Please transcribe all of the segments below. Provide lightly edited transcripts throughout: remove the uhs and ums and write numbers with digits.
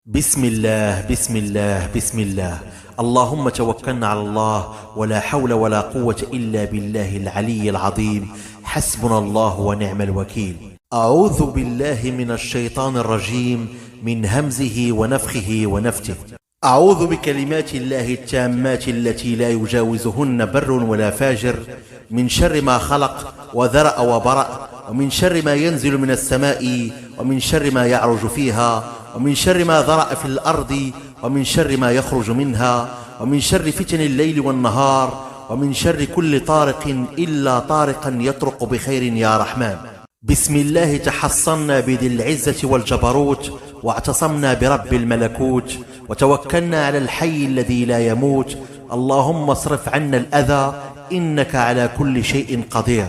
بسم الله بسم الله بسم الله. اللهم توكلنا على الله ولا حول ولا قوة إلا بالله العلي العظيم. حسبنا الله ونعم الوكيل. أعوذ بالله من الشيطان الرجيم من همزه ونفخه ونفته. أعوذ بكلمات الله التامات التي لا يجاوزهن بر ولا فاجر من شر ما خلق وذرأ وبرأ، ومن شر ما ينزل من السماء، ومن شر ما يعرج فيها، ومن شر ما ذرأ في الأرض، ومن شر ما يخرج منها، ومن شر فتن الليل والنهار، ومن شر كل طارق إلا طارقا يطرق بخير يا رحمن. بسم الله تحصنا بذي العزة والجبروت، واعتصمنا برب الملكوت، وتوكلنا على الحي الذي لا يموت. اللهم اصرف عنا الأذى إنك على كل شيء قدير.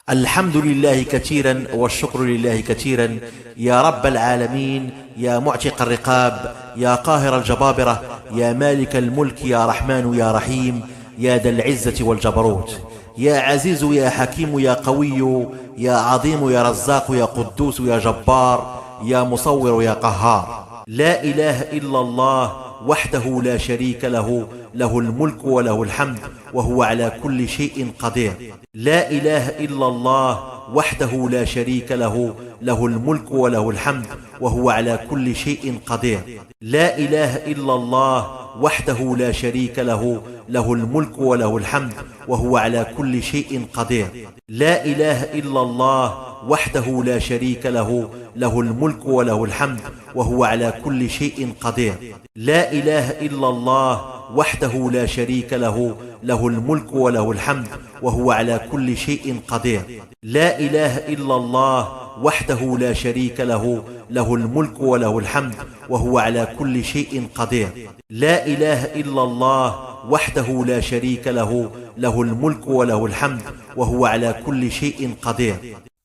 الحمد لله كثيرا والشكر لله كثيرا يا رب العالمين، يا معتق الرقاب، يا قاهر الجبابرة، يا مالك الملك، يا رحمن يا رحيم، يا ذا العزة والجبروت، يا عزيز يا حكيم يا قوي، يا عظيم يا رزاق يا قدوس يا جبار، يا مصور يا قهار. لا إله إلا الله وحده لا شريك له، له الملك وله الحمد وهو على كل شيء قدير. لا إله إلا الله وحده لا شريك له، له الملك وله الحمد وهو على كل شيء قدير. لا إله إلا الله وحده لا شريك له، له الملك وله الحمد وهو على كل شيء قدير. لا إله إلا الله وحده لا شريك له، له الملك وله الحمد وهو على كل شيء قدير. لا إله إلا الله وحده لا شريك له، له الملك وله الحمد وهو على كل شيء قدير. لا إله إلا الله وحده لا شريك له، له الملك وله الحمد وهو على كل شيء قدير. لا إله إلا الله وحده لا شريك له، له الملك وله الحمد وهو على كل شيء قدير.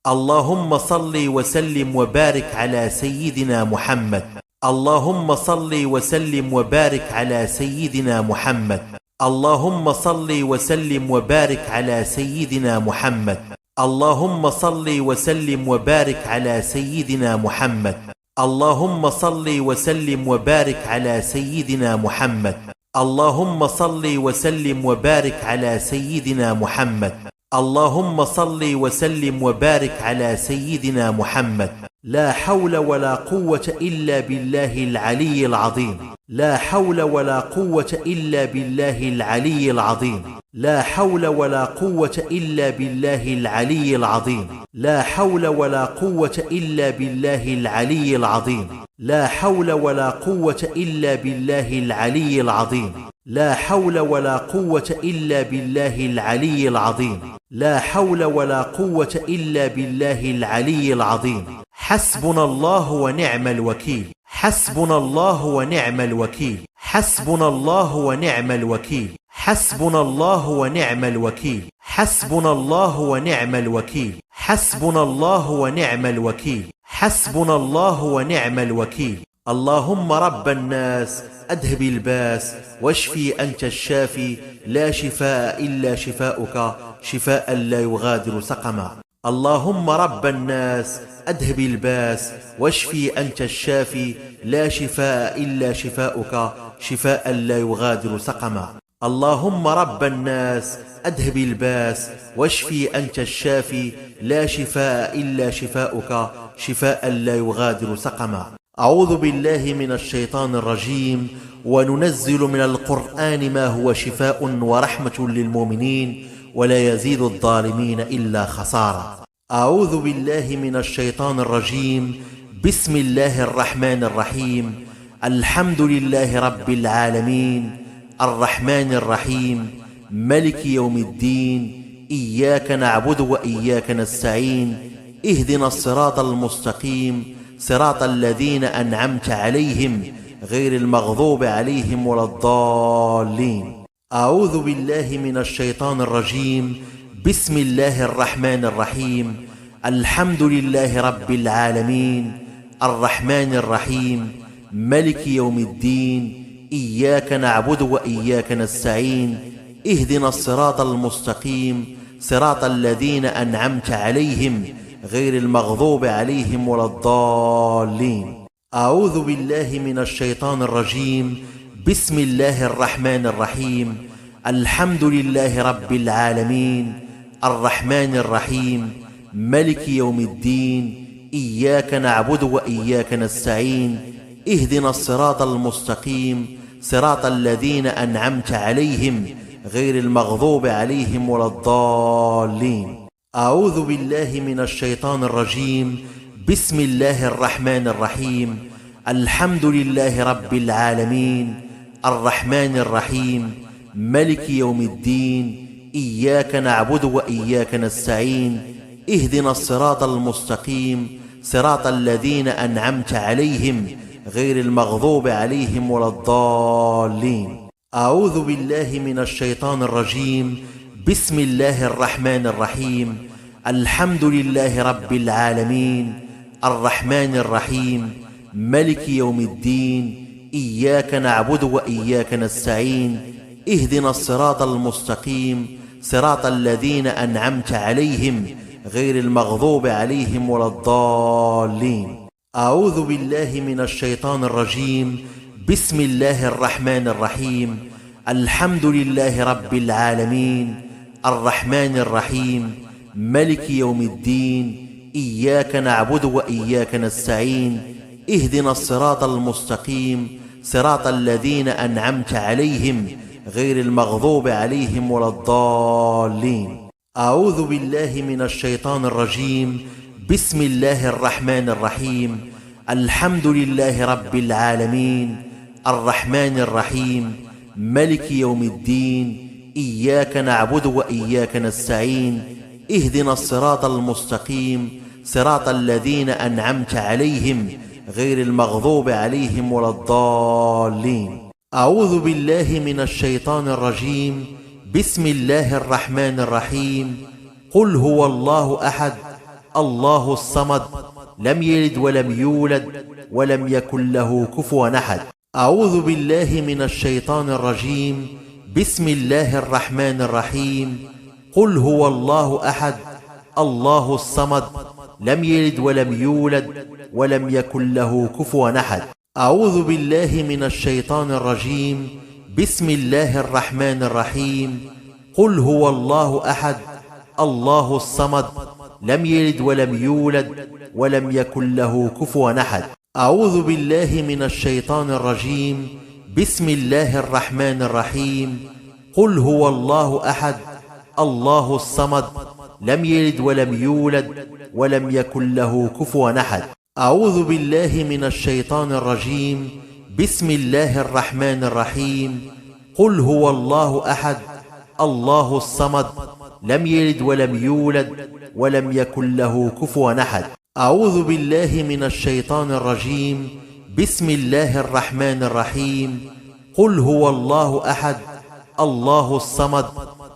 اللهم صل وسلم وبارك على سيدنا محمد. اللهم صل وسلم وبارك على سيدنا محمد. اللهم صل وسلم وبارك على سيدنا محمد. اللهم صل وسلم وبارك على سيدنا محمد. اللهم صل وسلم وبارك على سيدنا محمد. اللهم صل وسلم وبارك على سيدنا محمد. اللهم صل وسلم وبارك على سيدنا محمد. لا حول ولا قوة إلا بالله العلي العظيم. لا حول ولا قوة إلا بالله العلي العظيم. لا حول ولا قوة إلا بالله العلي العظيم. لا حول ولا قوة إلا بالله العلي العظيم. لا حول ولا قوة إلا بالله العلي العظيم. لا حول ولا قوة إلا بالله العلي العظيم. لا حول ولا قوة إلا بالله العلي العظيم. حسبنا الله ونعم الوكيل. حسبنا الله ونعم الوكيل. حسبنا الله ونعم الوكيل. حسبنا الله ونعم الوكيل. حسبنا الله ونعم الوكيل. حسبنا الله ونعم الوكيل. حسبنا الله ونعم الوكيل. اللهم رب الناس أذهب الباس واشفي أنت الشافي، لا شفاء إلا شفاؤك، شفاء لا يغادر سقما. اللهم رب الناس أذهب الباس واشفي أنت الشافي، لا شفاء إلا شفاؤك، شفاء لا يغادر سقما. اللهم رب الناس أذهب الباس واشفي أنت الشافي، لا شفاء إلا شفاؤك، شفاء لا يغادر سقما. أعوذ بالله من الشيطان الرجيم. وننزل من القرآن ما هو شفاء ورحمة للمؤمنين ولا يزيد الظالمين إلا خسارة. أعوذ بالله من الشيطان الرجيم. بسم الله الرحمن الرحيم. الحمد لله رب العالمين الرحمن الرحيم ملك يوم الدين. إياك نعبد وإياك نستعين. اهدنا الصراط المستقيم، صراط الذين أنعمت عليهم غير المغضوب عليهم ولا الضالين. أعوذ بالله من الشيطان الرجيم. بسم الله الرحمن الرحيم. الحمد لله رب العالمين الرحمن الرحيم ملك يوم الدين. إياك نعبد وإياك نستعين. اهدنا الصراط المستقيم، صراط الذين أنعمت عليهم غير المغضوب عليهم ولا الضالين. أعوذ بالله من الشيطان الرجيم. بسم الله الرحمن الرحيم. الحمد لله رب العالمين، الرحمن الرحيم، ملك يوم الدين، إياك نعبد وإياك نستعين، اهدنا الصراط المستقيم، صراط الذين أنعمت عليهم غير المغضوب عليهم ولا الضالين. أعوذ بالله من الشيطان الرجيم. بسم الله الرحمن الرحيم. الحمد لله رب العالمين، الرحمن الرحيم، ملك يوم الدين، إياك نعبد وإياك نستعين، اهدنا الصراط المستقيم، صراط الذين أنعمت عليهم غير المغضوب عليهم ولا الضالين. أعوذ بالله من الشيطان الرجيم. بسم الله الرحمن الرحيم. الحمد لله رب العالمين، الرحمن الرحيم، ملك يوم الدين، إياك نعبد وإياك نستعين، اهدنا الصراط المستقيم، صراط الذين أنعمت عليهم غير المغضوب عليهم ولا الضالين. أعوذ بالله من الشيطان الرجيم. بسم الله الرحمن الرحيم. الحمد لله رب العالمين، الرحمن الرحيم، ملك يوم الدين، إياك نعبد وإياك نستعين، اهدنا الصراط المستقيم، صراط الذين أنعمت عليهم غير المغضوب عليهم ولا الضالين. أعوذ بالله من الشيطان الرجيم. بسم الله الرحمن الرحيم. الحمد لله رب العالمين، الرحمن الرحيم، ملك يوم الدين، إياك نعبد وإياك نستعين، اهدنا الصراط المستقيم، صراط الذين أنعمت عليهم غير المغضوب عليهم ولا الضالين. أعوذ بالله من الشيطان الرجيم. بسم الله الرحمن الرحيم. قل هو الله أحد، الله الصمد، لم يلد ولم يولد ولم يكن له كفوا أحد. أعوذ بالله من الشيطان الرجيم. بسم الله الرحمن الرحيم. قل هو الله أحد، الله الصمد، لم يلد ولم يولد ولم يكن له كفوا أحد. أعوذ بالله من الشيطان الرجيم. بسم الله الرحمن الرحيم. قل هو الله أحد، الله الصمد، لم يلد ولم يولد ولم يكن له كفوا أحد. أعوذ بالله من الشيطان الرجيم. بسم الله الرحمن الرحيم. قل هو الله أحد، الله الصمد، لم يلد ولم يولد ولم يكن له كفوا أحد. أعوذ بالله من الشيطان الرجيم. بسم الله الرحمن الرحيم. قل هو الله أحد، الله الصمد، لم يلد ولم يولد ولم يكن له كفوا أحد. أعوذ بالله من الشيطان الرجيم. بسم الله الرحمن الرحيم. قل هو الله أحد، الله الصمد،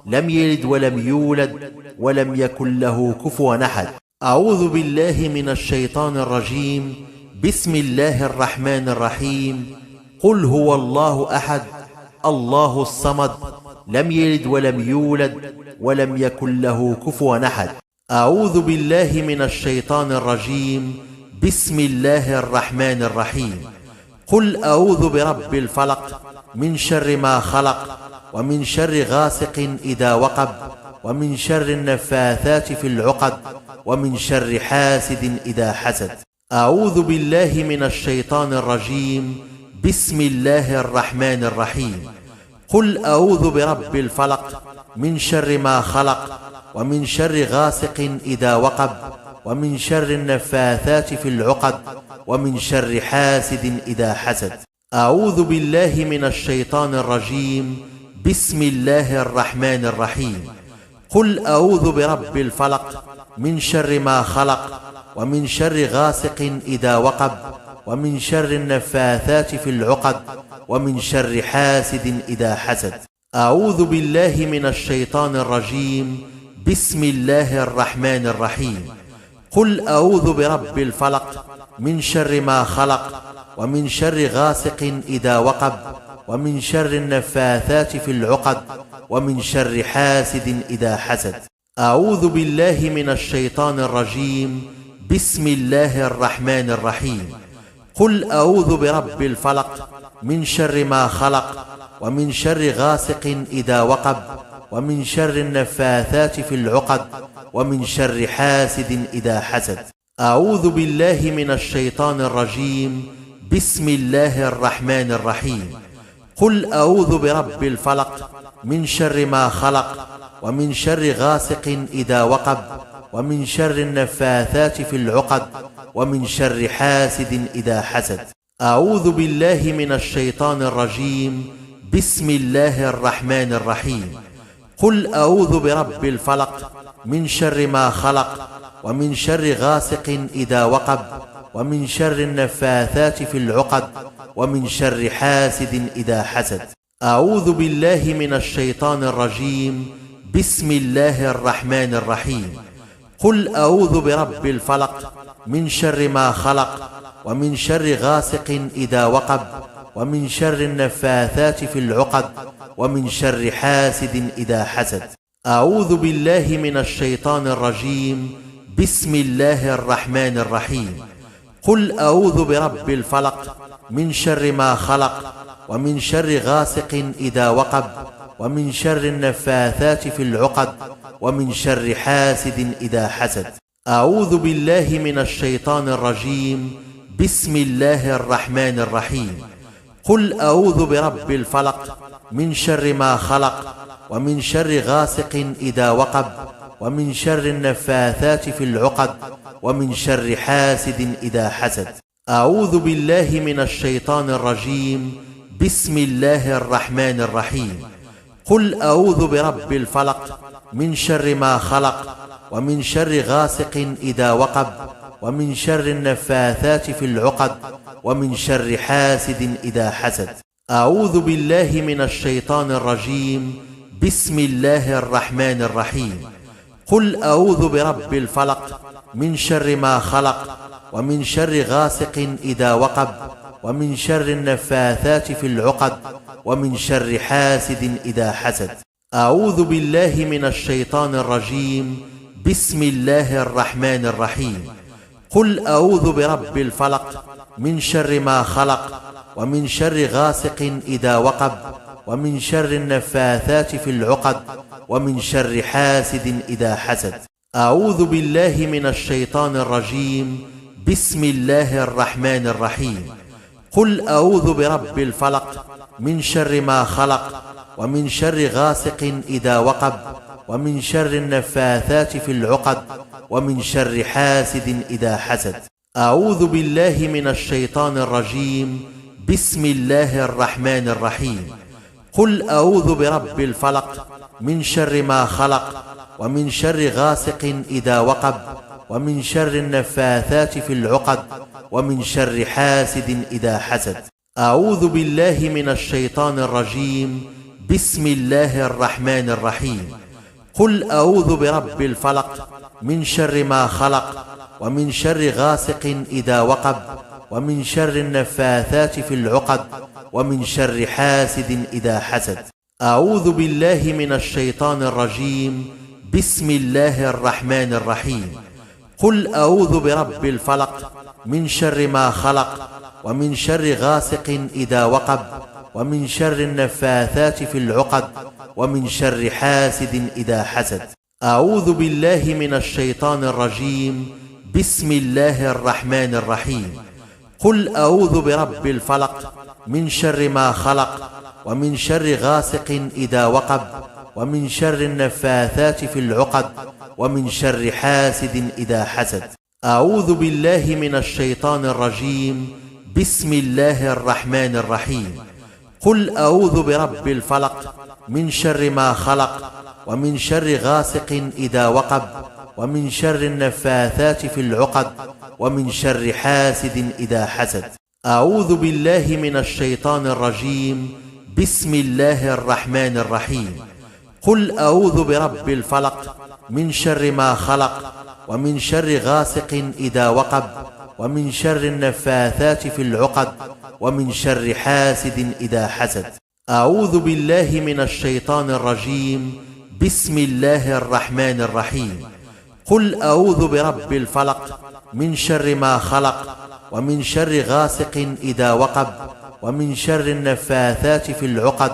لم يلد ولم يولد ولم يكن له كفوا أحد. أعوذ بالله من الشيطان الرجيم. بسم الله الرحمن الرحيم. قل هو الله أحد، الله الصمد، لم يلد ولم يولد ولم يكن له كفوا أحد. أعوذ بالله من الشيطان الرجيم. بسم الله الرحمن الرحيم. قل أعوذ برب الفلق، من شر ما خلق، ومن شر غاسق إذا وقب، ومن شر النفاثات في العقد، ومن شر حاسد إذا حسد. أعوذ بالله من الشيطان الرجيم. بسم الله الرحمن الرحيم. قل أعوذ برب الفلق، من شر ما خلق، ومن شر غاسق إذا وقب، ومن شر النفاثات في العقد، ومن شر حاسد إذا حسد. أعوذ بالله من الشيطان الرجيم. بسم الله الرحمن الرحيم. قل أعوذ برب الفلق، من شر ما خلق، ومن شر غاسق إذا وقب، ومن شر النفاثات في العقد، ومن شر حاسد إذا حسد. أعوذ بالله من الشيطان الرجيم. بسم الله الرحمن الرحيم. قل أعوذ برب الفلق، من شر ما خلق، ومن شر غاسق إذا وقب، ومن شر النفاثات في العقد، ومن شر حاسد إذا حسد. أعوذ بالله من الشيطان الرجيم. بسم الله الرحمن الرحيم. قل أعوذ برب الفلق من شر ما خلق، ومن شر غاسق إذا وقب، ومن شر النفاثات في العقد، ومن شر حاسد إذا حسد. أعوذ بالله من الشيطان الرجيم. بسم الله الرحمن الرحيم. قل أعوذ برب الفلق من شر ما خلق، ومن شر غاسق إذا وقب، ومن شر النفاثات في العقد، ومن شر حاسد إذا حسد. أعوذ بالله من الشيطان الرجيم. بسم الله الرحمن الرحيم. قل أعوذ برب الفلق من شر ما خلق، ومن شر غاسق إذا وقب، ومن شر النفاثات في العقد، ومن شر حاسد إذا حسد. أعوذ بالله من الشيطان الرجيم. بسم الله الرحمن الرحيم. قل أعوذ برب الفلق من شر ما خلق، ومن شر غاسق إذا وقب، ومن شر النفاثات في العقد، ومن شر حاسد إذا حسد. أعوذ بالله من الشيطان الرجيم. بسم الله الرحمن الرحيم. قل أعوذ برب الفلق من شر ما خلق، ومن شر غاسق إذا وقب، ومن شر النفاثات في العقد، ومن شر حاسد إذا حسد. أعوذ بالله من الشيطان الرجيم. بسم الله الرحمن الرحيم. قل أعوذ برب الفلق من شر ما خلق، ومن شر غاسق إذا وقب، ومن شر النفاثات في العقد، ومن شر حاسد إذا حسد. أعوذ بالله من الشيطان الرجيم. بسم الله الرحمن الرحيم. قل أعوذ برب الفلق من شر ما خلق، ومن شر غاسق إذا وقب، ومن شر النفاثات في العقد، ومن شر حاسد إذا حسد. أعوذ بالله من الشيطان الرجيم. بسم الله الرحمن الرحيم. قل أعوذ برب الفلق من شر ما خلق، ومن شر غاسق إذا وقب، ومن شر النفاثات في العقد، ومن شر حاسد إذا حسد. أعوذ بالله من الشيطان الرجيم. بسم الله الرحمن الرحيم. قل أعوذ برب الفلق من شر ما خلق، ومن شر غاسق إذا وقب، ومن شر النفاثات في العقد، ومن شر حاسد إذا حسد. أعوذ بالله من الشيطان الرجيم. بسم الله الرحمن الرحيم. قل أعوذ برب الفلق من شر ما خلق، ومن شر غاسق إذا وقب، ومن شر النفاثات في العقد، ومن شر حاسد إذا حسد. أعوذ بالله من الشيطان الرجيم. بسم الله الرحمن الرحيم. قل أعوذ برب الفلق من شر ما خلق، ومن شر غاسق إذا وقب، ومن شر النفاثات في العقد، ومن شر حاسد إذا حسد. أعوذ بالله من الشيطان الرجيم. بسم الله الرحمن الرحيم. قل أعوذ برب الفلق من شر ما خلق، ومن شر غاسق إذا وقب، ومن شر النفاثات في العقد، ومن شر حاسد إذا حسد. أعوذ بالله من الشيطان الرجيم. بسم الله الرحمن الرحيم. قل أعوذ برب الفلق من شر ما خلق، ومن شر غاسق إذا وقب، ومن شر النفاثات في العقد، ومن شر حاسد إذا حسد. أعوذ بالله من الشيطان الرجيم. بسم الله الرحمن الرحيم. قل أعوذ برب الفلق من شر ما خلق، ومن شر غاسق إذا وقب، ومن شر النفاثات في العقد، ومن شر حاسد إذا حسد. أعوذ بالله من الشيطان الرجيم. بسم الله الرحمن الرحيم. قل أعوذ برب الفلق من شر ما خلق، ومن شر غاسق إذا وقب، ومن شر النفاثات في العقد، ومن شر حاسد إذا حسد. أعوذ بالله من الشيطان الرجيم. بسم الله الرحمن الرحيم. قل أعوذ برب الفلق من شر ما خلق، ومن شر غاسق إذا وقب، ومن شر النفاثات في العقد، ومن شر حاسد إذا حسد. أعوذ بالله من الشيطان الرجيم. بسم الله الرحمن الرحيم. قل أعوذ برب الفلق من شر ما خلق، ومن شر غاسق إذا وقب، ومن شر النفاثات في العقد،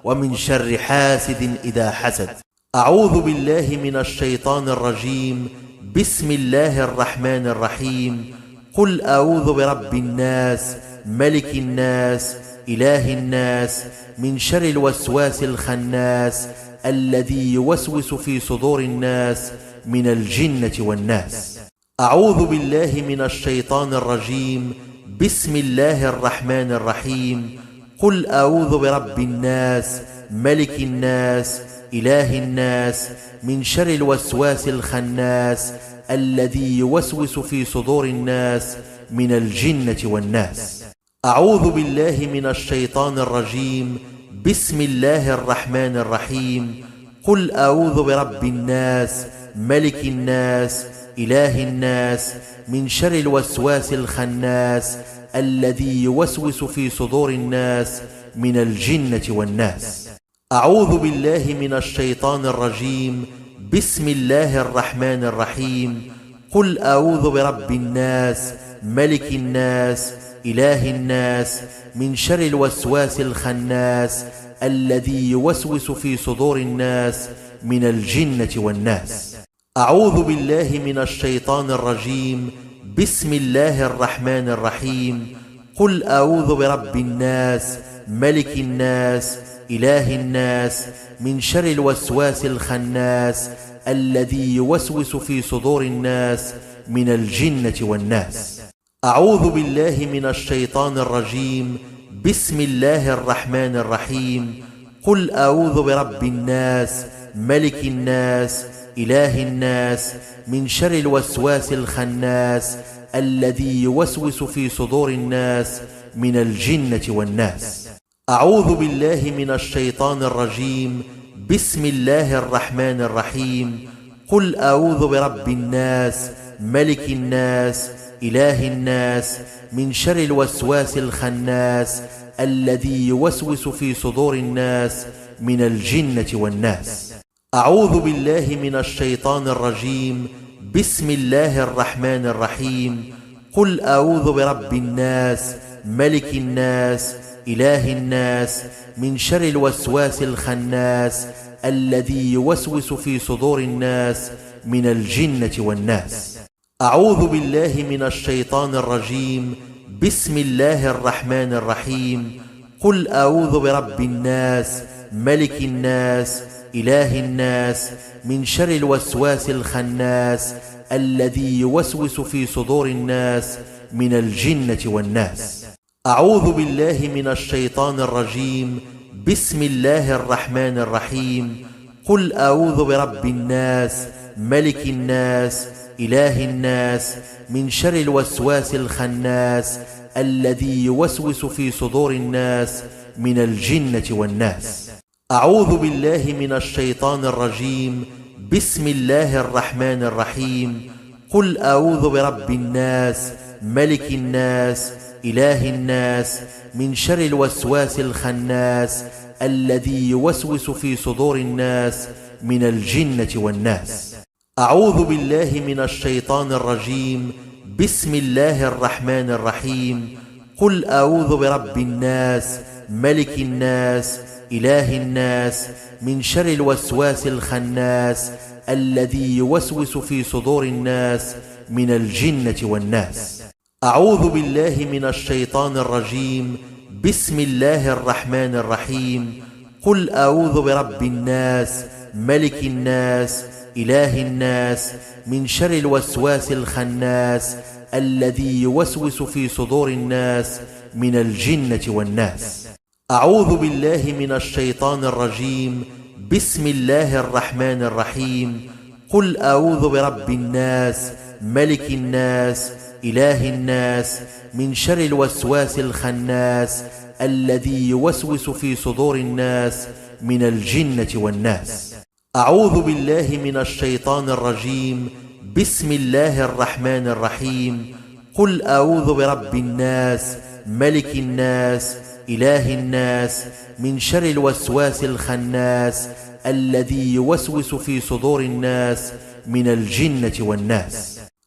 ومن شر حاسد إذا حسد. أعوذ بالله من الشيطان الرجيم. بسم الله الرحمن الرحيم. قل أعوذ برب الناس، ملك الناس، إله الناس، من شر الوسواس الخناس الذي يوسوس في صدور الناس من الجنة والناس. أعوذ بالله من الشيطان الرجيم. بسم الله الرحمن الرحيم. قل أعوذ برب الناس، ملك الناس، إله الناس، من شر الوسواس الخناس الذي يوسوس في صدور الناس من الجنة والناس. أعوذ بالله من الشيطان الرجيم. بسم الله الرحمن الرحيم. قل أعوذ برب الناس، ملك الناس، إله الناس، من شر الوسواس الخناس الذي يوسوس في صدور الناس من الجنة والناس. أعوذ بالله من الشيطان الرجيم. بسم الله الرحمن الرحيم. قل أعوذ برب الناس، ملك الناس، إله الناس، من شر الوسواس الخناس الذي يوسوس في صدور الناس من الجنة والناس. أعوذ بالله من الشيطان الرجيم. بسم الله الرحمن الرحيم. قل أعوذ برب الناس، ملك الناس، إله الناس، من شر الوسواس الخناس الذي يوسوس في صدور الناس من الجنة والناس. أعوذ بالله من الشيطان الرجيم. بسم الله الرحمن الرحيم. قل أعوذ برب الناس، ملك الناس، إله الناس، من شر الوسواس الخناس الذي يوسوس في صدور الناس من الجنة والناس. أعوذ بالله من الشيطان الرجيم. بسم الله الرحمن الرحيم. قل أعوذ برب الناس، ملك الناس، إله الناس، من شر الوسواس الخناس الذي يوسوس في صدور الناس من الجنة والناس. أعوذ بالله من الشيطان الرجيم. بسم الله الرحمن الرحيم. قل أعوذ برب الناس، ملك الناس، إله الناس، من شر الوسواس الخناس الذي يوسوس في صدور الناس من الجنة والناس. أعوذ بالله من الشيطان الرجيم. بسم الله الرحمن الرحيم. قل أعوذ برب الناس، ملك الناس، إله الناس، من شر الوسواس الخناس الذي يوسوس في صدور الناس من الجنة والناس. أعوذ بالله من الشيطان الرجيم. بسم الله الرحمن الرحيم. قل أعوذ برب الناس، ملك الناس، إله الناس، من شر الوسواس الخناس الذي يوسوس في صدور الناس من الجنة والناس. أعوذ بالله من الشيطان الرجيم. بسم الله الرحمن الرحيم. قل أعوذ برب الناس، ملك الناس، إله الناس، من شر الوسواس الخناس الذي يوسوس في صدور الناس من الجنة والناس. أعوذ بالله من الشيطان الرجيم. بسم الله الرحمن الرحيم. قل أعوذ برب الناس، ملك الناس، إله الناس، من شر الوسواس الخناس الذي يوسوس في صدور الناس من الجنة والناس. أعوذ بالله من الشيطان الرجيم. بسم الله الرحمن الرحيم. قل أعوذ برب الناس، ملك الناس، إله الناس، من شر الوسواس الخناس الذي يوسوس في صدور الناس من الجنة والناس. أعوذ بالله من الشيطان الرجيم. بسم الله الرحمن الرحيم. قل أعوذ برب الناس، ملك الناس، إله الناس، من شر الوسواس الخناس الذي يوسوس في صدور الناس من الجنة والناس. أعوذ بالله من الشيطان الرجيم. بسم الله الرحمن الرحيم. قل أعوذ برب الناس، ملك الناس، إله الناس، من شر الوسواس الخناس الذي يوسوس في صدور الناس من الجنة والناس.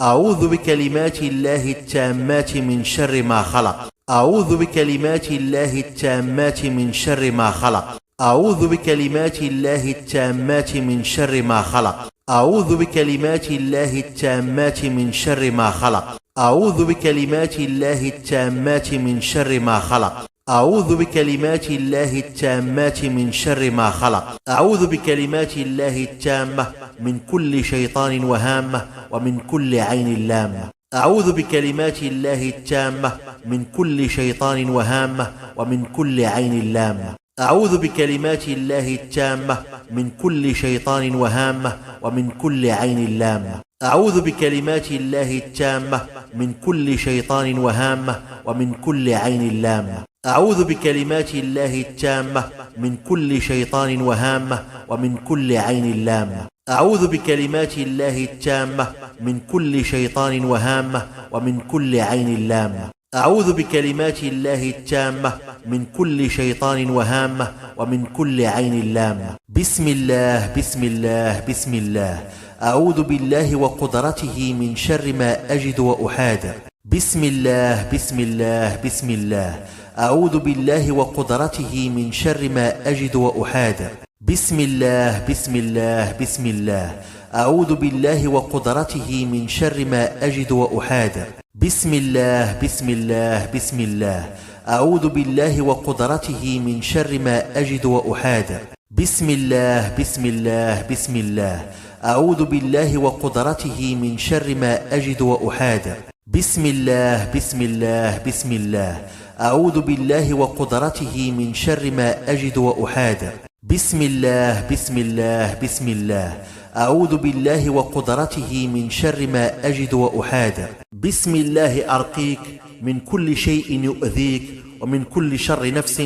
أعوذ بكلمات الله التامات من شر ما خلق. أعوذ بكلمات الله التامات من شر ما خلق. أعوذ بكلمات الله التامات من شر ما خلق. أعوذ بكلمات الله التامات من شر ما خلق. أعوذ بكلمات الله التامات من شر ما خلق. أعوذ بكلمات الله التامات من شر ما خلق. أعوذ بكلمات الله التامة من كل شيطان وهامة ومن كل عين لامة. أعوذ بكلمات الله التامة من كل شيطان وهامة ومن كل عين لامة. أعوذ بكلمات الله التامة من كل شيطان وهامة ومن كل عين لامة. أعوذ بكلمات الله التامة من كل شيطان وهامة ومن كل عين لامة. أعوذ بكلمات الله التامة من كل شيطان وهامة ومن كل عين لامة. أعوذ بكلمات الله التامة من كل شيطان وهامة ومن كل عين لامة. أعوذ بكلمات الله التامة من كل شيطان وهامة ومن كل عين لامة. بسم الله بسم الله بسم الله. أعوذ بالله وقدرته من شر ما أجد وأحاذر. بسم الله بسم الله بسم الله. أعوذ بالله وقدرته من شر ما أجد وأحاذر. بسم الله بسم الله بسم الله. أعوذ بالله وقدرته من شر ما أجد وأحاذر. بسم الله بسم الله بسم الله. أعوذ بالله وقدرته من شر ما أجد وأحاذر. بسم الله بسم الله بسم الله. أعوذ بالله وقدرته من شر ما أجد وأحاذر. بسم الله بسم الله بسم الله. أعوذ بالله وقدرته من شر ما أجد وأحاذر. بسم الله بسم الله بسم الله. أعوذ بالله وقدرته من شر ما أجد وأحاذر. بسم الله أرقيك من كل شيء يؤذيك ومن كل شر نفس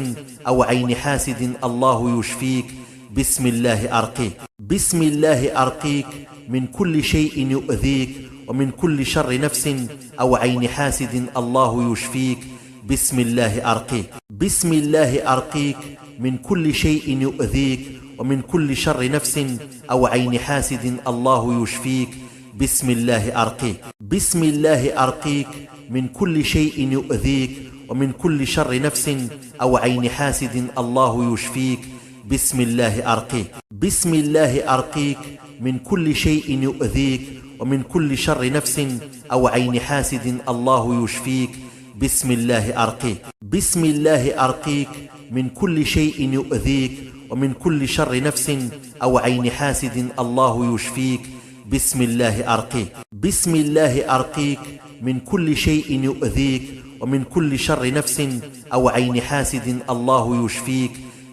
أو عين حاسد الله يشفيك. بسم الله أرقيك. بسم الله أرقيك من كل شيء يؤذيك ومن كل شر نفس أو عين حاسد الله يشفيك. بسم الله أرقيك. بسم الله أرقيك من كل شيء يؤذيك ومن كل شر نفس أو عين حاسد الله يشفيك. بسم الله أرقيك. بسم الله أرقيك من كل شيء يؤذيك ومن كل شر نفس أو عين حاسد الله يشفيك. بسم الله أرقيك. بسم الله أرقيك من كل شيء يؤذيك ومن كل شر نفس أو عين حاسد الله يشفيك. بسم الله أرقيك. بسم الله أرقيك من كل شيء يؤذيك ومن كل شر نفس أو عين حاسد الله يشفيك. بسم الله أرقيك. بسم الله أرقيك من كل شيء يؤذيك ومن كل شر نفس أو عين حاسد الله يشفيك.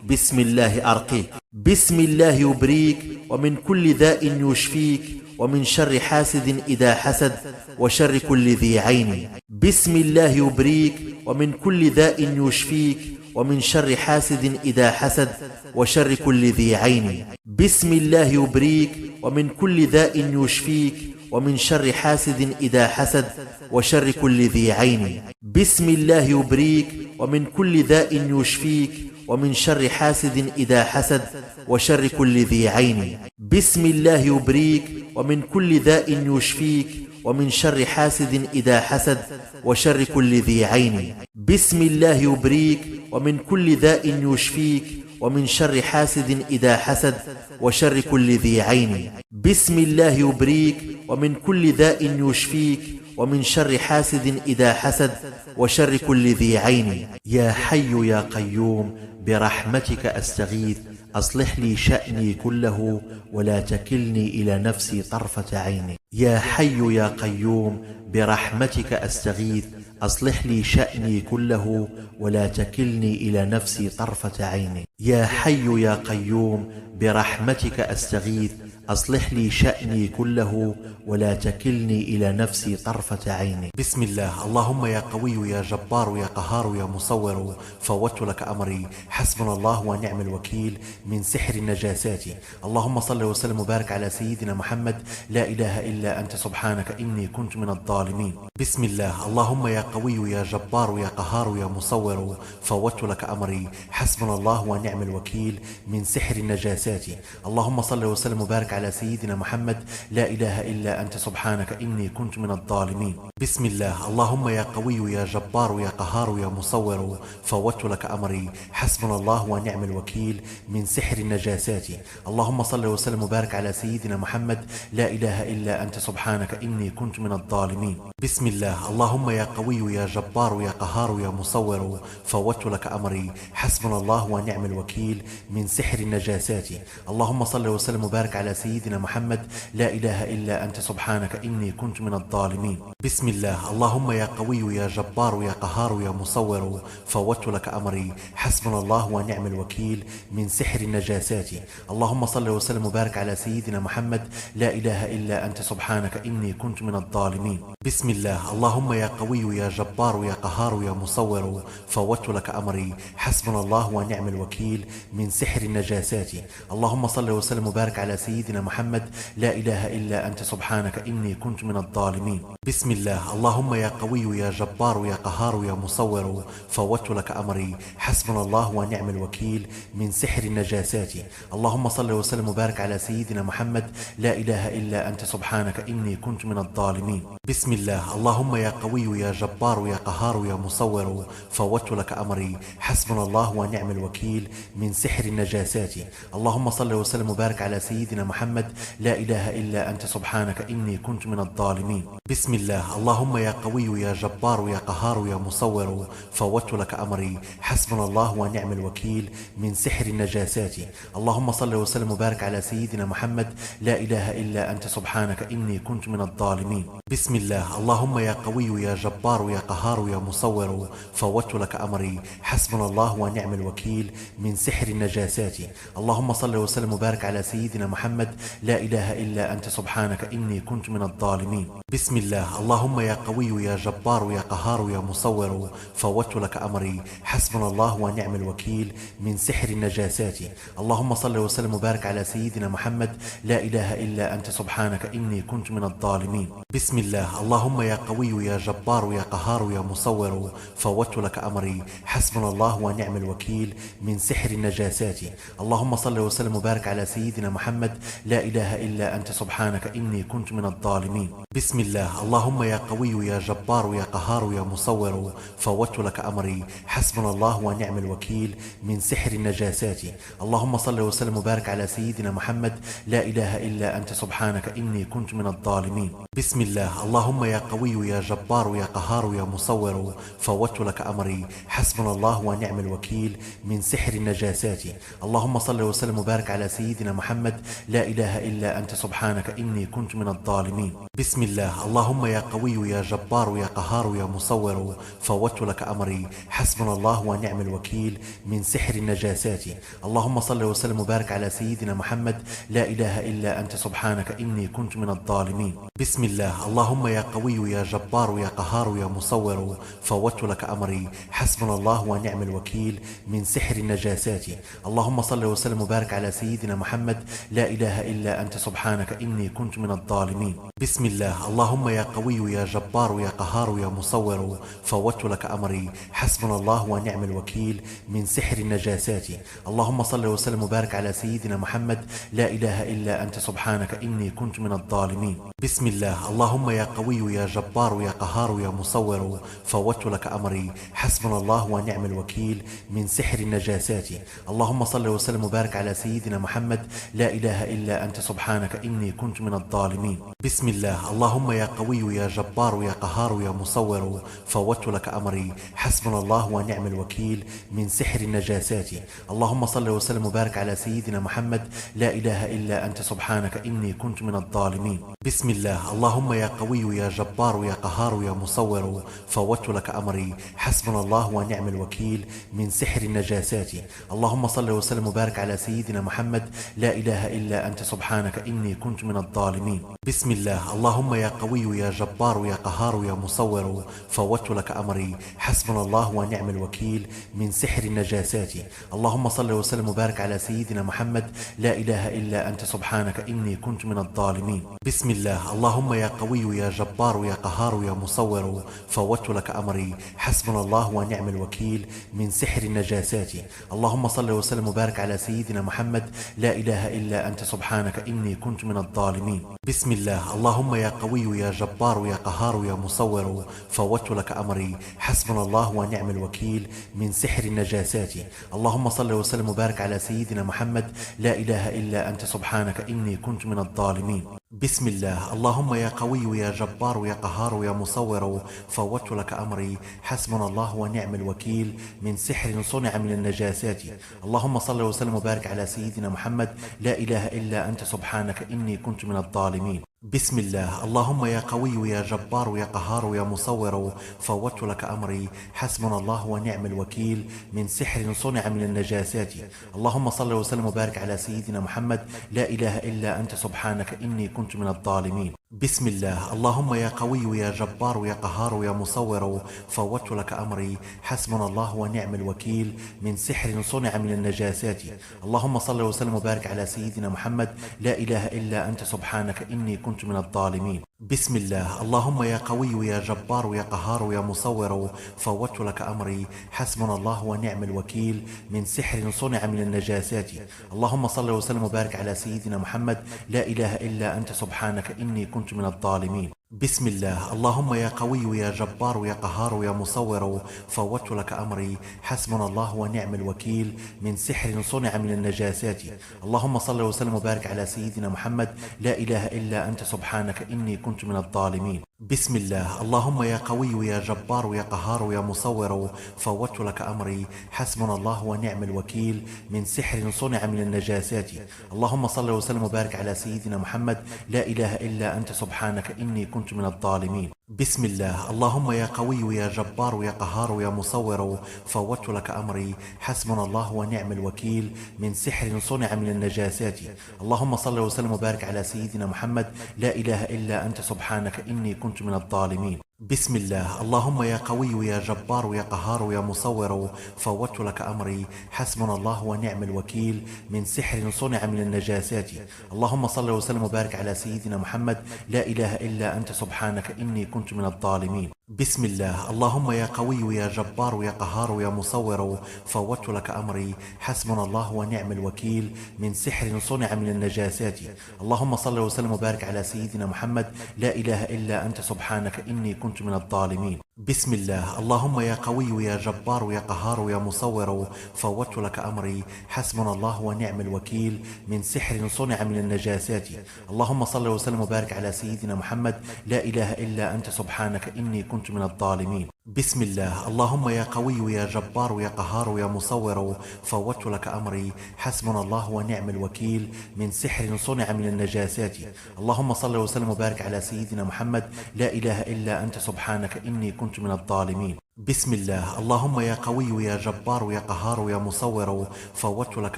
بسم الله أرقيك. بسم الله يبريك ومن كل داء يشفيك ومن شر حاسد إذا حسد وشر كل ذي عين. بسم الله يبريك ومن كل داء يشفيك ومن شر حاسد إذا حسد وشر كل ذي عين. بسم الله يبريك ومن كل داء يشفيك ومن شر حاسد إذا حسد وشر كل ذي عين. بسم الله يبريك ومن كل داء يشفيك ومن شر حاسد إذا حسد وشر كل ذي عين. بسم الله يبريك ومن كل داء يشفيك ومن شر حاسد إذا حسد وشر كل ذي عين. بسم الله يبريك ومن كل داء يشفيك ومن شر حاسد إذا حسد وشر كل ذي عين. بسم الله يبريك ومن كل داء يشفيك ومن شر حاسد إذا حسد وشر كل ذي عين. يا حي يا قيوم برحمتك أستغيث أصلح لي شأني كله ولا تكلني إلى نفسي طرفة عين. يا حي يا قيوم برحمتك أستغيث أصلح لي شأني كله ولا تكلني إلى نفسي طرفة عين. يا حي يا قيوم برحمتك أستغيث أصلح لي شأني كله ولا تكلني إلى نفسي طرفة عين. بسم الله. اللهم يا قوي يا جبار يا قهار يا مصور فوضت لك أمري حسبنا الله ونعم الوكيل من سحر النجاسات. اللهم صل وسلم وبارك على سيدنا محمد لا إله إلا أنت سبحانك إني كنت من الظالمين. بسم الله. اللهم يا قوي يا جبار يا قهار يا مصور فوضت لك أمري حسبنا الله ونعم الوكيل من سحر النجاسات. النجاسات. اللهم صل وسلم وبارك على سيدنا محمد. لا إله إلا أنت سبحانك إني كنت من الظالمين. بسم الله. اللهم يا قوي يا جبار يا قهار يا مصور، فوضت لك أمري، حسبنا الله ونعم الوكيل من سحر النجاسات. اللهم صل وسلم وبارك على سيدنا محمد. لا إله إلا أنت سبحانك إني كنت من الظالمين. بسم الله. اللهم يا قوي يا جبار يا قهار يا مصور، فوضت لك أمري، حسبنا الله ونعم الوكيل من سحر النجاسات. اللهم صل وسلم وبارك على سيدنا محمد. لا إله إلا أنت سبحانك إني كنت من الظالمين. بسم الله. اللهم يا قوي يا جبار يا قهار يا مصور، فوضت لك أمري، حسبنا الله ونعم الوكيل من سحر النجاسات. اللهم صل وسلم وبارك على سيدنا محمد. لا إله إلا أنت سبحانك إني كنت من الظالمين. بسم الله. اللهم يا قوي يا جبار يا قهار يا مصور، فوضت لك أمري، حسبنا الله ونعم الوكيل من سحر النجاسات. اللهم صل وسلم وبارك على سيدنا محمد. لا إله إلا أنت سبحانك إني كنت من الظالمين. بسم الله. اللهم يا قوي يا جبار يا قهار يا مصور، فوضت لك أمري، حسبنا الله ونعم الوكيل من سحر النجاسات. اللهم صل وسلم وبارك على سيدنا محمد. لا إله إلا أنت سبحانك إني كنت من الظالمين. بسم الله. اللهم يا قوي يا جبار يا قهار يا مصور، فوضت لك أمري، حسبنا الله ونعم الوكيل من سحر النجاسات. اللهم صل وسلم وبارك على سيدنا محمد. لا إله إلا أنت سبحانك إني كنت من الظالمين. بسم الله. اللهم يا قوي يا جبار يا قهار يا مصور، فوضت لك أمري، حسبنا الله ونعم الوكيل من سحر النجاسات. اللهم صل وسلم وبارك على سيدنا محمد. لا إله إلا أنت سبحانك إني كنت من الظالمين. بسم الله. اللهم يا قوي يا جبار يا قهار يا مصور، فوضت لك أمري، حسبنا الله ونعم الوكيل من سحر النجاسات. اللهم صل وسلم وبارك على سيدنا محمد. لا إله إلا أنت سبحانك إني كنت من الظالمين. بسم الله. اللهم يا قوي يا جبار يا قهار يا مصور، فوضت لك أمري، حسبنا الله ونعم الوكيل من سحر النجاسات. اللهم صل وسلم وبارك على سيدنا محمد. لا إله إلا أنت سبحانك إني كنت من الظالمين. بسم الله. اللهم يا قوي يا جبار يا قهار يا مصور، فوضت لك أمري، حسبنا الله ونعم الوكيل من سحر النجاسات. اللهم صل وسلم وبارك على سيدنا محمد. لا إله إلا أنت سبحانك إني كنت من الظالمين. بسم الله. اللهم يا قوي يا جبار يا قهار يا مصور، فوضت لك أمري، حسبنا الله ونعم الوكيل من سحر النجاسات. اللهم صل وسلم وبارك على سيدنا محمد. لا إله إلا أنت سبحانك إني كنت من الظالمين. بسم الله. اللهم يا قوي يا جبار يا قهار يا مصور، فوضت لك أمري، حسبنا الله ونعم الوكيل من سحر النجاسات. اللهم صل وسلم وبارك على سيدنا محمد. لا إله إلا أنت سبحانك إني كنت من الظالمين. بسم الله. اللهم يا قوي يا جبار يا قهار يا مصور، فوضت لك أمري، حسبنا الله ونعم الوكيل من سحر النجاسات. اللهم صل وسلم وبارك على سيدنا محمد. لا إله إلا أنت سبحانك إني كنت من الظالمين. بسم الله. اللهم يا قوي يا جبار يا قهار يا مصور، فوضت لك أمري، حسبنا الله ونعم الوكيل من سحر النجاسات. اللهم صل وسلم وبارك على سيدنا محمد. لا إله إلا أنت سبحانك إني كنت من الظالمين. بسم الله. اللهم يا قوي يا جبار يا قهار يا مصور، فوضت لك أمري، حسبنا الله ونعم الوكيل من سحر النجاسات. اللهم صل وسلم وبارك على سيدنا محمد. لا إله إلا أنت سبحانك إني كنت من الظالمين. بسم الله. اللهم يا قوي يا جبار يا قهار يا مصور، فوضت لك أمري، حسبنا الله ونعم الوكيل من سحر النجاسات. اللهم صل وسلم وبارك على سيدنا محمد. لا إله إلا أنت سبحانك إني كنت من الظالمين. بسم الله. اللهم يا قوي يا جبار يا قهار يا مصور، فوضت لك أمري، حسبنا الله ونعم الوكيل من سحر النجاسات. اللهم صل وسلم وبارك على سيدنا محمد. لا إله إلا أنت سبحانك إني كنت من الظالمين. بسم الله. اللهم يا قوي يا جبار يا قهار يا مصور، فوضت لك أمري، حسبنا الله ونعم الوكيل من سحر النجاسات. اللهم صل وسلم وبارك على سيدنا محمد. لا إله إلا أنت سبحانك إني كنت من الظالمين. بسم الله. اللهم يا قوي يا جبار يا قهار يا مصور، فوضت لك أمري، حسبنا الله ونعم الوكيل من سحر النجاسات. اللهم صل وسلم وبارك على سيدنا محمد. لا إله إلا أنت سبحانك إني كنت من الظالمين. بسم الله. اللهم يا قوي يا جبار يا قهار يا مصور، فوضت لك أمري، حسبنا الله ونعم الوكيل من سحر النجاسات. اللهم صل وسلم وبارك على سيدنا محمد. محمد لا إله إلا أنت سبحانك إني كنت من الظالمين. بسم الله. اللهم يا قوي يا جبار يا قهار يا مصور فوضت لك أمري حسبنا الله ونعم الوكيل من سحر النجاسات. اللهم صل وسلم وبارك على سيدنا محمد لا إله إلا أنت سبحانك إني كنت من الظالمين. بسم الله. اللهم يا قوي يا جبار يا قهار يا مصور فوضت لك أمري حسبنا الله ونعم الوكيل من سحر صنع من النجاسات. اللهم صل وسلم وبارك على سيدنا محمد لا إله إلا أنت سبحانك إني كنت من الظالمين. بسم الله. اللهم يا قوي يا جبار يا قهار يا مصور فوضت لك أمري حسبنا الله ونعم الوكيل من سحر صنع من النجاسات. اللهم صل وسلم وبارك على سيدنا محمد لا إله إلا أنت سبحانك إني كنت من الظالمين. بسم الله. اللهم يا قوي يا جبار يا قهار يا مصور فوضت لك أمري حسبنا الله ونعم الوكيل من سحر صنع من النجاسات. اللهم صل وسلم وبارك على سيدنا محمد لا إله إلا أنت سبحانك إني كنت من الظالمين. بسم الله. اللهم يا قوي يا جبار يا قهار يا مصور فوضت لك أمري حسبنا الله ونعم الوكيل من سحر صنع من النجاسات. اللهم صل وسلم وبارك على سيدنا محمد لا إله إلا أنت سبحانك إني كنت من الظالمين. بسم الله. اللهم يا قوي يا جبار يا قهار يا مصور فوضت لك أمري حسبنا الله ونعم الوكيل من سحر صنع من النجاسات. اللهم صل وسلم وبارك على سيدنا محمد لا إله إلا أنت سبحانك إني كنت من الظالمين. بسم الله. اللهم يا قوي يا جبار يا قهار يا مصور فوضت لك أمري حسبنا الله ونعم الوكيل من سحر صنع من النجاسات. اللهم صل وسلم وبارك على سيدنا محمد لا إله إلا أنت سبحانك إني كنت من الظالمين. بسم الله. اللهم يا قوي يا جبار يا قهار يا مصور فوضت لك أمري حسبنا الله ونعم الوكيل من سحر صنع من النجاسات. اللهم صل وسلم وبارك على سيدنا محمد لا إله إلا أنت سبحانك إني كنت من الظالمين. بسم الله. اللهم يا قوي يا جبار يا قهار يا مصور فوضت لك أمري حسبنا الله ونعم الوكيل من سحر صنع من النجاسات. اللهم صل وسلم وبارك على سيدنا محمد لا إله إلا أنت سبحانك إني كنت من الظالمين. بسم الله. اللهم يا قوي يا جبار يا قهار يا مصور فوضت لك أمري حسبنا الله ونعم الوكيل من سحر صنع من النجاسات. اللهم صل وسلم وبارك على سيدنا محمد لا إله إلا أنت سبحانك إني كنت من الظالمين. بسم الله. اللهم يا قوي يا جبار يا قهار يا مصور فوضت لك أمري حسبنا الله ونعم الوكيل من سحر صنع من النجاسات. اللهم صل وسلم وبارك على سيدنا محمد لا إله إلا أنت سبحانك إني كنت من الظالمين. بسم الله. اللهم يا قوي يا جبار يا قهار يا مصور فوضت لك أمري حسبنا الله ونعم الوكيل من سحر صنع من النجاسات. اللهم صل وسلم وبارك على سيدنا محمد لا إله إلا أنت سبحانك إني كنت من الظالمين. بسم الله. اللهم يا قوي يا جبار يا قهار يا مصور فوضت لك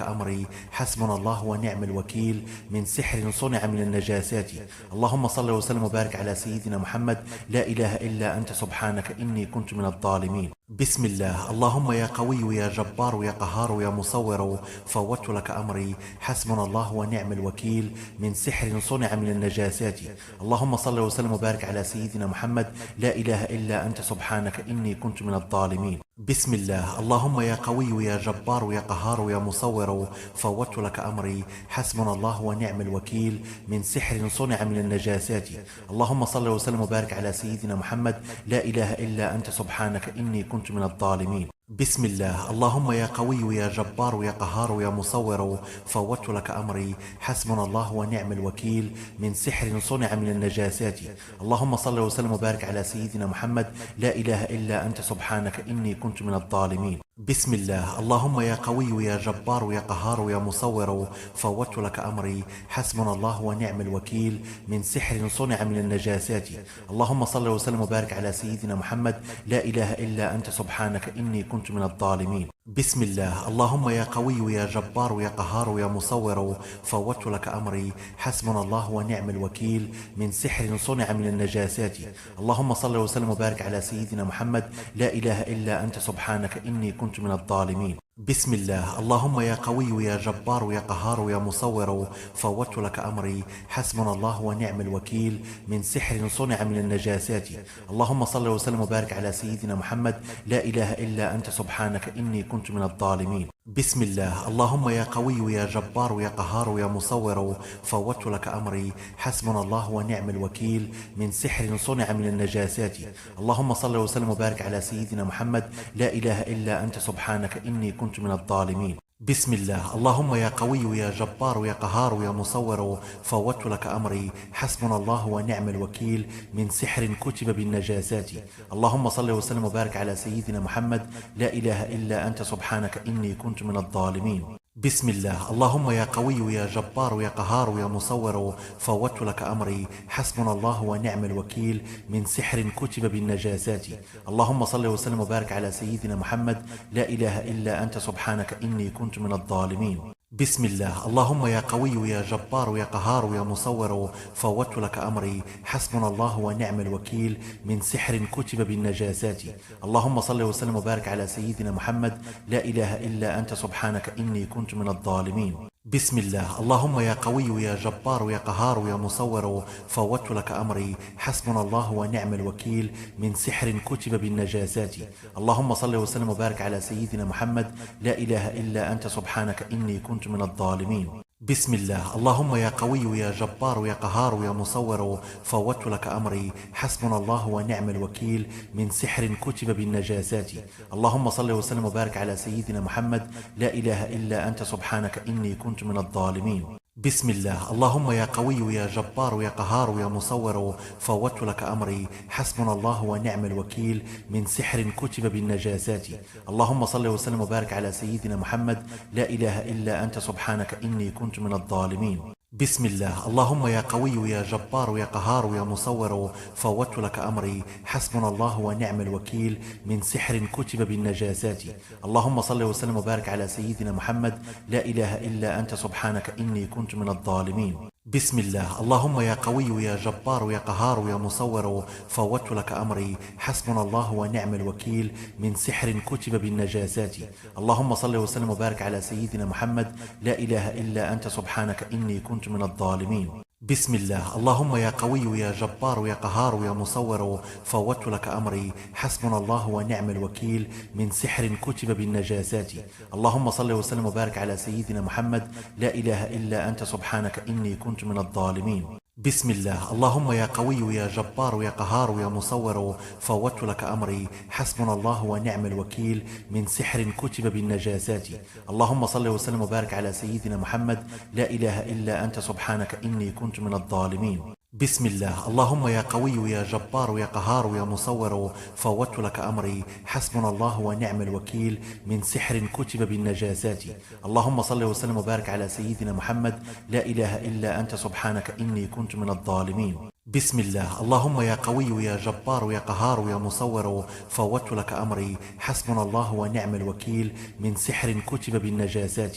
أمري حسبنا الله ونعم الوكيل من سحر صنع من النجاسات. اللهم صل وسلم وبارك على سيدنا محمد لا إله إلا أنت سبحانك إني كنت من الظالمين. بسم الله. اللهم يا قوي يا جبار يا قهار يا مصور فوضت لك أمري حسبنا الله ونعم الوكيل من سحر صنع من النجاسات. اللهم صل وسلم وبارك على سيدنا محمد لا إله إلا أنت سبحانك إني كنت من الظالمين. بسم الله. اللهم يا قوي يا جبار يا قهار يا مصور فوضت لك أمري حسبنا الله ونعم الوكيل من سحر صنع من النجاسات. اللهم صل وسلم وبارك على سيدنا محمد لا إله إلا أنت سبحانك إني كنت من الظالمين. بسم الله. اللهم يا قوي يا جبار يا قهار يا مصور فوضت لك أمري حسبنا الله ونعم الوكيل من سحر صنع من النجاسات. اللهم صل وسلم وبارك على سيدنا محمد لا إله إلا أنت سبحانك إني كنت من الظالمين. بسم الله. اللهم يا قوي يا جبار يا قهار يا مصور فوضت لك أمري حسبنا الله ونعم الوكيل من سحر صنع من النجاسات. اللهم صل وسلم وبارك على سيدنا محمد لا إله إلا أنت سبحانك إني كنت من الظالمين. بسم الله. اللهم يا قوي يا جبار يا قهار يا مصور فوضت لك أمري حسبنا الله ونعم الوكيل من سحر صنع من النجاسات. اللهم صل وسلم وبارك على سيدنا محمد لا إله إلا أنت سبحانك إني كنت من الظالمين. بسم الله. اللهم يا قوي يا جبار يا قهار يا مصور فوضت لك أمري حسبنا الله ونعم الوكيل من سحر صنع من النجاسات. اللهم صل وسلم وبارك على سيدنا محمد لا إله إلا أنت سبحانك إني كنت من الظالمين. بسم الله. اللهم يا قوي يا جبار يا قهار يا مصور، فوضت لك أمري، حسبنا الله ونعم الوكيل من سحر صنع من النجاسات. اللهم صل وسلم وبارك على سيدنا محمد. لا إله إلا أنت سبحانك إني كنت من الظالمين. بسم الله. اللهم يا قوي يا جبار يا قهار يا مصور، فوضت لك أمري، حسبنا الله ونعم الوكيل من سحر كتب بالنجاسات. اللهم صل وسلم وبارك على سيدنا محمد. لا إله إلا أنت سبحانك إني كنت من الظالمين. بسم الله. اللهم يا قوي يا جبار يا قهار يا مصور، فوضت لك أمري، حسبنا الله ونعم الوكيل من سحر كتب بالنجاسات. اللهم صل وسلم وبارك على سيدنا محمد. لا إله إلا أنت سبحانك إني كنت من الظالمين. بسم الله. اللهم يا قوي يا جبار يا قهار يا مصور، فوضت لك أمري، حسبنا الله ونعم الوكيل من سحر كتب بالنجاسات. اللهم صل وسلم وبارك على سيدنا محمد. لا إله إلا أنت سبحانك إني كنت من الظالمين. بسم الله. اللهم يا قوي يا جبار يا قهار يا مصور، فوضت لك أمري، حسبنا الله ونعم الوكيل من سحر كتب بالنجاسات. اللهم صل وسلم وبارك على سيدنا محمد. لا إله إلا أنت سبحانك إني كنت من الظالمين. بسم الله. اللهم يا قوي يا جبار يا قهار يا مصور، فوضت لك أمري، حسبنا الله ونعم الوكيل من سحر كتب بالنجاسات. اللهم صل وسلم وبارك على سيدنا محمد. لا إله إلا أنت سبحانك إني كنت من الظالمين. بسم الله. اللهم يا قوي يا جبار يا قهار يا مصور، فوضت لك أمري، حسبنا الله ونعم الوكيل من سحر كتب بالنجاسات. اللهم صل وسلم وبارك على سيدنا محمد. لا إله إلا أنت سبحانك إني كنت من الظالمين. بسم الله. اللهم يا قوي يا جبار يا قهار يا مصور، فوضت لك أمري، حسبنا الله ونعم الوكيل من سحر كتب بالنجاسات. اللهم صل وسلم وبارك على سيدنا محمد. لا إله إلا أنت سبحانك إني كنت من الظالمين. بسم الله. اللهم يا قوي يا جبار يا قهار يا مصور، فوضت لك أمري، حسبنا الله ونعم الوكيل من سحر كتب بالنجاسات. اللهم صل وسلم وبارك على سيدنا محمد. لا إله إلا أنت سبحانك إني كنت من الظالمين. بسم الله. اللهم يا قوي يا جبار يا قهار يا مصور، فوضت لك أمري، حسبنا الله ونعم الوكيل من سحر كتب بالنجاسات. اللهم صل وسلم وبارك على سيدنا محمد. لا إله إلا أنت سبحانك إني كنت من الظالمين. بسم الله. اللهم يا قوي يا جبار يا قهار يا مصور، فوضت لك أمري، حسبنا الله ونعم الوكيل من سحر كتب بالنجاسات. اللهم صل وسلم وبارك على سيدنا محمد. لا إله إلا أنت سبحانك إني كنت من الظالمين. بسم الله. اللهم يا قوي يا جبار يا قهار يا مصور، فوضت لك أمري، حسبنا الله ونعم الوكيل من سحر كتب بالنجاسات. اللهم صل وسلم وبارك على سيدنا محمد. لا إله إلا أنت سبحانك إني كنت من الظالمين. بسم الله. اللهم يا قوي يا جبار يا قهار يا مصور، فوضت لك أمري، حسبنا الله ونعم الوكيل من سحر كتب بالنجاسات.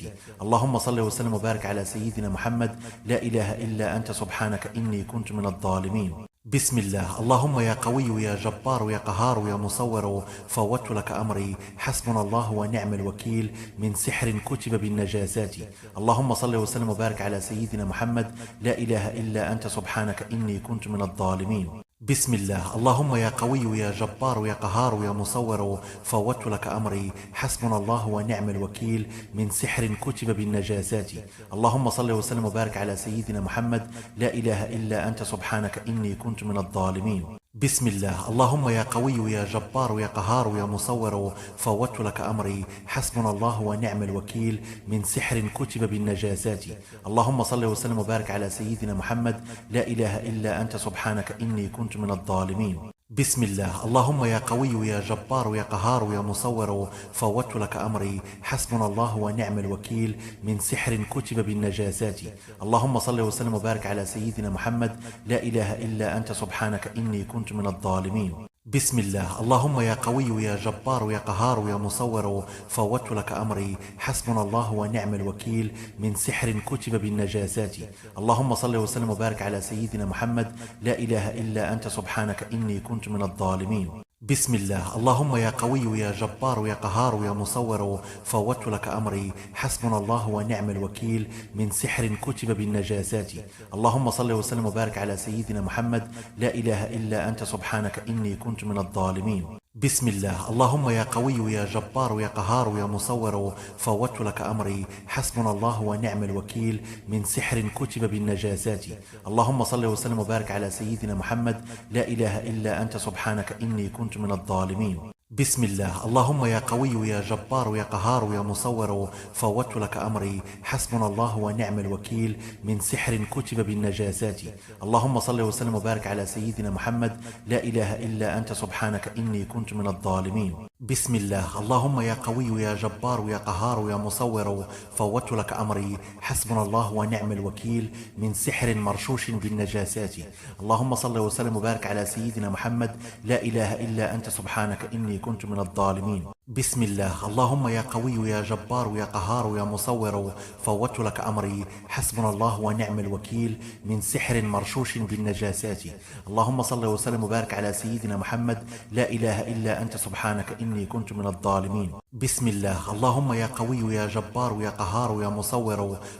اللهم صل وسلم وبارك على سيدنا محمد. لا إله إلا أنت سبحانك إني كنت من الظالمين. بسم الله. اللهم يا قوي يا جبار يا قهار يا مصور، فوضت لك أمري، حسبنا الله ونعم الوكيل من سحر كتب بالنجاسات. اللهم صل وسلم وبارك على سيدنا محمد. لا إله إلا أنت سبحانك إني كنت من الظالمين. بسم الله. اللهم يا قوي يا جبار يا قهار يا مصور، فوضت لك أمري، حسبنا الله ونعم الوكيل من سحر كتب بالنجاسات. اللهم صل وسلم وبارك على سيدنا محمد. لا إله إلا أنت سبحانك إني كنت من الظالمين. بسم الله. اللهم يا قوي يا جبار يا قهار يا مصور، فوضت لك أمري، حسبنا الله ونعم الوكيل من سحر كتب بالنجاسات. اللهم صل وسلم وبارك على سيدنا محمد. لا إله إلا أنت سبحانك إني كنت من الظالمين. بسم الله. اللهم يا قوي يا جبار يا قهار يا مصور، فوضت لك أمري، حسبنا الله ونعم الوكيل من سحر كتب بالنجاسات. اللهم صل وسلم وبارك على سيدنا محمد. لا إله إلا أنت سبحانك إني كنت من الظالمين. بسم الله. اللهم يا قوي يا جبار يا قهار يا مصور، فوضت لك أمري، حسبنا الله ونعم الوكيل من سحر كتب بالنجاسات. اللهم صل وسلم وبارك على سيدنا محمد. لا إله إلا أنت سبحانك إني كنت من الظالمين. بسم الله. اللهم يا قوي يا جبار يا قهار يا مصور، فوضت لك أمري، حسبنا الله ونعم الوكيل من سحر كتب بالنجاسات. اللهم صل وسلم وبارك على سيدنا محمد. لا إله إلا أنت سبحانك إني كنت من الظالمين. بسم الله. اللهم يا قوي يا جبار يا قهار يا مصور، فوضت لك أمري، حسبنا الله ونعم الوكيل من سحر كتب بالنجاسات. اللهم صل وسلم وبارك على سيدنا محمد. لا إله إلا أنت سبحانك إني كنت من الظالمين. بسم الله. اللهم يا قوي يا جبار يا قهار يا مصور، فوضت لك أمري، حسبنا الله ونعم الوكيل من سحر كتب بالنجاسات. اللهم صل وسلم وبارك على سيدنا محمد. لا إله إلا أنت سبحانك إني كنت من الظالمين. بسم الله. اللهم يا قوي يا جبار يا قهار يا مصور، فوضت لك أمري، حسبنا الله ونعم الوكيل من سحر مرشوش بالنجاسات. اللهم صل وسلم وبارك على سيدنا محمد. لا إله إلا أنت سبحانك إني كنت من الظالمين. بسم الله. اللهم يا قوي يا جبار يا قهار يا مصور، فوضت لك أمري، حسبنا الله ونعم الوكيل من سحر مرشوش بالنجاسات. اللهم صل وسلم وبارك على سيدنا محمد. لا إله إلا أنت سبحانك إني كنت من الظالمين. بسم الله. اللهم يا قوي يا جبار يا قهار يا مصور،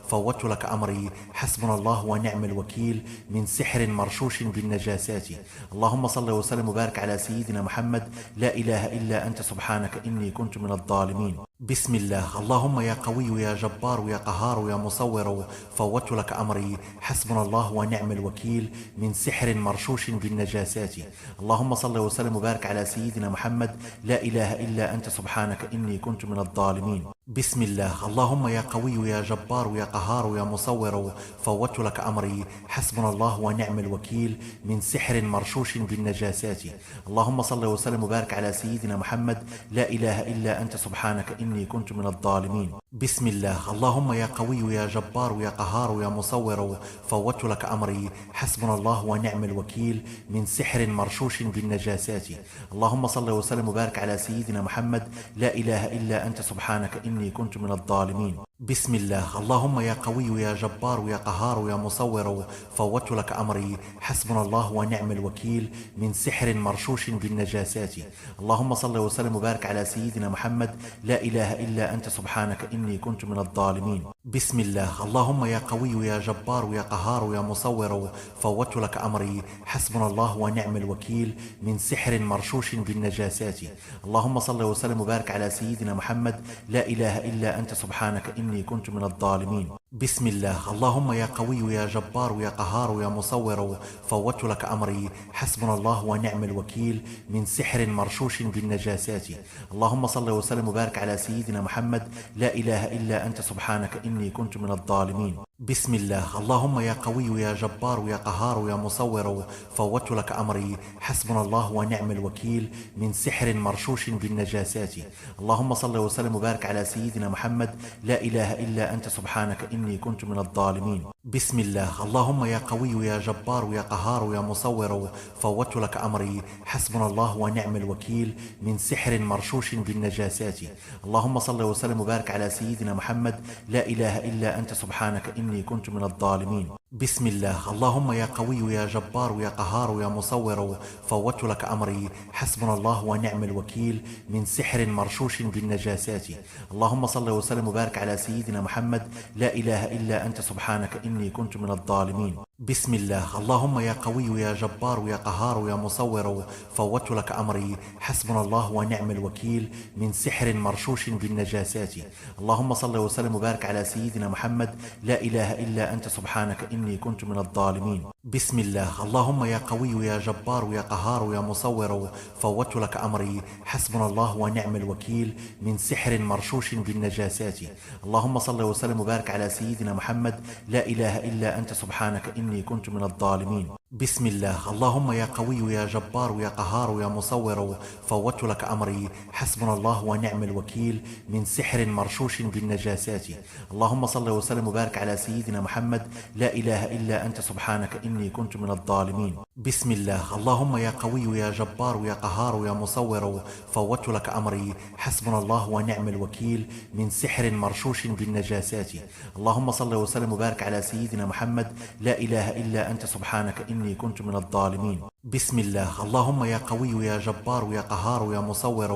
فوضت لك أمري، حسبنا الله ونعم الوكيل من سحر مرشوش بالنجاسات. اللهم صل وسلم وبارك على سيدنا محمد. لا إله إلا أنت سبحانك إني كنت من الظالمين. بسم الله. اللهم يا قوي يا جبار يا قهار يا مصور، فوضت لك أمري، حسبنا الله ونعم الوكيل من سحر مرشوش بالنجاسات. اللهم صل وسلم وبارك على سيدنا محمد. لا إله إلا أنت سبحانك إني كنت من الظالمين. بسم الله. اللهم يا قوي يا جبار يا قهار يا مصور، فوضت لك أمري، حسبنا الله ونعم الوكيل من سحر مرشوش بالنجاسات. اللهم صل وسلم وبارك على سيدنا محمد. لا إله إلا أنت سبحانك إني كنت من الظالمين. بسم الله. اللهم يا قوي يا جبار يا قهار يا مصور، فوضت لك أمري، حسبنا الله ونعم الوكيل من سحر مرشوش بالنجاسات. اللهم صل وسلم وبارك على سيدنا محمد. لا إله إلا أنت سبحانك إني كنت من الظالمين. بسم الله. اللهم يا قوي يا جبار يا قهار يا مصور، فوضت لك أمري، حسبنا الله ونعم الوكيل من سحر مرشوش بالنجاسات. اللهم صل وسلم وبارك على سيدنا محمد. لا إله إلا أنت سبحانك إني كنت من الظالمين. بسم الله. اللهم يا قوي يا جبار يا قهار يا مصور، فوضت لك أمري، حسبنا الله ونعم الوكيل من سحر مرشوش بالنجاسات. اللهم صل وسلم وبارك على سيدنا محمد. لا إله إلا أنت سبحانك إني كنت من الظالمين. بسم الله. اللهم يا قوي يا جبار يا قهار يا مصور، فوضت لك أمري، حسبنا الله ونعم الوكيل من سحر مرشوش بالنجاسات. اللهم صل وسلم وبارك على سيدنا محمد. لا إله إلا أنت سبحانك إني كنت من الظالمين. بسم الله. اللهم يا قوي يا جبار يا قهار يا مصور، فوضت لك أمري، حسبنا الله ونعم الوكيل من سحر مرشوش بالنجاسات. اللهم صل وسلم وبارك على سيدنا محمد. لا إله إلا أنت سبحانك إني كنت من الظالمين. بسم الله. اللهم يا قوي يا جبار يا قهار يا مصور، فوضت لك أمري، حسبنا الله ونعم الوكيل من سحر مرشوش بالنجاسات. اللهم صل وسلم وبارك على سيدنا محمد. لا إله إلا أنت سبحانك إني كنت من الظالمين. بسم الله. اللهم يا قوي يا جبار يا قهار يا مصور، فوضت لك أمري، حسبنا الله ونعم الوكيل من سحر مرشوش بالنجاسات. اللهم صل وسلم وبارك على سيدنا محمد. لا إله إلا أنت سبحانك إني كنت من الظالمين. بسم الله. اللهم يا قوي يا جبار يا قهار يا مصور، فوضت لك أمري، حسبنا الله ونعم الوكيل من سحر مرشوش بالنجاسات. اللهم صل وسلم وبارك على سيدنا محمد. لا إله إلا أنت سبحانك إني كنت من الظالمين. بسم الله. اللهم يا قوي يا جبار يا قهار يا مصور، فوضت لك أمري، حسبنا الله ونعم الوكيل من سحر مرشوش بالنجاسات. اللهم صل وسلم وبارك على سيدنا محمد. لا إله إلا أنت سبحانك إني كنت من الظالمين. بسم الله. اللهم يا قوي يا جبار يا قهار يا مصور، فوضت لك أمري، حسبنا الله ونعم الوكيل من سحر مرشوش بالنجاسات. اللهم صل وسلم وبارك على سيدنا محمد. لا إله إلا أنت سبحانك إني كنت من الظالمين. بسم الله. اللهم يا قوي يا جبار يا قهار يا مصور، فوضت لك أمري، حسبنا الله ونعم الوكيل من سحر مرشوش بالنجاسات. اللهم صل وسلم وبارك على سيدنا محمد. لا إله إلا أنت سبحانك إني كنت من الظالمين. بسم الله. اللهم يا قوي يا جبار يا قهار يا مصور،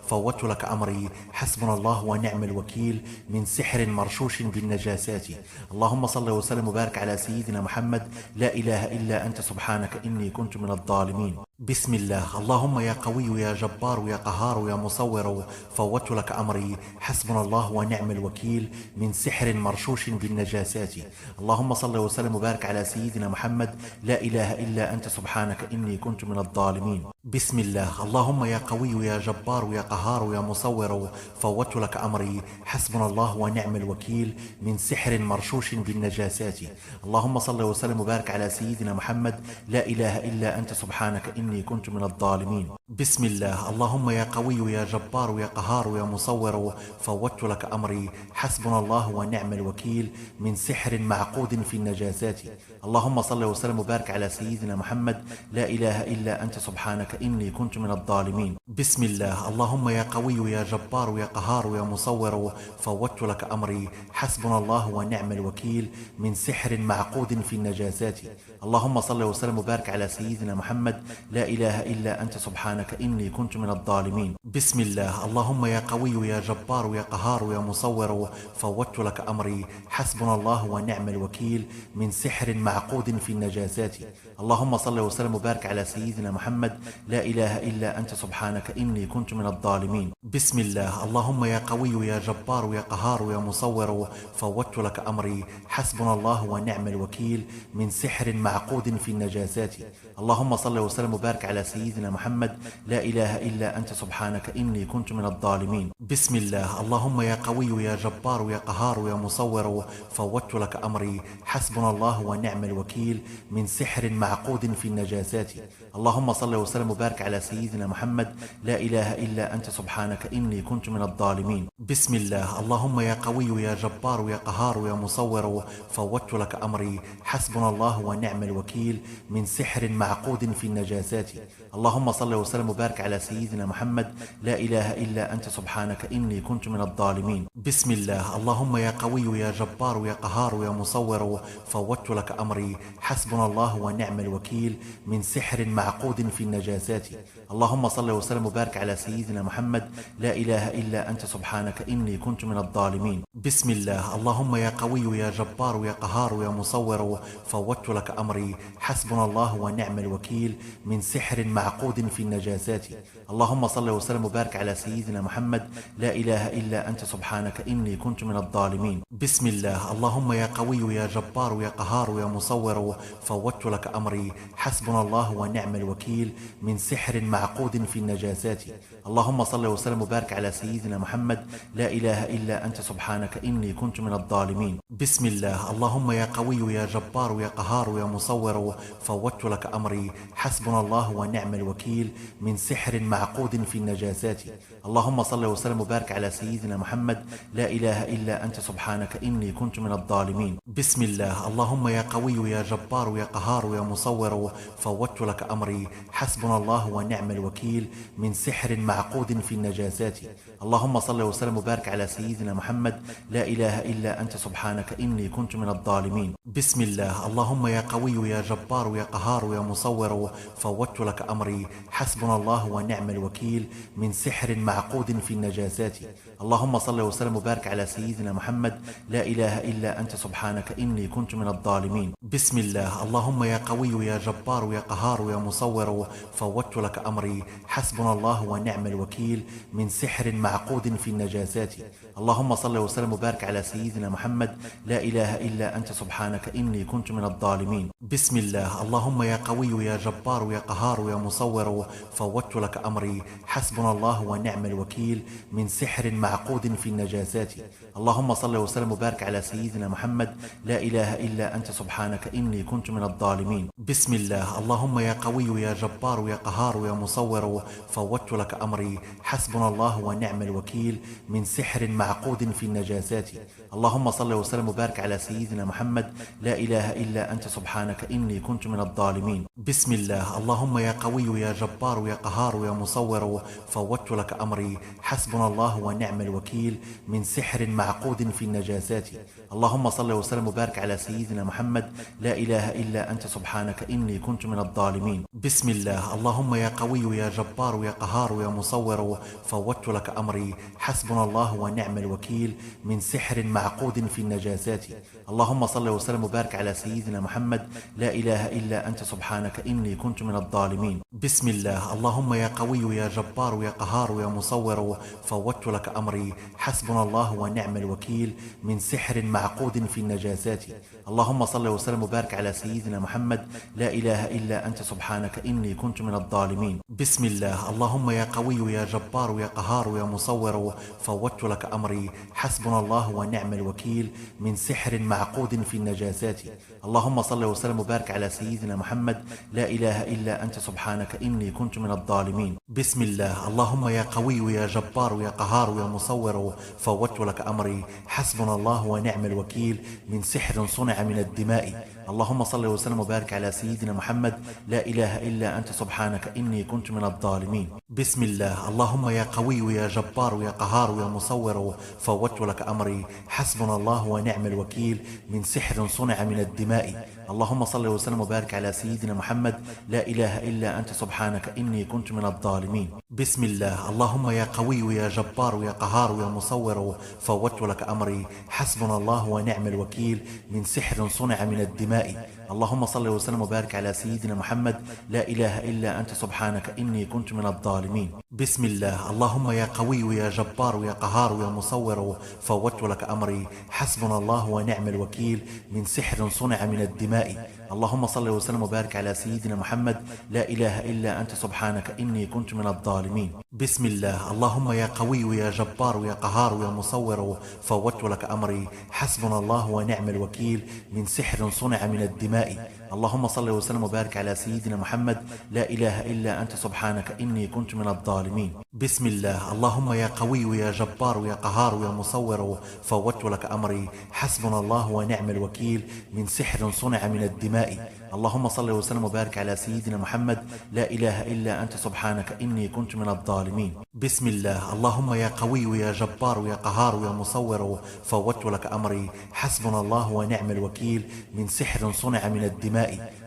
فوضت لك أمري، حسبنا الله ونعم الوكيل من سحر مرشوش بالنجاسات. اللهم صل وسلم وبارك على سيدنا محمد. لا إله إلا أنت سبحانك إني كنت من الظالمين. بسم الله. اللهم يا قوي يا جبار يا قهار يا مصور، فوضت لك أمري، حسبنا الله ونعم الوكيل من سحر مرشوش بالنجاسات. اللهم صل وسلم وبارك على سيدنا محمد، لا إله إلا أنت سبحانك إني كنت من الظالمين. بسم الله. اللهم يا قوي يا جبار يا قهار يا مصور، فوضت لك أمري، حسبنا الله ونعم الوكيل من سحر مرشوش بالنجاسات. اللهم صل وسلم وبارك على سيدنا محمد، لا إله إلا أنت سبحانك إني كنت من الظالمين. بسم الله. اللهم يا قوي يا جبار يا قهار يا مصور، فوضت لك أمري، حسبنا الله ونعم الوكيل من سحر معقود في النجاسات. اللهم صل وسلم وبارك على سيدنا محمد، لا إله إلا أنت سبحانك إني كنت من الظالمين. بسم الله. اللهم يا قوي يا جبار يا قهار يا مصور، فوضت لك أمري، حسبنا الله ونعم الوكيل من سحر معقود في النجاسات. اللهم صل وسلم وبارك على سيدنا محمد، لا إله إلا أنت سبحانك إني كنت من الظالمين. بسم الله. اللهم يا قوي يا جبار يا قهار يا مصور، فوضت لك أمري، حسبنا الله ونعم الوكيل من سحر معقود في النجاسات. اللهم صل وسلم وبارك على سيدنا محمد، لا إله إلا أنت سبحانك إني كنت من الظالمين. بسم الله. اللهم يا قوي يا جبار يا قهار يا مصور، فوضت لك أمري، حسبنا الله ونعم الوكيل من سحر معقود في النجاسات. اللهم صل وسلم وبارك على سيدنا محمد، لا إله إلا أنت سبحانك إني كنت من الظالمين. بسم الله. اللهم يا قوي يا جبار يا قهار يا مصور، فوضت لك أمري، حسبنا الله ونعم الوكيل من سحر معقود في النجاسات. اللهم صل وسلم وبارك على سيدنا محمد، لا إله إلا أنت سبحانك إني كنت من الظالمين. بسم الله. اللهم يا قوي يا جبار يا قهار يا مصور، فوضت لك أمري، حسبنا الله ونعم الوكيل من سحر معقود في النجاسات. اللهم صل وسلم وبارك على سيدنا محمد، لا إله إلا أنت سبحانك إني كنت من الظالمين. بسم الله. اللهم يا قوي يا جبار يا قهار يا مصور، فوضت لك أمري، حسبنا الله ونعم الوكيل من سحر معقود في النجاسات. اللهم صل وسلم وبارك على سيدنا محمد، لا إله إلا أنت سبحانك إني كنت من الظالمين. بسم الله. اللهم يا قوي يا جبار يا قهار يا مصور، فوضت لك أمري، حسبنا الله ونعم الوكيل من سحر معقود في النجاسات. اللهم صل وسلم وبارك على سيدنا محمد، لا إله إلا أنت سبحانك إني كنت من الظالمين. بسم الله. اللهم يا قوي يا جبار يا قهار يا مصور، فوضت لك أمري، حسبنا الله ونعم الوكيل من سحر معقود في النجاسات. اللهم صل وسلم وبارك على سيدنا محمد، لا إله إلا أنت سبحانك إني كنت من الظالمين. بسم الله. اللهم يا قوي يا جبار يا قهار يا مصور، فوضت لك أمري، حسبنا الله ونعم الوكيل من سحر معقود في النجاسات. اللهم صل وسلم وبارك على سيدنا محمد، لا إله إلا أنت سبحانك إني كنت من الظالمين. بسم الله. اللهم يا قوي يا جبار يا قهار يا مصور، فوضت لك أمري، حسبنا الله ونعم الوكيل من سحر معقود في النجاسات. اللهم صل وسلم وبارك على سيدنا محمد، لا إله إلا أنت سبحانك إني كنت من الظالمين. بسم الله. اللهم يا قوي يا جبار يا قهار يا مصور، فوضت لك أمري، حسبنا الله ونعم الوكيل من سحر معقود في النجاسات. اللهم صل وسلم وبارك على سيدنا محمد، لا إله إلا أنت سبحانك إني كنت من الظالمين. بسم الله. اللهم يا قوي يا جبار يا قهار يا مصور، فوضت لك أمري، حسبنا الله ونعم الوكيل من سحر معقود في النجاسات. اللهم صل وسلم وبارك على سيدنا محمد، لا إله إلا أنت سبحانك إني كنت من الظالمين. بسم الله. اللهم يا قوي يا جبار يا قهار يا مصور، فوضت لك أمري، حسبنا الله ونعم الوكيل من سحر معقود في النجاسات. اللهم صل وسلم وبارك على سيدنا محمد، لا إله إلا أنت سبحانك إني كنت من الظالمين. بسم الله. اللهم يا قوي يا جبار يا قهار يا مصور، فوضت لك أمري، حسبنا الله ونعم الوكيل من سحر معقود في النجاسات. اللهم صل وسلم وبارك على سيدنا محمد، لا إله إلا أنت سبحانك إني كنت من الظالمين. بسم الله. اللهم يا قوي يا جبار يا قهار يا مصور، فوضت لك أمري، حسبنا الله ونعم الوكيل من سحر معقود في النجاسات. اللهم صل وسلم وبارك على سيدنا محمد، لا إله إلا أنت سبحانك إني كنت من الظالمين. بسم الله. اللهم يا قوي يا جبار يا قهار يا مصور، فوضت لك أمري، حسبنا الله ونعم الوكيل من سحر معقود في النجاسات. اللهم صل وسلم وبارك على سيدنا محمد، لا إله إلا أنت سبحانك إني كنت من الظالمين. الظالمين. بسم الله. اللهم يا قوي يا جبار يا قهار يا مصور فوضت لك أمري، حسبنا الله ونعم الوكيل من سحر معقود في النجاسات. اللهم صل وسلم وبارك على سيدنا محمد، لا إله إلا أنت سبحانك إني كنت من الظالمين. بسم الله. اللهم يا قوي يا جبار يا قهار يا مصور فوضت لك أمري، حسبنا الله ونعم الوكيل من سحر معقود في النجاسات. اللهم صل وسلم وبارك على سيدنا محمد، لا إله إلا أنت سبحانك إني كنت من الظالمين. بسم الله. اللهم يا قوي يا جبار يا قهار يا مصور فوضت لك أمري، حسبنا الله ونعم الوكيل من سحر صنع من الدماء. اللهم صل وسلم وبارك على سيدنا محمد، لا إله إلا أنت سبحانك إني كنت من الظالمين. بسم الله. اللهم يا قوي يا جبار يا قهار يا مصور فوضت لك أمري، حسبنا الله ونعم الوكيل من سحر صنع من الدماء. اللهم صل وسلم وبارك على سيدنا محمد، لا إله إلا أنت سبحانك إني كنت من الظالمين. بسم الله. اللهم يا قوي يا جبار يا قهار يا مصور فوضت لك أمري، حسبنا الله ونعم الوكيل من سحر صنع من الدماء. اللهم صل وسلم وبارك على سيدنا محمد، لا إله إلا أنت سبحانك إني كنت من الظالمين. بسم الله. اللهم يا قوي يا جبار يا قهار يا مصور فوضت لك أمري، حسبنا الله ونعم الوكيل من سحر صنع من الدماء. اللهم صل وسلم وبارك على سيدنا محمد، لا إله إلا أنت سبحانك إني كنت من الظالمين. بسم الله. اللهم يا قوي يا جبار يا قهار يا مصور فوضت لك أمري، حسبنا الله ونعم الوكيل من سحر صنع من الدماء. اللهم صل وسلم وبارك على سيدنا محمد، لا إله إلا أنت سبحانك إني كنت من الظالمين. بسم الله. اللهم يا قوي يا جبار يا قهار يا مصور فوضت لك أمري، حسبنا الله ونعم الوكيل من سحر صنع من الدماء. اللهم صل وسلم وبارك على سيدنا محمد، لا إله إلا أنت سبحانك إني كنت من الظالمين. بسم الله. اللهم يا قوي يا جبار يا قهار يا مصور فوضت لك أمري، حسبنا الله ونعم الوكيل من سحر صنع من الدماء.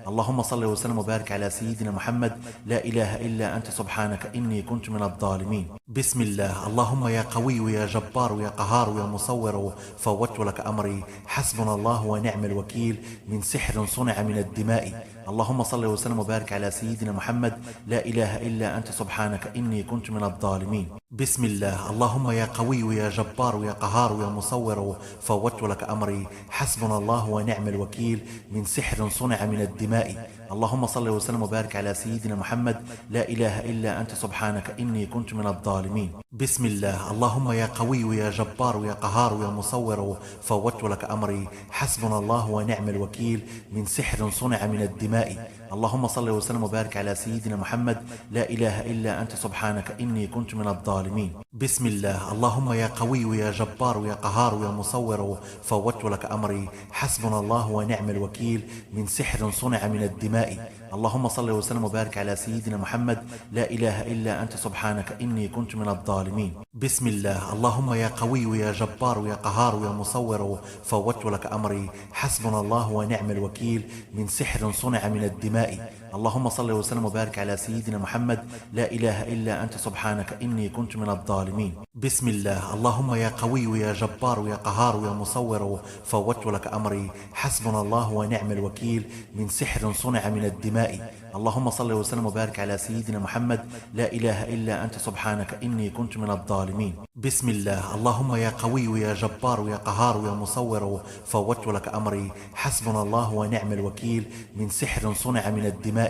اللهم صل وسلم وبارك على سيدنا محمد، لا إله إلا أنت سبحانك إني كنت من الظالمين. بسم الله. اللهم يا قوي يا جبار يا قهار يا مصور فوضت لك أمري، حسبنا الله ونعم الوكيل من سحر صنع من الدماء. اللهم صل وسلم وبارك على سيدنا محمد، لا إله إلا أنت سبحانك إني كنت من الظالمين. بسم الله. اللهم يا قوي يا جبار يا قهار يا مصور فوضت لك أمري، حسبنا الله ونعم الوكيل من سحر صنع من الدماء. اللهم صل وسلم وبارك على سيدنا محمد، لا إله إلا أنت سبحانك إني كنت من الظالمين. بسم الله. اللهم يا قوي يا جبار يا قهار يا مصور فوضت لك أمري، حسبنا الله ونعم الوكيل من سحر صنع من الدماء. اللهم صل وسلم وبارك على سيدنا محمد، لا إله إلا أنت سبحانك إني كنت من الظالمين. بسم الله. اللهم يا قوي يا جبار يا قهار يا مصور فوضت لك أمري، حسبنا الله ونعم الوكيل من سحر صنع من الدماء. اللهم صل وسلم وبارك على سيدنا محمد، لا إله إلا أنت سبحانك إني كنت من الظالمين. بسم الله. اللهم يا قوي يا جبار يا قهار يا مصور فوضت لك أمري، حسبنا الله ونعم الوكيل من سحر صنع من الدماء. اللهم صل وسلم وبارك على سيدنا محمد، لا إله إلا أنت سبحانك إني كنت من الظالمين. بسم الله. اللهم يا قوي يا جبار يا قهار يا مصور فوضت لك أمري، حسبنا الله ونعم الوكيل من سحر صنع من الدماء. اللهم صل وسلم وبارك على سيدنا محمد، لا إله إلا أنت سبحانك إني كنت من الظالمين. بسم الله. اللهم يا قوي يا جبار يا قهار يا مصور فوضت لك أمري، حسبنا الله ونعم الوكيل من سحر صنع من الدماء.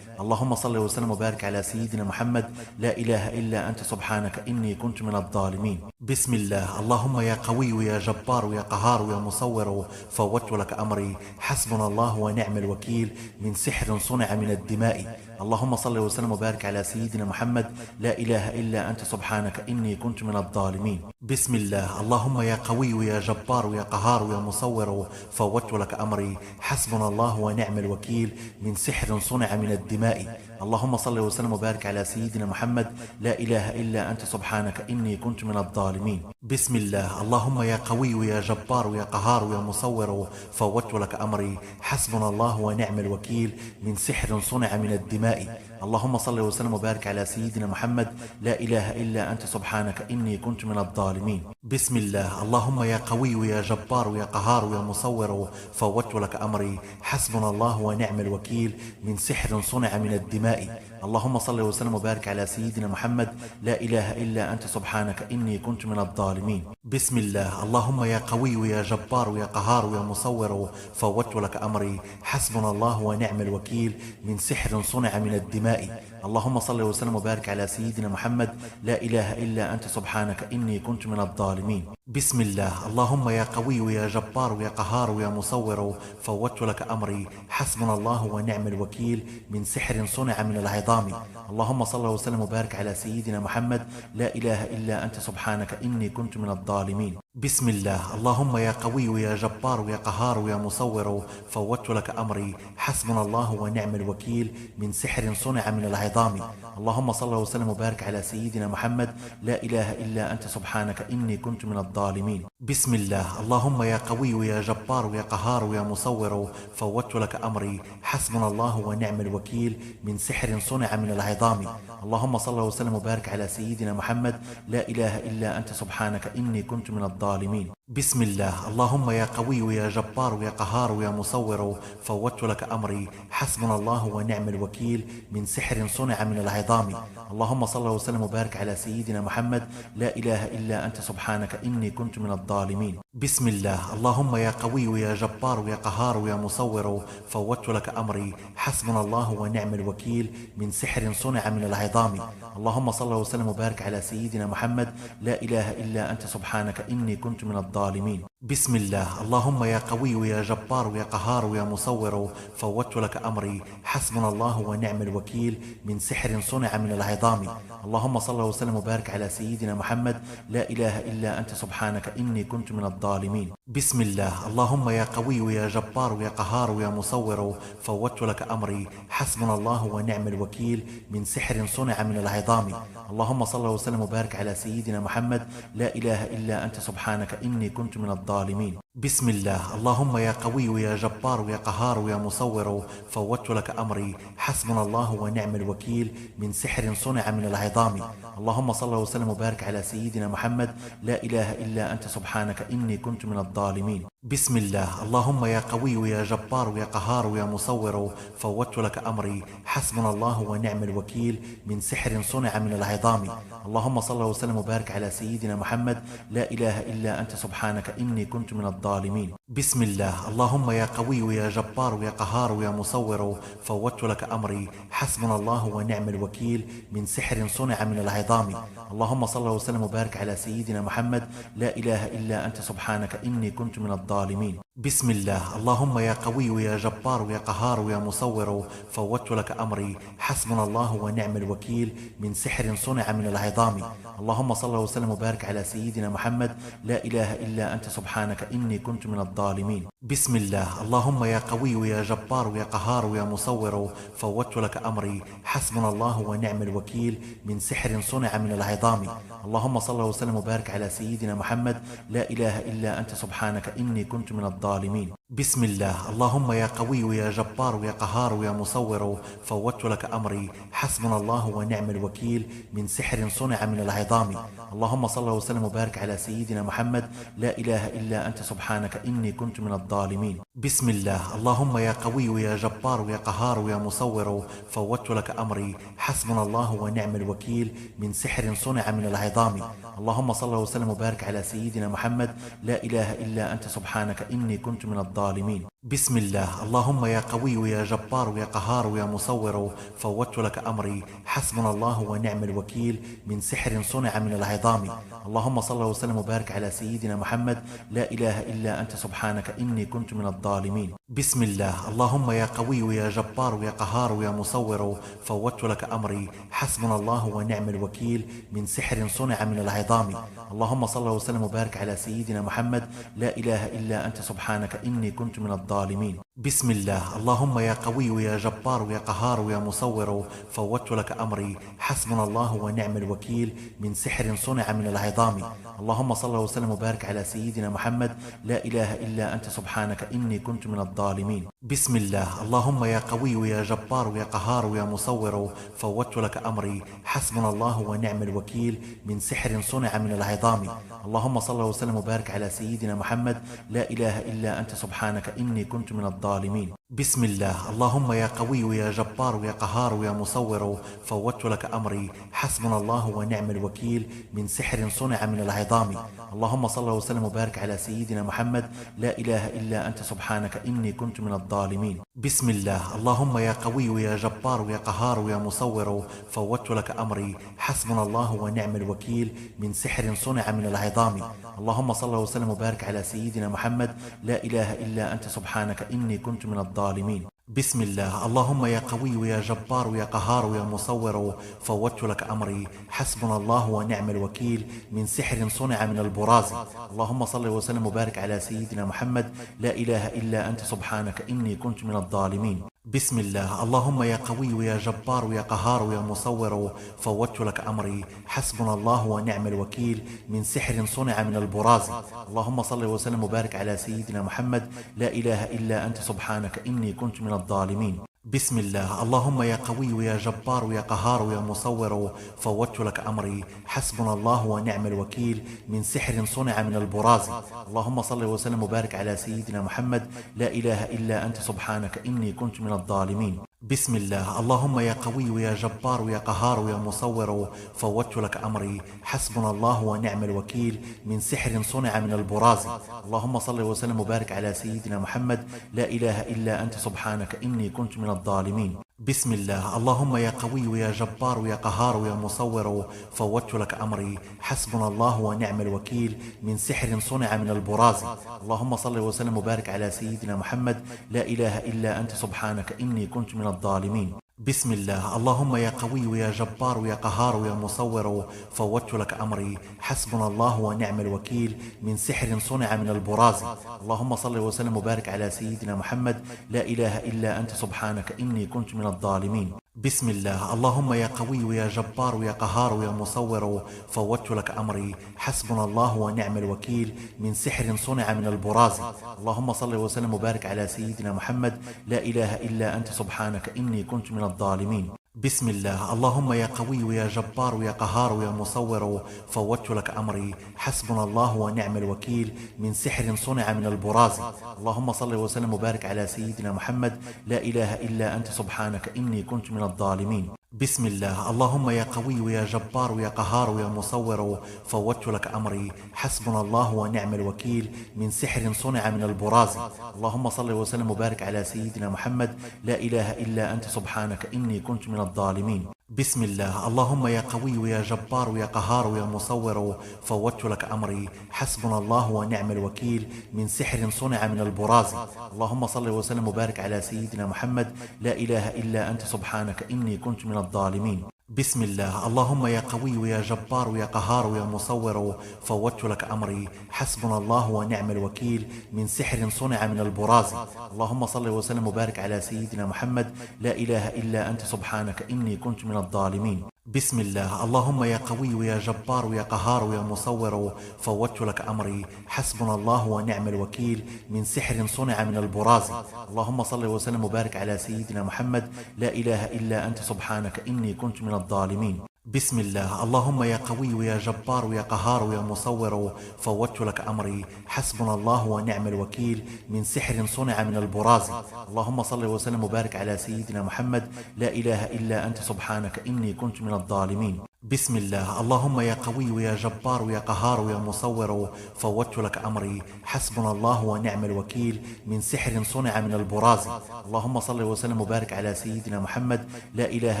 اللهم صل وسلم وبارك على سيدنا محمد، لا إله إلا أنت سبحانك إني كنت من الظالمين. بسم الله. اللهم يا قوي يا جبار يا قهار يا مصور فوضت لك أمري، حسبنا الله ونعم الوكيل من سحر صنع من الدماء. اللهم صل وسلم وبارك على سيدنا محمد، لا إله إلا أنت سبحانك إني كنت من الظالمين. بسم الله. اللهم يا قوي يا جبار يا قهار يا مصور فوضت لك أمري، حسبنا الله ونعم الوكيل من سحر صنع من الدماء. اللهم صل وسلم وبارك على سيدنا محمد، لا إله إلا أنت سبحانك إني كنت من الظالمين. بسم الله. اللهم يا قوي يا جبار يا قهار يا مصور فوضت لك أمري، حسبنا الله ونعم الوكيل من سحر صنع من الدماء. اللهم صل وسلم وبارك على سيدنا محمد، لا إله إلا أنت سبحانك إني كنت من الظالمين. بسم الله. اللهم يا قوي يا جبار يا قهار يا مصور فوضت لك أمري، حسبنا الله ونعم الوكيل من سحر صنع صنع من الدماء. اللهم صل وسلم وبارك على سيدنا محمد. لا إله إلا أنت سبحانك إني كنت من الظالمين. بسم الله. اللهم يا قوي يا جبار يا قهار يا مصور فوضت لك أمري، حسبنا الله ونعم الوكيل من سحر صنع من الدماء. اللهم صل وسلم وبارك على سيدنا محمد. لا إله إلا أنت سبحانك إني كنت من الظالمين. بسم الله. اللهم يا قوي يا جبار يا قهار يا مصور فوضت لك أمري، حسبنا الله ونعم الوكيل من سحر صنع من العظام. اللهم صل وسلم وبارك على سيدنا محمد. لا إله إلا أنت سبحانك إني كنت من الظالمين. بسم الله. اللهم يا قوي يا جبار يا قهار يا مصور فوضت لك أمري، حسبنا الله ونعم الوكيل من سحر صنع من العظام. اللهم صل وسلم وبارك على سيدنا محمد. لا إله إلا أنت سبحانك إني كنت من الظالمين. بسم الله. اللهم يا قوي يا جبار يا قهار يا مصور فوضت لك أمري، حسبنا الله ونعم الوكيل من سحر صنع من العظام. اللهم صل وسلم وبارك على سيدنا محمد. لا إله إلا أنت سبحانك إني كنت من الظالمين. بسم الله. اللهم يا قوي يا جبار يا قهار يا مصور فوضت لك أمري، حسبنا الله ونعم الوكيل من سحر صنع من العظام. اللهم صل وسلم وبارك على سيدنا محمد. لا إله إلا أنت سبحانك إني كنت من الظالمين. بسم الله. اللهم يا قوي يا جبار يا قهار يا مصور فوضت لك أمري، حسبنا الله ونعم الوكيل من سحر صنع من العظام. اللهم صل وسلم وبارك على سيدنا محمد. لا إله إلا أنت سبحانك إني كنت من الظالمين. بسم الله. اللهم يا قوي يا جبار يا قهار يا مصور فوضت لك أمري، حسبنا الله ونعم الوكيل من سحر صنع من العظام. اللهم صل وسلم وبارك على سيدنا محمد. لا إله إلا أنت سبحانك إني كنت من الظالمين. بسم الله. اللهم يا قوي يا جبار يا قهار يا مصور فوضت لك أمري، حسبنا الله ونعم الوكيل من سحر صنع من العظام. اللهم صل وسلم وبارك على سيدنا محمد. لا إله إلا أنت سبحانك إني كنت من الظالمين. بسم الله. اللهم يا قوي يا جبار يا قهار يا مصور فوضت لك أمري، حسبنا الله ونعم الوكيل من سحر صنع من العظام. اللهم صل وسلم وبارك على سيدنا محمد. لا إله إلا أنت سبحانك إني كنت من الظالمين. بسم الله. اللهم يا قوي يا جبار يا قهار يا مصور فوضت لك أمري، حسبنا الله ونعم الوكيل من سحر صنع من العظام. اللهم صل وسلم وبارك على سيدنا محمد. لا إله إلا أنت سبحانك إني كنت من الظالمين. بسم الله. اللهم يا قوي يا جبار يا قهار يا مصور فوضت لك أمري، حسبنا الله ونعم الوكيل من سحر صنع من العظام. اللهم صل وسلم وبارك على سيدنا محمد. لا إله إلا أنت سبحانك إني كنت من الظالمين. بسم الله. اللهم يا قوي يا جبار يا قهار يا مصور فوضت لك أمري، حسبنا الله ونعم الوكيل من سحر صنع من العظام. اللهم صل وسلم وبارك على سيدنا محمد. لا إله إلا أنت سبحانك إني كنت من الظالمين. بسم الله. اللهم يا قوي يا جبار يا قهار يا مصور فوضت لك أمري، حسبنا الله ونعم الوكيل من سحر صنع من العظام. اللهم صل وسلم وبارك على سيدنا محمد. لا إله إلا أنت سبحانك إني كنت من الظالمين. بسم الله. اللهم يا قوي يا جبار يا قهار يا مصور فوضت لك أمري، حسبنا الله ونعم الوكيل من سحر صنع من العظام. اللهم صل وسلم وبارك على سيدنا محمد. لا إله إلا أنت سبحانك إني كنت من الظالمين. بسم الله. اللهم يا قوي يا جبار يا قهار يا مصور فوضت لك أمري، حسبنا الله ونعم الوكيل من سحر صنع من العظام. اللهم صل وسلم وبارك على سيدنا محمد. لا إله إلا أنت سبحانك إني كنت من الظالمين. بسم الله. اللهم يا قوي يا جبار يا قهار يا مصور فوضت لك أمري، حسبنا الله ونعم الوكيل من سحر صنع من العظام. اللهم صل وسلم وبارك على سيدنا محمد. لا إله إلا أنت سبحانك إني كنت من الظالمين. بسم الله. اللهم يا قوي يا جبار يا قهار يا مصور فوضت لك أمري، حسبنا الله ونعم الوكيل من سحر صنع من العظام. اللهم صل وسلم وبارك على سيدنا محمد. لا إله إلا أنت سبحانك إني كنت من الظالمين. بسم الله. اللهم يا قوي يا جبار يا قهار يا مصور فوضت لك أمري، حسبنا الله ونعم الوكيل من سحر صنع من العظام. اللهم صل وسلم وبارك على سيدنا محمد. لا إله إلا أنت سبحانك إني كنت من الظالمين. بسم الله. اللهم يا قوي يا جبار يا قهار يا مصور فوضت لك أمري، حسبنا الله ونعم الوكيل من سحر صنع من العظام. اللهم صل وسلم وبارك على سيدنا محمد. لا إله إلا أنت سبحانك إني كنت من الظالمين. بسم الله. اللهم يا قوي يا جبار يا قهار يا مصور، فوضت لك أمري، حسبنا الله ونعم الوكيل، من سحر صنع من العظام. اللهم صل وسلم وبارك على سيدنا محمد. لا إله إلا أنت سبحانك إني كنت من الظالمين. بسم الله. اللهم يا قوي يا جبار يا قهار يا مصور، فوضت لك أمري، حسبنا الله ونعم الوكيل، من سحر صنع من العظام. اللهم صل وسلم وبارك على سيدنا محمد. لا إله إلا أنت سبحانك إني كنت من الظالمين. بسم الله. اللهم يا قوي يا جبار يا قهار يا مصور، فوضت لك أمري، حسبنا الله ونعم الوكيل، من سحر صنع من البراز. اللهم صل وسلم وبارك على سيدنا محمد. لا إله إلا أنت سبحانك إني كنت من الظالمين. بسم الله. اللهم يا قوي يا جبار يا قهار يا مصور، فوضت لك أمري، حسبنا الله ونعم الوكيل، من سحر صنع من البراز. اللهم صل وسلم وبارك على سيدنا محمد. لا إله إلا أنت سبحانك إني كنت من الظالمين. بسم الله. اللهم يا قوي يا جبار يا قهار يا مصور، فوضت لك أمري، حسبنا الله ونعم الوكيل، من سحر صنع من البراز. اللهم صل وسلم وبارك على سيدنا محمد. لا إله إلا أنت سبحانك إني كنت من الظالمين. بسم الله. اللهم يا قوي يا جبار يا قهار يا مصور، فوضت لك أمري، حسبنا الله ونعم الوكيل، من سحر صنع من البراز. اللهم صل وسلم وبارك على سيدنا محمد. لا إله إلا أنت سبحانك إني كنت من الظالمين. بسم الله. اللهم يا قوي يا جبار يا قهار يا مصور، فوضت لك أمري، حسبنا الله ونعم الوكيل، من سحر صنع من البراز. اللهم صل وسلم وبارك على سيدنا محمد. لا إله إلا أنت سبحانك إني كنت من الظالمين. بسم الله. اللهم يا قوي يا جبار يا قهار يا مصور، فوضت لك أمري، حسبنا الله ونعم الوكيل، من سحر صنع من البراز. اللهم صل وسلم وبارك على سيدنا محمد. لا إله إلا أنت سبحانك إني كنت من الظالمين. بسم الله. اللهم يا قوي يا جبار يا قهار يا مصور، فوضت لك أمري، حسبنا الله ونعم الوكيل، من سحر صنع من البراز. اللهم صل وسلم وبارك على سيدنا محمد. لا إله إلا أنت سبحانك إني كنت من الظالمين. بسم الله. اللهم يا قوي يا جبار يا قهار يا مصور، فوضت لك أمري، حسبنا الله ونعم الوكيل، من سحر صنع من البراز. اللهم صل وسلم وبارك على سيدنا محمد. لا إله إلا أنت سبحانك إني كنت من الظالمين. بسم الله. اللهم يا قوي يا جبار يا قهار يا مصور، فوضت لك أمري، حسبنا الله ونعم الوكيل، من سحر صنع من البراز. اللهم صل وسلم وبارك على سيدنا محمد. لا إله إلا أنت سبحانك إني كنت من الظالمين. بسم الله. اللهم يا قوي يا جبار يا قهار يا مصور، فوضت لك أمري، حسبنا الله ونعم الوكيل، من سحر صنع من البراز. اللهم صل وسلم وبارك على سيدنا محمد. لا إله إلا أنت سبحانك إني كنت من الظالمين. بسم الله. اللهم يا قوي يا جبار يا قهار يا مصور، فوضت لك أمري، حسبنا الله ونعم الوكيل، من سحر صنع من البراز. اللهم صل وسلم وبارك على سيدنا محمد. لا إله إلا أنت سبحانك إني كنت من الظالمين. بسم الله. اللهم يا قوي يا جبار يا قهار يا مصور، فوضت لك أمري، حسبنا الله ونعم الوكيل، من سحر صنع من البراز. اللهم صل وسلم وبارك على سيدنا محمد. لا إله إلا أنت سبحانك إني كنت من الظالمين. بسم الله. اللهم يا قوي يا جبار يا قهار يا مصور، فوضت لك أمري، حسبنا الله ونعم الوكيل، من سحر صنع من البراز. اللهم صل وسلم وبارك على سيدنا محمد. لا إله إلا أنت سبحانك إني كنت من الظالمين. بسم الله. اللهم يا قوي يا جبار يا قهار يا مصور، فوضت لك أمري، حسبنا الله ونعم الوكيل، من سحر صنع من البراز. اللهم صل وسلم وبارك على سيدنا محمد. لا إله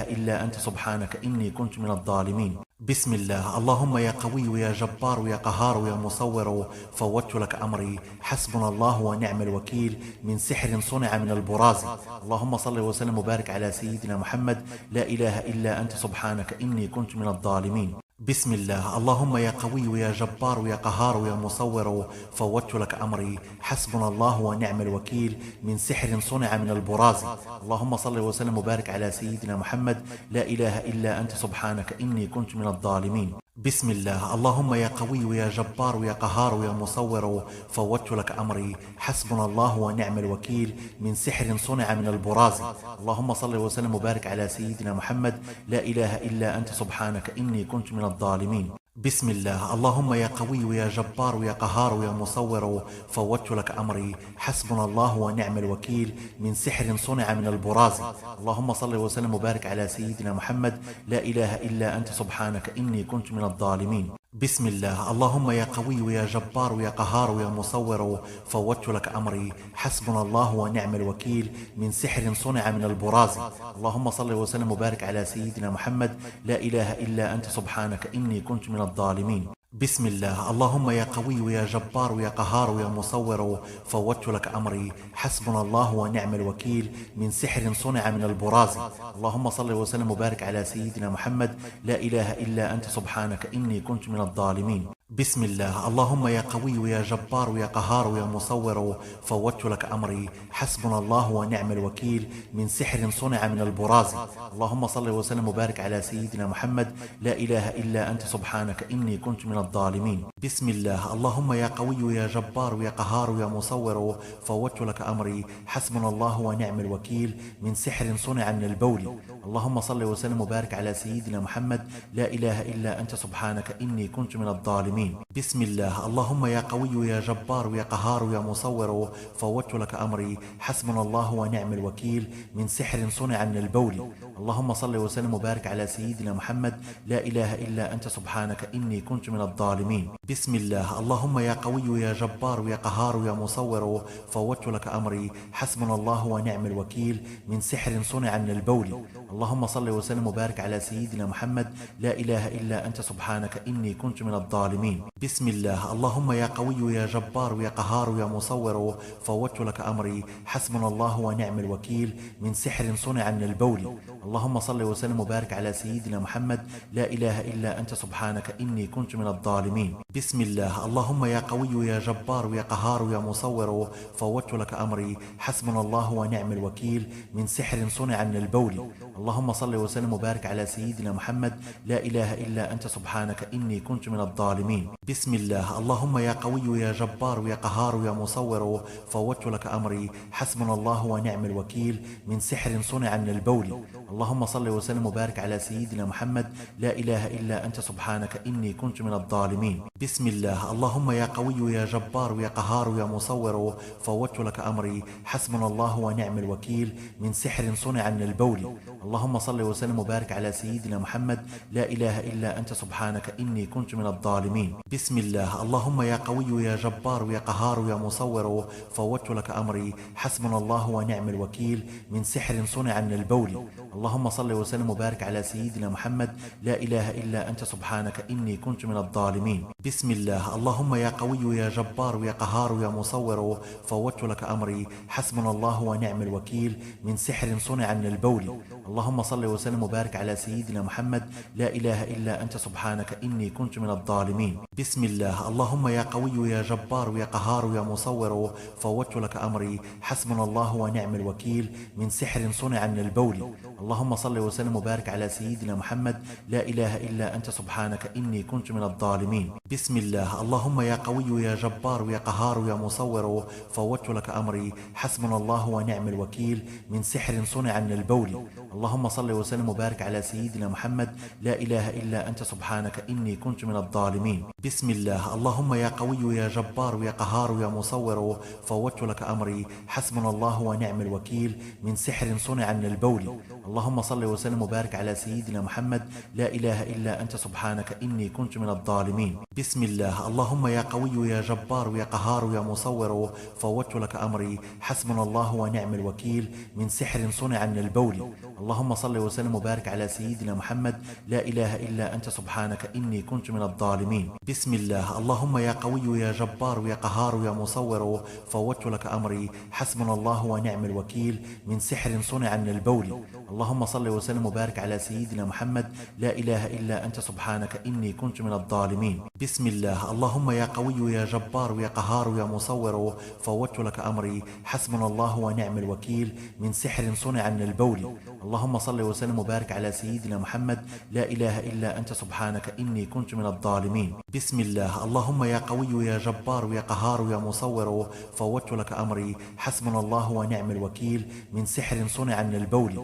إلا أنت سبحانك إني كنت من الظالمين. بسم الله. اللهم يا قوي يا جبار يا قهار يا مصور، فوضت لك أمري، حسبنا الله ونعم الوكيل، من سحر صنع من البراز. اللهم صل وسلم وبارك على سيدنا محمد. لا إله إلا أنت سبحانك إني كنت من الظالمين. بسم الله. اللهم يا قوي يا جبار يا قهار يا مصور، فوضت لك أمري، حسبنا الله ونعم الوكيل، من سحر صنع من البراز. اللهم صل وسلم وبارك على سيدنا محمد. لا إله إلا أنت سبحانك إني كنت من الظالمين. بسم الله. اللهم يا قوي يا جبار يا قهار يا مصور، فوضت لك أمري، حسبنا الله ونعم الوكيل، من سحر صنع من البراز. اللهم صل وسلم وبارك على سيدنا محمد. لا إله إلا أنت سبحانك إني كنت من الظالمين. بسم الله. اللهم يا قوي يا جبار يا قهار يا مصور، فوضت لك أمري، حسبنا الله ونعم الوكيل، من سحر صنع من البراز. اللهم صل وسلم وبارك على سيدنا محمد. لا إله إلا أنت سبحانك إني كنت من الظالمين. بسم الله. اللهم يا قوي يا جبار يا قهار يا مصور، فوضت لك أمري، حسبنا الله ونعم الوكيل، من سحر صنع من البراز. اللهم صل وسلم وبارك على سيدنا محمد. لا إله إلا أنت سبحانك إني كنت من الظالمين. بسم الله. اللهم يا قوي يا جبار يا قهار يا مصور، فوضت لك أمري، حسبنا الله ونعم الوكيل، من سحر صنع من البراز. اللهم صل وسلم وبارك على سيدنا محمد. لا إله إلا أنت سبحانك إني كنت من الظالمين. بسم الله. اللهم يا قوي يا جبار يا قهار يا مصور، فوضت لك أمري، حسبنا الله ونعم الوكيل، من سحر صنع من البراز. اللهم صل وسلم وبارك على سيدنا محمد. لا إله إلا أنت سبحانك إني كنت من الظالمين. بسم الله. اللهم يا قوي يا جبار يا قهار يا مصور، فوضت لك أمري، حسبنا الله ونعم الوكيل، من سحر صنع من البول. اللهم صل وسلم وبارك على سيدنا محمد. لا إله إلا أنت سبحانك إني كنت من الظالمين. بسم الله. اللهم يا قوي يا جبار يا قهار يا مصور، فوضت لك أمري، حسبنا الله ونعم الوكيل، من سحر صنع من البول. اللهم صل وسلم وبارك على سيدنا محمد. لا إله إلا أنت سبحانك إني كنت من الظالمين. بسم الله. اللهم يا قوي يا جبار يا قهار يا مصور، فوضت لك أمري، حسبنا الله ونعم الوكيل، من سحر صنع من البول. اللهم صل وسلم وبارك على سيدنا محمد. لا إله إلا أنت سبحانك إني كنت من الظالمين. بسم الله. اللهم يا قوي يا جبار يا قهار يا مصور، فوضت لك أمري، حسبنا الله ونعم الوكيل، من سحر صنع من البول. اللهم صل وسلم وبارك على سيدنا محمد. لا إله إلا أنت سبحانك إني كنت من الظالمين. بسم الله. اللهم يا قوي يا جبار يا قهار يا مصور، فوضت لك أمري، حسبنا الله ونعم الوكيل، من سحر صنع من البول. اللهم صل وسلم وبارك على سيدنا محمد. لا إله إلا أنت سبحانك إني كنت من الظالمين. بسم الله. اللهم يا قوي يا جبار يا قهار يا مصور، فوضت لك أمري، حسبنا الله ونعم الوكيل، من سحر صنع من البول. اللهم صل وسلم وبارك على سيدنا محمد. لا إله إلا أنت سبحانك إني كنت من الظالمين. بسم الله. اللهم يا قوي يا جبار يا قهار يا مصور، فوضت لك أمري، حسبنا الله ونعم الوكيل، من سحر صنع من البول. اللهم صل وسلم وبارك على سيدنا محمد. لا إله إلا أنت سبحانك إني كنت من الظالمين. بسم الله. اللهم يا قوي يا جبار يا قهار يا مصور، فوضت لك أمري، حسبنا الله ونعم الوكيل، من سحر صنع من البول. اللهم صل وسلم وبارك على سيدنا محمد. لا إله إلا أنت سبحانك إني كنت من الظالمين. بسم الله. اللهم يا قوي يا جبار يا قهار يا مصور، فوضت لك أمري، حسبنا الله ونعم الوكيل، من سحر صنع من البول. اللهم صل وسلم وبارك على سيدنا محمد. لا إله إلا أنت سبحانك إني كنت من الظالمين. بسم الله. اللهم يا قوي يا جبار يا قهار يا مصور، فوضت لك أمري، حسبنا الله ونعم الوكيل، من سحر صنع من البول. اللهم صل وسلم وبارك على سيدنا محمد. لا إله إلا أنت سبحانك إني كنت من الظالمين. بسم الله. اللهم يا قوي يا جبار يا قهار يا مصور، فوضت لك أمري، حسبنا الله ونعم الوكيل، من سحر صنع من البول. اللهم صل وسلم وبارك على سيدنا محمد. لا إله إلا أنت سبحانك إني كنت من الظالمين. بسم الله. اللهم يا قوي يا جبار يا قهار يا مصور، فوضت لك أمري، حسبنا الله ونعم الوكيل، من سحر صنع من البول. اللهم صل وسلم وبارك على سيدنا محمد. لا إله إلا أنت سبحانك إني كنت من الظالمين. بسم الله. اللهم يا قوي يا جبار يا قهار يا مصور، فوضت لك أمري، حسبنا الله ونعم الوكيل، من سحر صنع من البول. اللهم صل وسلم وبارك على سيدنا محمد. لا إله إلا أنت سبحانك إني كنت من الظالمين. بسم الله. اللهم يا قوي يا جبار يا قهار يا مصور، فوضت لك أمري، حسبنا الله ونعم الوكيل، من سحر صنع من البول. اللهم صل وسلم وبارك على سيدنا محمد. لا إله إلا أنت سبحانك إني كنت من الظالمين. بسم الله. اللهم يا قوي يا جبار يا قهار يا مصور، فوضت لك أمري، حسبنا الله ونعم الوكيل، من سحر صنع من البول. اللهم صل وسلم وبارك على سيدنا محمد. لا إله إلا أنت سبحانك إني كنت من الظالمين. بسم الله. اللهم يا قوي يا جبار يا قهار يا مصور، فوضت لك أمري، حسبنا الله ونعم الوكيل، من سحر صنع من البول.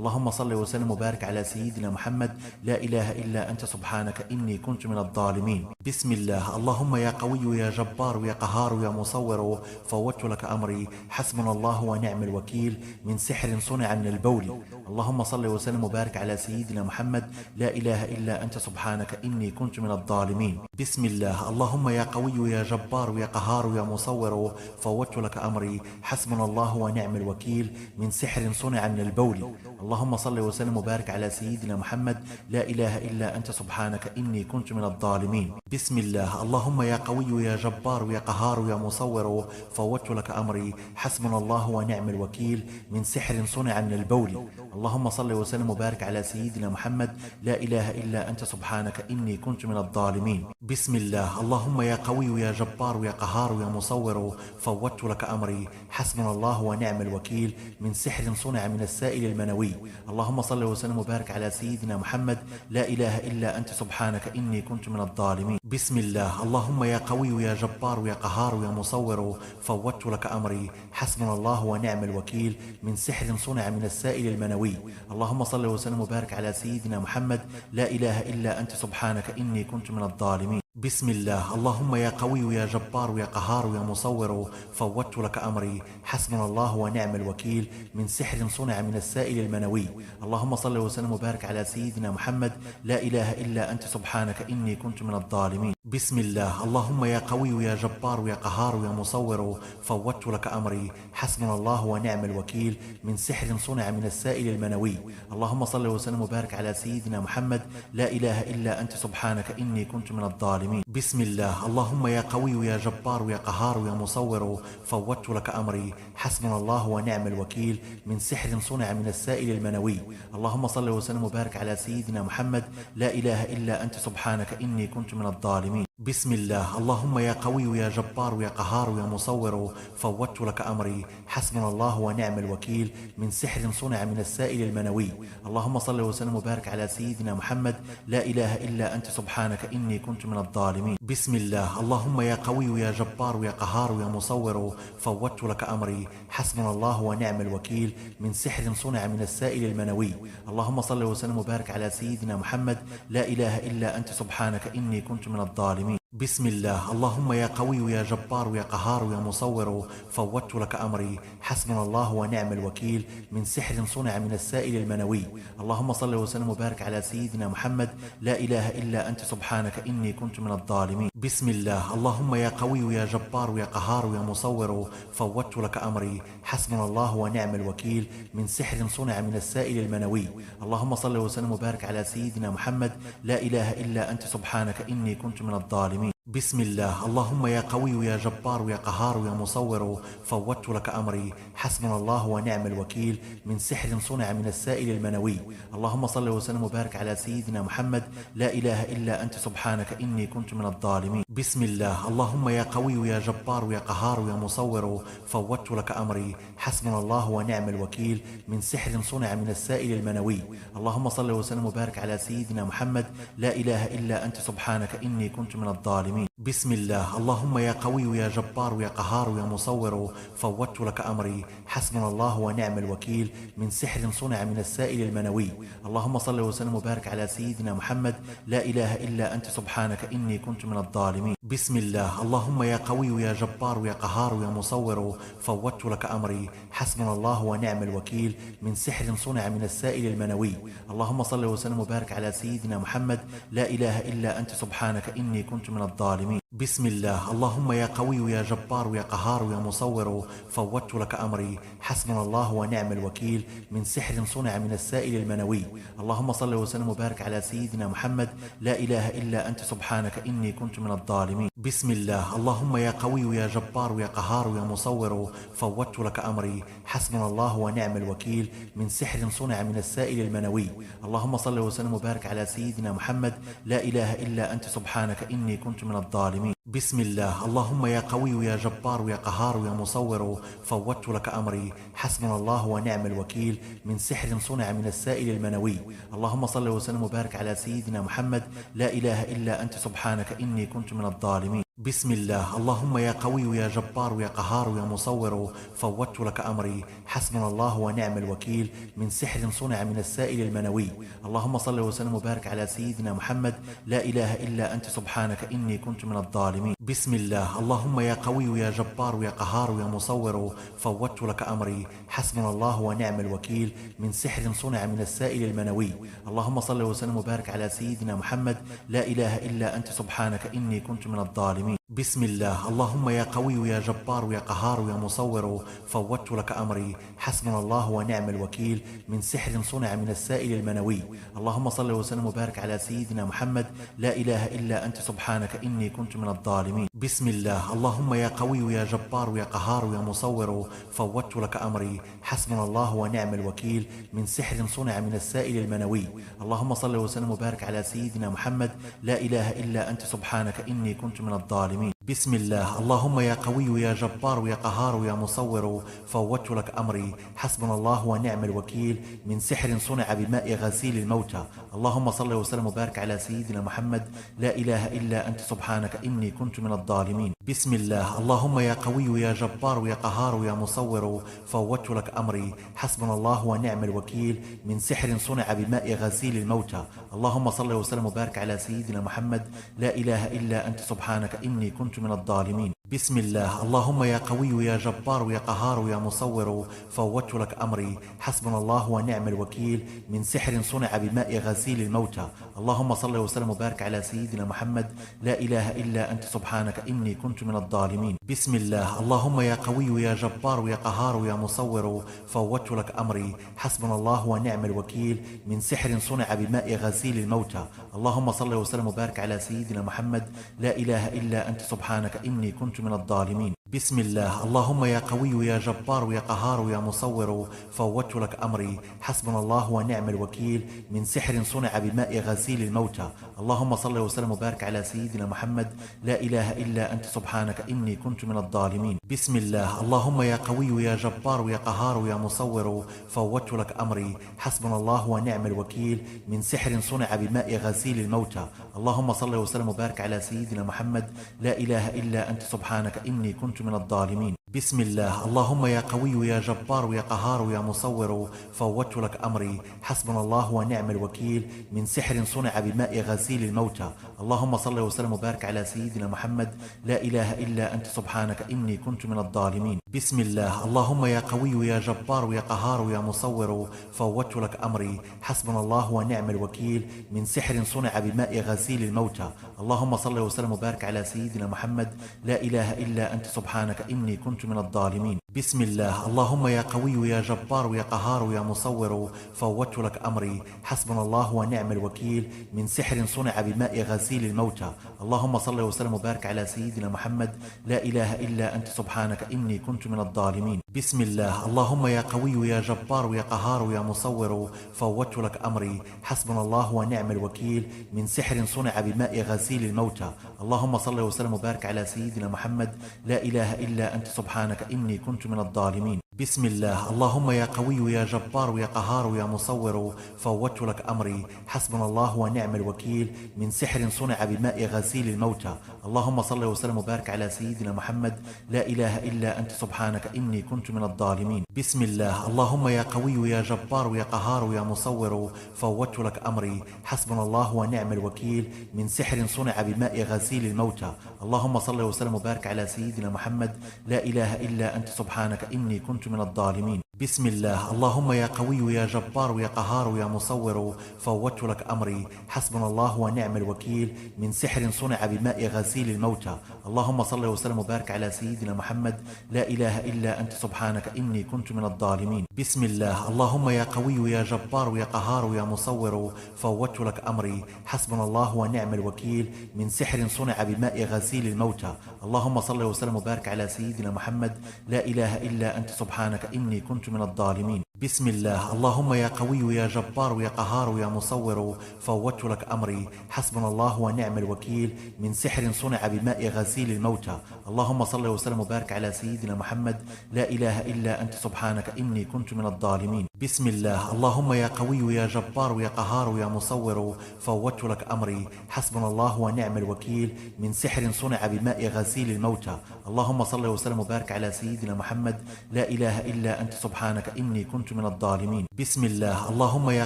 اللهم صل وسلم وبارك على سيدنا محمد لا إله إلا أنت سبحانك إني كنت من الظالمين. بسم الله. اللهم يا قوي يا جبار يا قهار يا مصور فوضت لك أمري حسبنا الله ونعم الوكيل من سحر صنع من البول. اللهم صل وسلم وبارك على سيدنا محمد لا إله إلا أنت سبحانك إني كنت من الظالمين. بسم الله. اللهم يا قوي يا جبار يا قهار يا مصور فوضت لك أمري حسبنا الله ونعم الوكيل من سحر صنع من البول. اللهم صل وسلم وبارك على سيدنا محمد لا إله إلا أنت سبحانك إني كنت من الظالمين. بسم الله. اللهم يا قوي يا جبار يا قهار يا مصور فوضت لك أمري حسبنا الله ونعم الوكيل من سحر صنع من البول. اللهم صل وسلم وبارك على سيدنا محمد لا إله إلا أنت سبحانك إني كنت من الظالمين. بسم الله. اللهم يا قوي يا جبار يا قهار يا مصور فوضت لك أمري حسبنا الله ونعم الوكيل من سحر صنع من السائل المنوي. اللهم صل وسلم وبارك على سيدنا محمد لا إله إلا أنت سبحانك إني كنت من الظالمين. بسم الله. اللهم يا قوي يا جبار يا قهار يا مصور فوضت لك أمري حسبنا الله ونعم الوكيل من سحر صنع من السائل المنوي. اللهم صل وسلم وبارك على سيدنا محمد لا إله إلا أنت سبحانك إني كنت من الظالمين. بسم الله. اللهم يا قوي يا جبار يا قهار يا مصور فوضت لك أمري حسبنا الله ونعم الوكيل من سحر صنع من السائل المنوي. اللهم صل وسلم وبارك على سيدنا محمد لا إله إلا أنت سبحانك إني كنت من الظالمين. بسم الله. اللهم يا قوي يا جبار يا قهار يا مصور فوضت لك أمري حسبنا الله ونعم الوكيل من سحر صنع من السائل المنوي. اللهم صل وسلم وبارك على سيدنا محمد لا إله إلا أنت سبحانك إني كنت من الظالمين. بسم الله. اللهم يا قوي يا جبار يا قهار يا مصور فوضت لك أمري حسبنا الله ونعم الوكيل من سحر صنع من السائل المنوي. اللهم صل وسلم وبارك على سيدنا محمد لا إله إلا أنت سبحانك إني كنت من الظالمين. بسم الله. اللهم يا قوي يا جبار يا قهار يا مصور فوضت لك أمري حسبنا الله ونعم الوكيل من سحر صنع من السائل المنوي. اللهم صل وسلم وبارك على سيدنا محمد لا إله إلا أنت سبحانك إني كنت من الظالمين. بسم الله. اللهم يا قوي يا جبار يا قهار يا مصور فوضت لك أمري حسبنا الله ونعم الوكيل من سحر صنع من السائل المنوي. اللهم صل وسلم وبارك على سيدنا محمد لا إله إلا أنت سبحانك إني كنت من الظالمين. بسم الله. اللهم يا قوي يا جبار يا قهار يا مصور فوضت لك أمري حسبنا الله ونعم الوكيل من سحر صنع من السائل المنوي. اللهم صل وسلم وبارك على سيدنا محمد لا إله إلا أنت سبحانك إني كنت من الظالمين. بسم الله. اللهم يا قوي يا جبار يا قهار يا مصور فوضت لك أمري حسبنا الله ونعم الوكيل من سحر صنع من السائل المنوي. اللهم صل وسلم وبارك على سيدنا محمد لا إله إلا أنت سبحانك إني كنت من الظالمين. بسم الله. اللهم يا قوي يا جبار يا قهار يا مصور فوضت لك أمري حسبنا الله ونعم الوكيل من سحر صنع من السائل المنوي. اللهم صل وسلم وبارك على سيدنا محمد لا إله إلا أنت سبحانك إني كنت من الظالمين. بسم الله. اللهم يا قوي يا جبار يا قهار يا مصور فوضت لك أمري حسبنا الله ونعم الوكيل من سحر صنع من السائل المنوي. اللهم صل وسلم وبارك على سيدنا محمد لا إله إلا أنت سبحانك إني كنت من الظالمين. بسم الله. اللهم يا قوي يا جبار يا قهار يا مصور فوضت لك أمري حسبنا الله ونعم الوكيل من سحر صنع من السائل المنوي. اللهم صل وسلم وبارك على سيدنا محمد لا إله إلا أنت سبحانك إني كنت من الظالمين. بسم الله. اللهم يا قوي يا جبار يا قهار يا مصور فوضت لك أمري حسبنا الله ونعم الوكيل من سحر صنع من السائل المنوي. اللهم صل وسلم وبارك على سيدنا محمد لا إله إلا أنت سبحانك إني كنت من الظالمين. بسم الله. اللهم يا قوي يا جبار يا قهار يا مصور فوضت لك أمري حسبنا الله ونعم الوكيل من سحر صنع من السائل المنوي. اللهم صل وسلم وبارك على سيدنا محمد لا إله إلا أنت سبحانك إني كنت من الظالمين. بسم الله. اللهم يا قوي يا جبار يا قهار يا مصور فوضت لك أمري حسبنا الله ونعم الوكيل من سحر صنع من السائل المنوي. اللهم صل وسلم وبارك على سيدنا محمد لا إله إلا أنت سبحانك إني كنت من الظالمين. بسم الله. اللهم يا قوي يا جبار يا قهار يا مصور فوضت لك أمري حسبنا الله ونعم الوكيل من سحر صنع من السائل المنوي. اللهم صل وسلم وبارك على سيدنا محمد لا إله إلا أنت سبحانك إني كنت من الظالمين. بسم الله. اللهم يا قوي يا جبار يا قهار يا مصور، فوضت لك أمري، حسبنا الله ونعم الوكيل، من سحر صنع من السائل المنوي. اللهم صل وسلم وبارك على سيدنا محمد، لا إله إلا أنت سبحانك إني كنت من الظالمين. بسم الله. اللهم يا قوي يا جبار يا قهار يا مصور، فوضت لك أمري، حسبنا الله ونعم الوكيل، من سحر صنع من السائل المنوي. اللهم صل وسلم وبارك على سيدنا محمد، لا إله إلا أنت سبحانك إني كنت من الظالمين. بسم الله. اللهم يا قوي يا جبار يا قهار يا مصور، فوضت لك أمري، حسبنا الله ونعم الوكيل، من سحر صنع من السائل المنوي. اللهم صل وسلم وبارك على سيدنا محمد، لا إله إلا أنت سبحانك إني كنت من الظالمين. بسم الله. اللهم يا قوي يا جبار يا قهار يا مصور، فوضت لك أمري، حسبنا الله ونعم الوكيل، من سحر صنع من السائل المنوي. اللهم صل وسلم وبارك على سيدنا محمد، لا إله إلا أنت سبحانك إني كنت من الظالمين. بسم الله. اللهم يا قوي يا جبار يا قهار يا مصور، فوضت لك أمري، حسبنا الله ونعم الوكيل، من سحر صنع بماء غسيل الموتى. اللهم صل وسلم وبارك على سيدنا محمد، لا إله إلا أنت سبحانك إني كنت من الظالمين. بسم الله. اللهم يا قوي يا جبار يا قهار يا مصور، فوضت لك أمري، حسبنا الله ونعم الوكيل، من سحر صنع بماء غسيل الموتى. اللهم صل وسلم وبارك على سيدنا محمد، لا إله إلا أنت سبحانك إني كنت من الظالمين. بسم الله. اللهم يا قوي يا جبار يا قهار يا مصور، فوضت لك أمري، حسبنا الله ونعم الوكيل، من سحر صنع بماء غسيل الموتى. اللهم صل وسلم وبارك على سيدنا محمد، لا إله إلا أنت سبحانك إني كنت من الظالمين. بسم الله. اللهم يا قوي يا جبار يا قهار يا مصور، فوضت لك أمري، حسبنا الله ونعم الوكيل، من سحر صنع بماء غسيل الموتى. اللهم صل وسلم وبارك على سيدنا محمد، لا إله إلا أنت سبحانك إني كنت من الظالمين. بسم الله. اللهم يا قوي يا جبار يا قهار يا مصور، فوضت لك أمري، حسبنا الله ونعم الوكيل، من سحر صنع بماء غسيل الموتى. اللهم صل وسلم وبارك على سيدنا محمد، لا إله إلا أنت سبحانك إني كنت من الظالمين. بسم الله. اللهم يا قوي يا جبار يا قهار يا مصور، فوضت لك أمري، حسبنا الله ونعم الوكيل، من سحر صنع بماء غسيل الموتى. اللهم صل وسلم وبارك على سيدنا محمد، لا إله إلا أنت سبحانك إني كنت من الظالمين. بسم الله. اللهم يا قوي يا جبار يا قهار يا مصور، فوضت لك أمري، حسبنا الله ونعم الوكيل، من سحر صنع بماء غسيل الموتى. اللهم صل وسلم وبارك على سيدنا محمد، لا إله إلا أنت سبحانك إني كنت من الظالمين. بسم الله. اللهم يا قوي يا جبار يا قهار يا مصور، فوضت لك أمري، حسبنا الله ونعم الوكيل، من سحر صنع بماء غسيل الموتى. اللهم صل وسلم وبارك على سيدنا محمد، لا إله إلا أنت سبحانك إني كنت من الظالمين. بسم الله. اللهم يا قوي يا جبار يا قهار يا مصور، فوضت لك أمري، حسبنا الله ونعم الوكيل، من سحر صنع بماء غسيل الموتى. اللهم صل وسلم وبارك على سيدنا محمد، لا إله إلا أنت سبحانك إني كنت من الظالمين. بسم الله. اللهم يا قوي يا جبار يا قهار يا مصور، فوضت لك أمري، حسبنا الله ونعم الوكيل، من سحر صنع بماء غسيل الموتى. اللهم صل وسلم وبارك على سيدنا محمد، لا إله إلا أنت سبحانك إني كنت من الظالمين. بسم الله. اللهم يا قوي يا جبار يا قهار يا مصور، فوضت لك أمري، حسبنا الله ونعم الوكيل، من سحر صنع بماء غسيل الموتى. اللهم صل وسلم وبارك على سيدنا محمد، لا إله إلا أنت سبحانك إني كنت من الظالمين. بسم الله. اللهم يا قوي يا جبار يا قهار يا مصور، فوضت لك أمري، حسبنا الله ونعم الوكيل، من سحر صنع بماء غسيل الموتى. اللهم صل وسلم وبارك على سيدنا محمد، لا إله إلا أنت سبحانك إني كنت من الظالمين. بسم الله. اللهم يا قوي يا جبار يا قهار يا مصور، فوضت لك أمري، حسبنا الله ونعم الوكيل، من سحر صنع بماء غسيل الموتى. اللهم صل وسلم وبارك على سيدنا محمد، لا إله إلا أنت سبحانك إني كنت من الظالمين. بسم الله. اللهم يا قوي يا جبار يا قهار يا مصور، فوضت لك أمري، حسبنا الله ونعم الوكيل، من سحر صنع بماء غسيل الموتى. اللهم صل وسلم وبارك على سيدنا محمد، لا إله إلا أنت سبحانك إني كنت من الظالمين. بسم الله. اللهم يا قوي يا جبار يا قهار يا مصور، فوضت لك أمري، حسبنا الله ونعم الوكيل، من سحر صنع بماء غسيل الموتى. اللهم صل وسلم وبارك على سيدنا محمد، لا إله إلا أنت سبحانك إني كنت من الظالمين. بسم الله. اللهم يا قوي يا جبار يا قهار يا مصور، فوضت لك أمري، حسبنا الله ونعم الوكيل، من سحر صنع بماء غسيل الموتى. اللهم صل وسلم وبارك على سيدنا محمد، لا إله إلا أنت سبحانك إني كنت من الظالمين. بسم الله. اللهم يا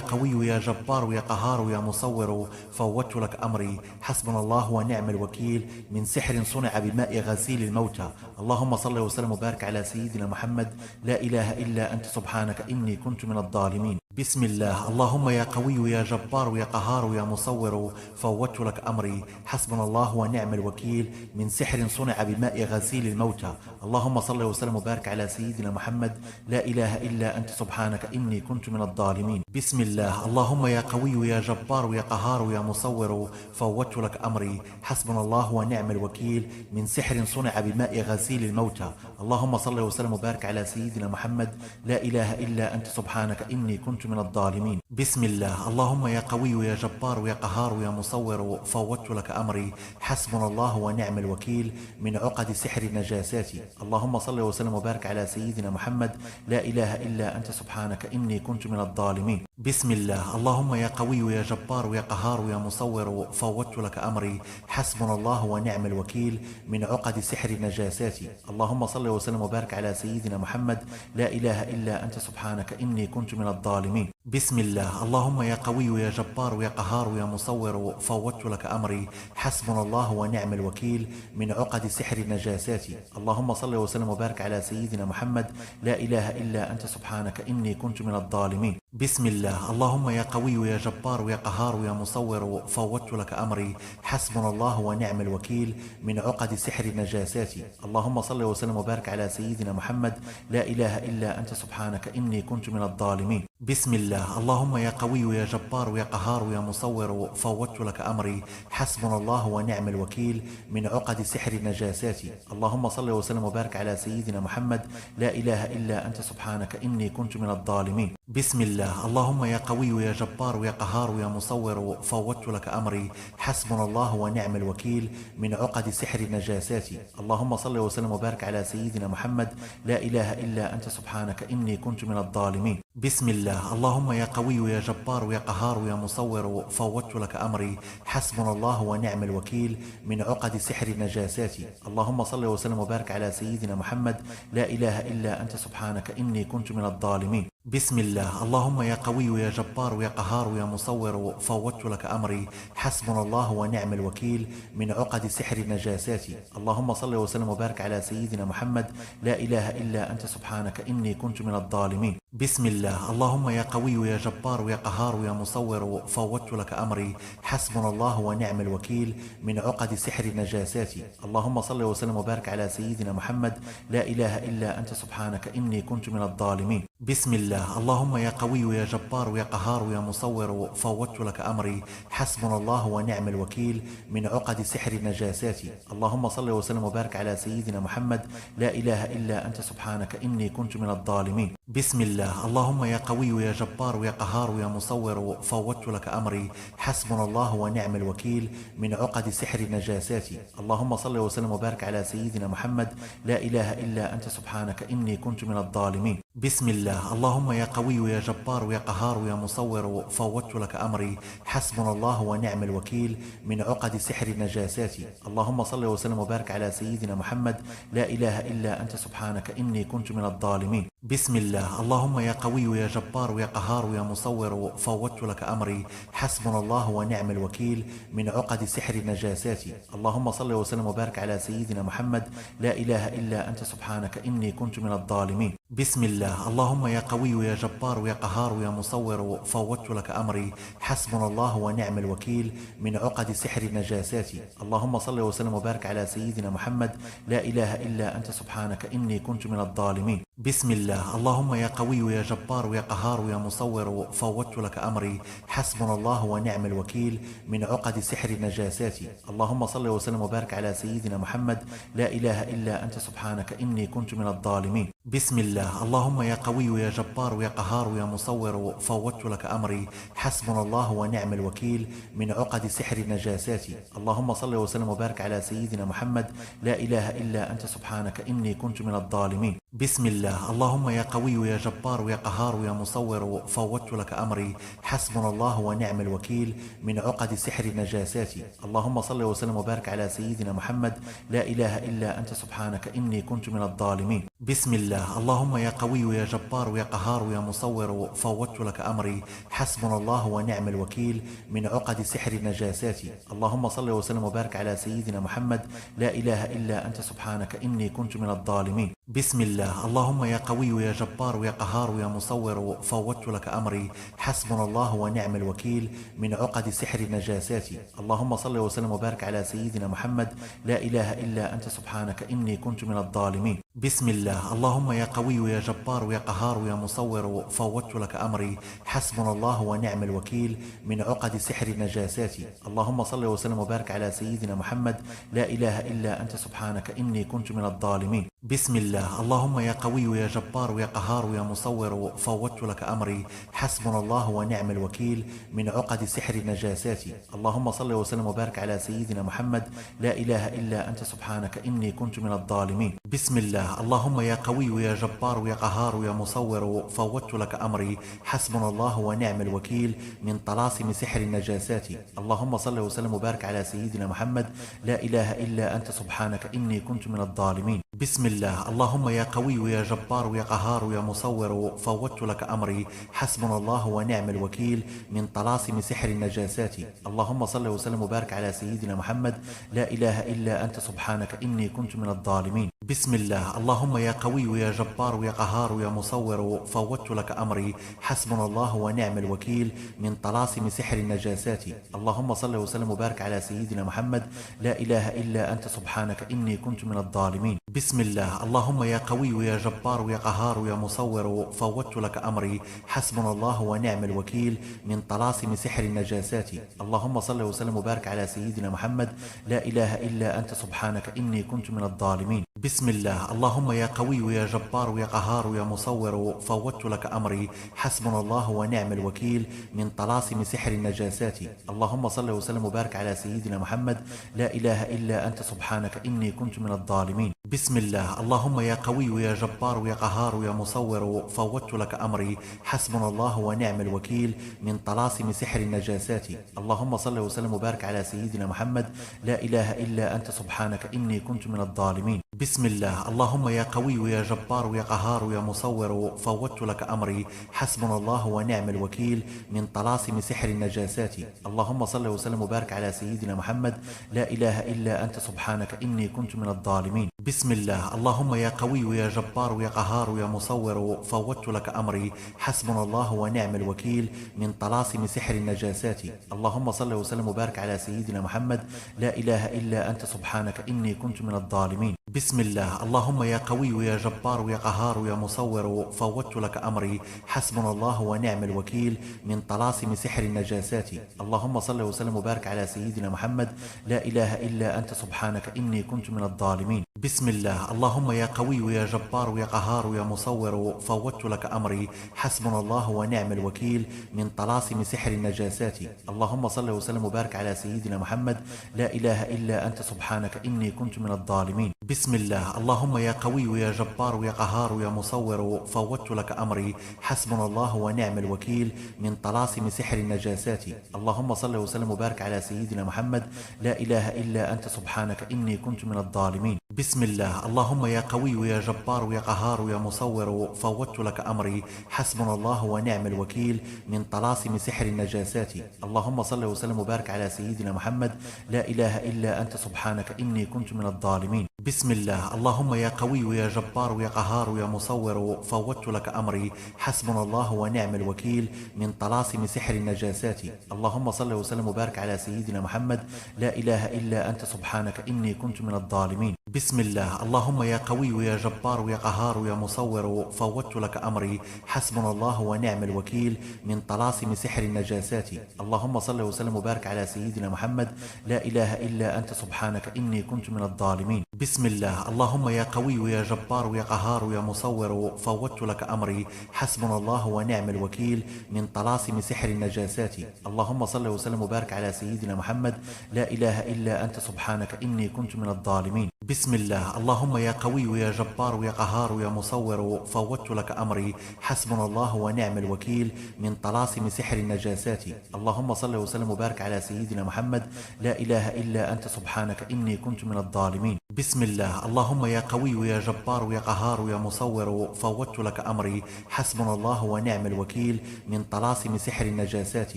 قوي يا جبار يا قهار يا مصور، فوضت لك أمري، حسبنا الله ونعم الوكيل، من سحر صنع بماء غسيل الموتى. اللهم صل وسلم وبارك على سيدنا محمد، لا إله إلا أنت سبحانك إني كنت من الظالمين. بسم الله. اللهم يا قوي يا جبار يا قهار يا مصور، فوضت لك أمري، حسبنا الله ونعم الوكيل، من سحر صنع بماء غسيل الموتى. اللهم صل وسلم وبارك على سيدنا محمد، لا إله إلا أنت سبحانك إني كنت من الظالمين. بسم الله. اللهم يا قوي يا جبار يا قهار يا مصور، فوضت لك أمري، حسبنا الله ونعم الوكيل، من سحر صنع بماء غسيل الموتى. اللهم صل وسلم وبارك على سيدنا محمد، لا إله إلا أنت سبحانك إني كنت من الظالمين. بسم الله. اللهم يا قوي يا جبار يا قهار يا مصور، فوضت لك أمري، حسبنا الله ونعم الوكيل، من عقد سحر النجاسات. اللهم صل وسلم وبارك على سيدنا محمد، لا إله إلا أنت سبحانك إني كنت من الظالمين. بسم الله. اللهم يا قوي يا جبار يا قهار يا مصور، فوضت لك أمري، حسبنا الله ونعم الوكيل، من عقد سحر النجاسات. اللهم صل وسلم وبارك على سيدنا محمد، لا إله إلا أنت سبحانك إني كنت من الظالمين. بسم الله. اللهم يا قوي يا جبار يا قهار يا مصور، فوضت لك أمري، حسبنا الله ونعم الوكيل، من عقد سحر النجاسات. اللهم صل وسلم وبارك على سيدنا محمد، لا إله إلا أنت سبحانك إني كنت من الظالمين. بسم الله. اللهم يا قوي يا جبار يا قهار يا مصور، فوضت لك أمري، حسبنا الله ونعم الوكيل، من عقد سحر النجاسات. اللهم صل وسلم وبارك على سيدنا محمد، لا إله إلا أنت سبحانك إني كنت من الظالمين. بسم الله. اللهم يا قوي يا جبار يا قهار يا مصور، فوضت لك أمري، حسبنا الله ونعم الوكيل، من عقد سحر النجاسات. اللهم صل وسلم وبارك على سيدنا محمد، لا إله إلا أنت سبحانك إني كنت من الظالمين. بسم الله. اللهم يا قوي يا جبار يا قهار يا مصور، فوضت لك أمري، حسبنا الله ونعم الوكيل، من عقد سحر النجاسات. اللهم صل وسلم وبارك على سيدنا محمد، لا إله إلا أنت سبحانك إني كنت من الظالمين. بسم الله. اللهم يا قوي يا جبار يا قهار يا مصور، فوضت لك أمري، حسبنا الله ونعم الوكيل، من عقد سحر النجاسات. اللهم صل وسلم وبارك على سيدنا محمد، لا إله إلا أنت سبحانك إني كنت من الظالمين. بسم الله. اللهم يا قوي يا جبار يا قهار يا مصور، فوضت لك أمري، حسبنا الله ونعم الوكيل، من عقد سحر النجاسات. اللهم صل وسلم وبارك على سيدنا محمد، لا إله إلا أنت سبحانك إني كنت من الظالمين. بسم الله. اللهم يا قوي يا جبار يا قهار يا مصور، فوضت لك أمري، حسبنا الله ونعم الوكيل، من عقد سحر النجاسات. اللهم صل وسلم وبارك على سيدنا محمد، لا إله إلا أنت سبحانك إني كنت من الظالمين. بسم الله. اللهم يا قوي يا جبار يا قهار يا مصور، فوضت لك أمري، حسبنا الله ونعم الوكيل، من عقد سحر النجاسات. اللهم صل وسلم وبارك على سيدنا محمد، لا إله إلا أنت سبحانك إني كنت من الظالمين. بسم الله. اللهم يا قوي يا جبار يا قهار يا مصور، فوضت لك أمري، حسبنا الله ونعم الوكيل، من عقد سحر النجاسات. اللهم صل وسلم وبارك على سيدنا محمد، لا إله إلا أنت سبحانك إني كنت من الظالمين. بسم الله. اللهم يا قوي يا جبار يا قهار يا مصور، فوضت لك أمري، حسبنا الله ونعم الوكيل، من عقد سحر النجاسات. اللهم صل وسلم وبارك على سيدنا محمد، لا إله إلا أنت سبحانك إني كنت من الظالمين. بسم الله. اللهم يا قوي يا جبار يا قهار يا مصور، فوضت لك أمري، حسبنا الله ونعم الوكيل، من عقد سحر النجاسات. اللهم صل وسلم وبارك على سيدنا محمد، لا إله إلا أنت سبحانك إني كنت من الظالمين. بسم الله. اللهم يا قوي يا جبار يا قهار يا مصور، فوضت لك أمري، حسبنا الله ونعم الوكيل، من عقد سحر النجاسات. اللهم صل وسلم وبارك على سيدنا محمد، لا إله إلا أنت سبحانك إني كنت من الظالمين. بسم الله. اللهم يا قوي يا جبار يا قهار يا مصور، فوضت لك أمري، حسبنا الله ونعم الوكيل، من عقد سحر النجاسات. اللهم صل وسلم وبارك على سيدنا محمد، لا إله إلا أنت سبحانك إني كنت من الظالمين. بسم الله. الله. اللهم يا قوي يا جبار يا قهار يا مصور فوضت لك أمري، حسبنا الله ونعم الوكيل من عقد سحر النجاسات. اللهم صل وسلم وبارك على سيدنا محمد. لا إله إلا أنت سبحانك إني كنت من الظالمين. بسم الله. اللهم يا قوي يا جبار يا قهار يا مصور فوضت لك أمري، حسبنا الله ونعم الوكيل من عقد سحر النجاسات. اللهم صل وسلم وبارك على سيدنا محمد. لا إله إلا أنت سبحانك إني كنت من الظالمين. بسم الله. اللهم يا قوي يا جبار يا قهار يا مصور فوضت لك أمري، حسبنا الله ونعم الوكيل من عقد سحر النجاسات. اللهم صل وسلم وبارك على سيدنا محمد. لا إله إلا أنت سبحانك إني كنت من الظالمين. بسم الله. اللهم يا قوي يا جبار يا قهار يا مصور فوضت لك أمري، حسبنا الله ونعم الوكيل من عقد سحر النجاسات. اللهم صل وسلم وبارك على سيدنا محمد. لا إله إلا أنت سبحانك إني كنت من الظالمين. بسم الله. اللهم يا قوي يا جبار يا قهار يا مصور فوضت لك أمري، حسبنا الله ونعم الوكيل من عقد سحر النجاسات. اللهم صل وسلم وبارك على سيدنا محمد. لا إله إلا أنت سبحانك إني كنت من الظالمين. بسم الله. اللهم يا قوي يا جبار يا قهار يا مصور فوضت لك أمري، حسبنا الله ونعم الوكيل من عقد سحر النجاسات. اللهم صل وسلم وبارك على سيدنا محمد. لا إله إلا أنت سبحانك إني كنت من الظالمين. بسم الله. اللهم يا قوي يا جبار يا قهار يا مصور فوضت لك أمري، حسبنا الله ونعم الوكيل من طلاسم سحر النجاسات. اللهم صل وسلم وبارك على سيدنا محمد. لا إله إلا أنت سبحانك إني كنت من الظالمين. بسم الله. اللهم يا قوي يا جبار يا قهار يا مصور فوضت لك أمري، حسبنا الله ونعم الوكيل من طلاسم سحر النجاسات. اللهم صل وسلم وبارك على سيدنا محمد. لا إله إلا أنت سبحانك إني كنت من الظالمين. بسم الله. اللهم يا قوي يا جبار يا قهار يا مصور فوضت لك أمري، حسبنا الله ونعم الوكيل من طلاسم سحر النجاسات. اللهم صل وسلم وبارك على سيدنا محمد. لا إله إلا أنت سبحانك إني كنت من الظالمين. بسم الله. اللهم يا قوي يا جبار يا قهار يا مصور فوضت لك أمري، حسبنا الله ونعم الوكيل من طلاسم سحر النجاسات. اللهم صل وسلم وبارك على سيدنا محمد. لا إله إلا أنت سبحانك إني كنت من الظالمين. بسم الله. اللهم يا قوي يا جبار يا قهار يا مصور فوضت لك أمري، حسبنا الله ونعم الوكيل من طلاسم سحر النجاسات. اللهم صل وسلم وبارك على سيدنا محمد. لا إله إلا أنت سبحانك إني كنت من الظالمين. بسم الله. اللهم يا قوي يا جبار يا قهار يا مصور فوضت لك أمري، حسبنا الله ونعم الوكيل من طلاسم سحر النجاسات. اللهم صل وسلم وبارك على سيدنا محمد. لا إله إلا أنت سبحانك إني كنت من الظالمين. بسم الله. اللهم يا قوي يا جبار يا قهار يا مصور فوضت لك أمري، حسبنا الله ونعم الوكيل من طلاسم سحر النجاسات. اللهم صل وسلم وبارك على سيدنا محمد. لا إله إلا أنت سبحانك إني كنت من الظالمين. بسم الله. اللهم يا قوي يا جبار يا قهار يا مصور فوضت لك أمري، حسبنا الله ونعم الوكيل من طلاسم سحر النجاسات. اللهم صل وسلم وبارك على سيدنا محمد. لا إله إلا أنت سبحانك إني كنت من الظالمين. بسم الله. اللهم يا قوي يا جبار يا قهار يا مصور فوضت لك أمري، حسبنا الله ونعم الوكيل من طلاسم سحر النجاسات. اللهم صل وسلم وبارك على سيدنا محمد. لا إله إلا أنت سبحانك إني كنت من الظالمين. بسم الله. اللهم يا قوي يا جبار يا قهار يا مصور فوضت لك أمري، حسبنا الله ونعم الوكيل من طلاسم سحر النجاسات. اللهم صل وسلم وبارك على سيدنا محمد. لا إله إلا أنت سبحانك إني كنت من الظالمين. بسم الله. اللهم يا قوي يا جبار يا قهار يا مصور فوضت لك أمري، حسبنا الله ونعم الوكيل من طلاسم سحر النجاسات. اللهم صل وسلم وبارك على سيدنا محمد. لا إله إلا أنت سبحانك إني كنت من الظالمين. بسم الله. اللهم يا قوي يا جبار يا قهار يا مصور فوضت لك أمري، حسبنا الله ونعم الوكيل من طلاسم سحر النجاسات. اللهم صل وسلم وبارك على سيدنا محمد. لا إله إلا أنت سبحانك إني كنت من الظالمين. بسم الله. اللهم يا قوي يا جبار يا قهار يا مصور فوضت لك أمري، حسبنا الله ونعم الوكيل من طلاسم سحر النجاسات. اللهم صل وسلم وبارك على سيدنا محمد. لا إله إلا أنت سبحانك إني كنت من الظالمين. بسم الله. اللهم يا قوي يا جبار يا قهار يا مصور فوضت لك أمري، حسبنا الله ونعم الوكيل من طلاسم سحر النجاسات. اللهم صل وسلم وبارك على سيدنا محمد. لا إله إلا أنت سبحانك إني كنت من الظالمين. بسم بسم الله. اللهم يا قوي يا جبار يا قهار يا مصور، فوضت لك أمري، حسبنا الله ونعم الوكيل، من طلاسم سحر النجاسات. اللهم صل وسلم وبارك على سيدنا محمد، لا إله إلا أنت سبحانك إني كنت من الظالمين. بسم الله. اللهم يا قوي يا جبار يا قهار يا مصور، فوضت لك أمري، حسبنا الله ونعم الوكيل، من طلاسم سحر النجاسات. اللهم صل وسلم وبارك على سيدنا محمد، لا إله إلا أنت سبحانك إني كنت من الظالمين. بسم الله. اللهم يا قوي يا جبار يا قهار يا مصور، فوضت لك أمري، حسبنا الله ونعم الوكيل، من طلاسم سحر النجاسات.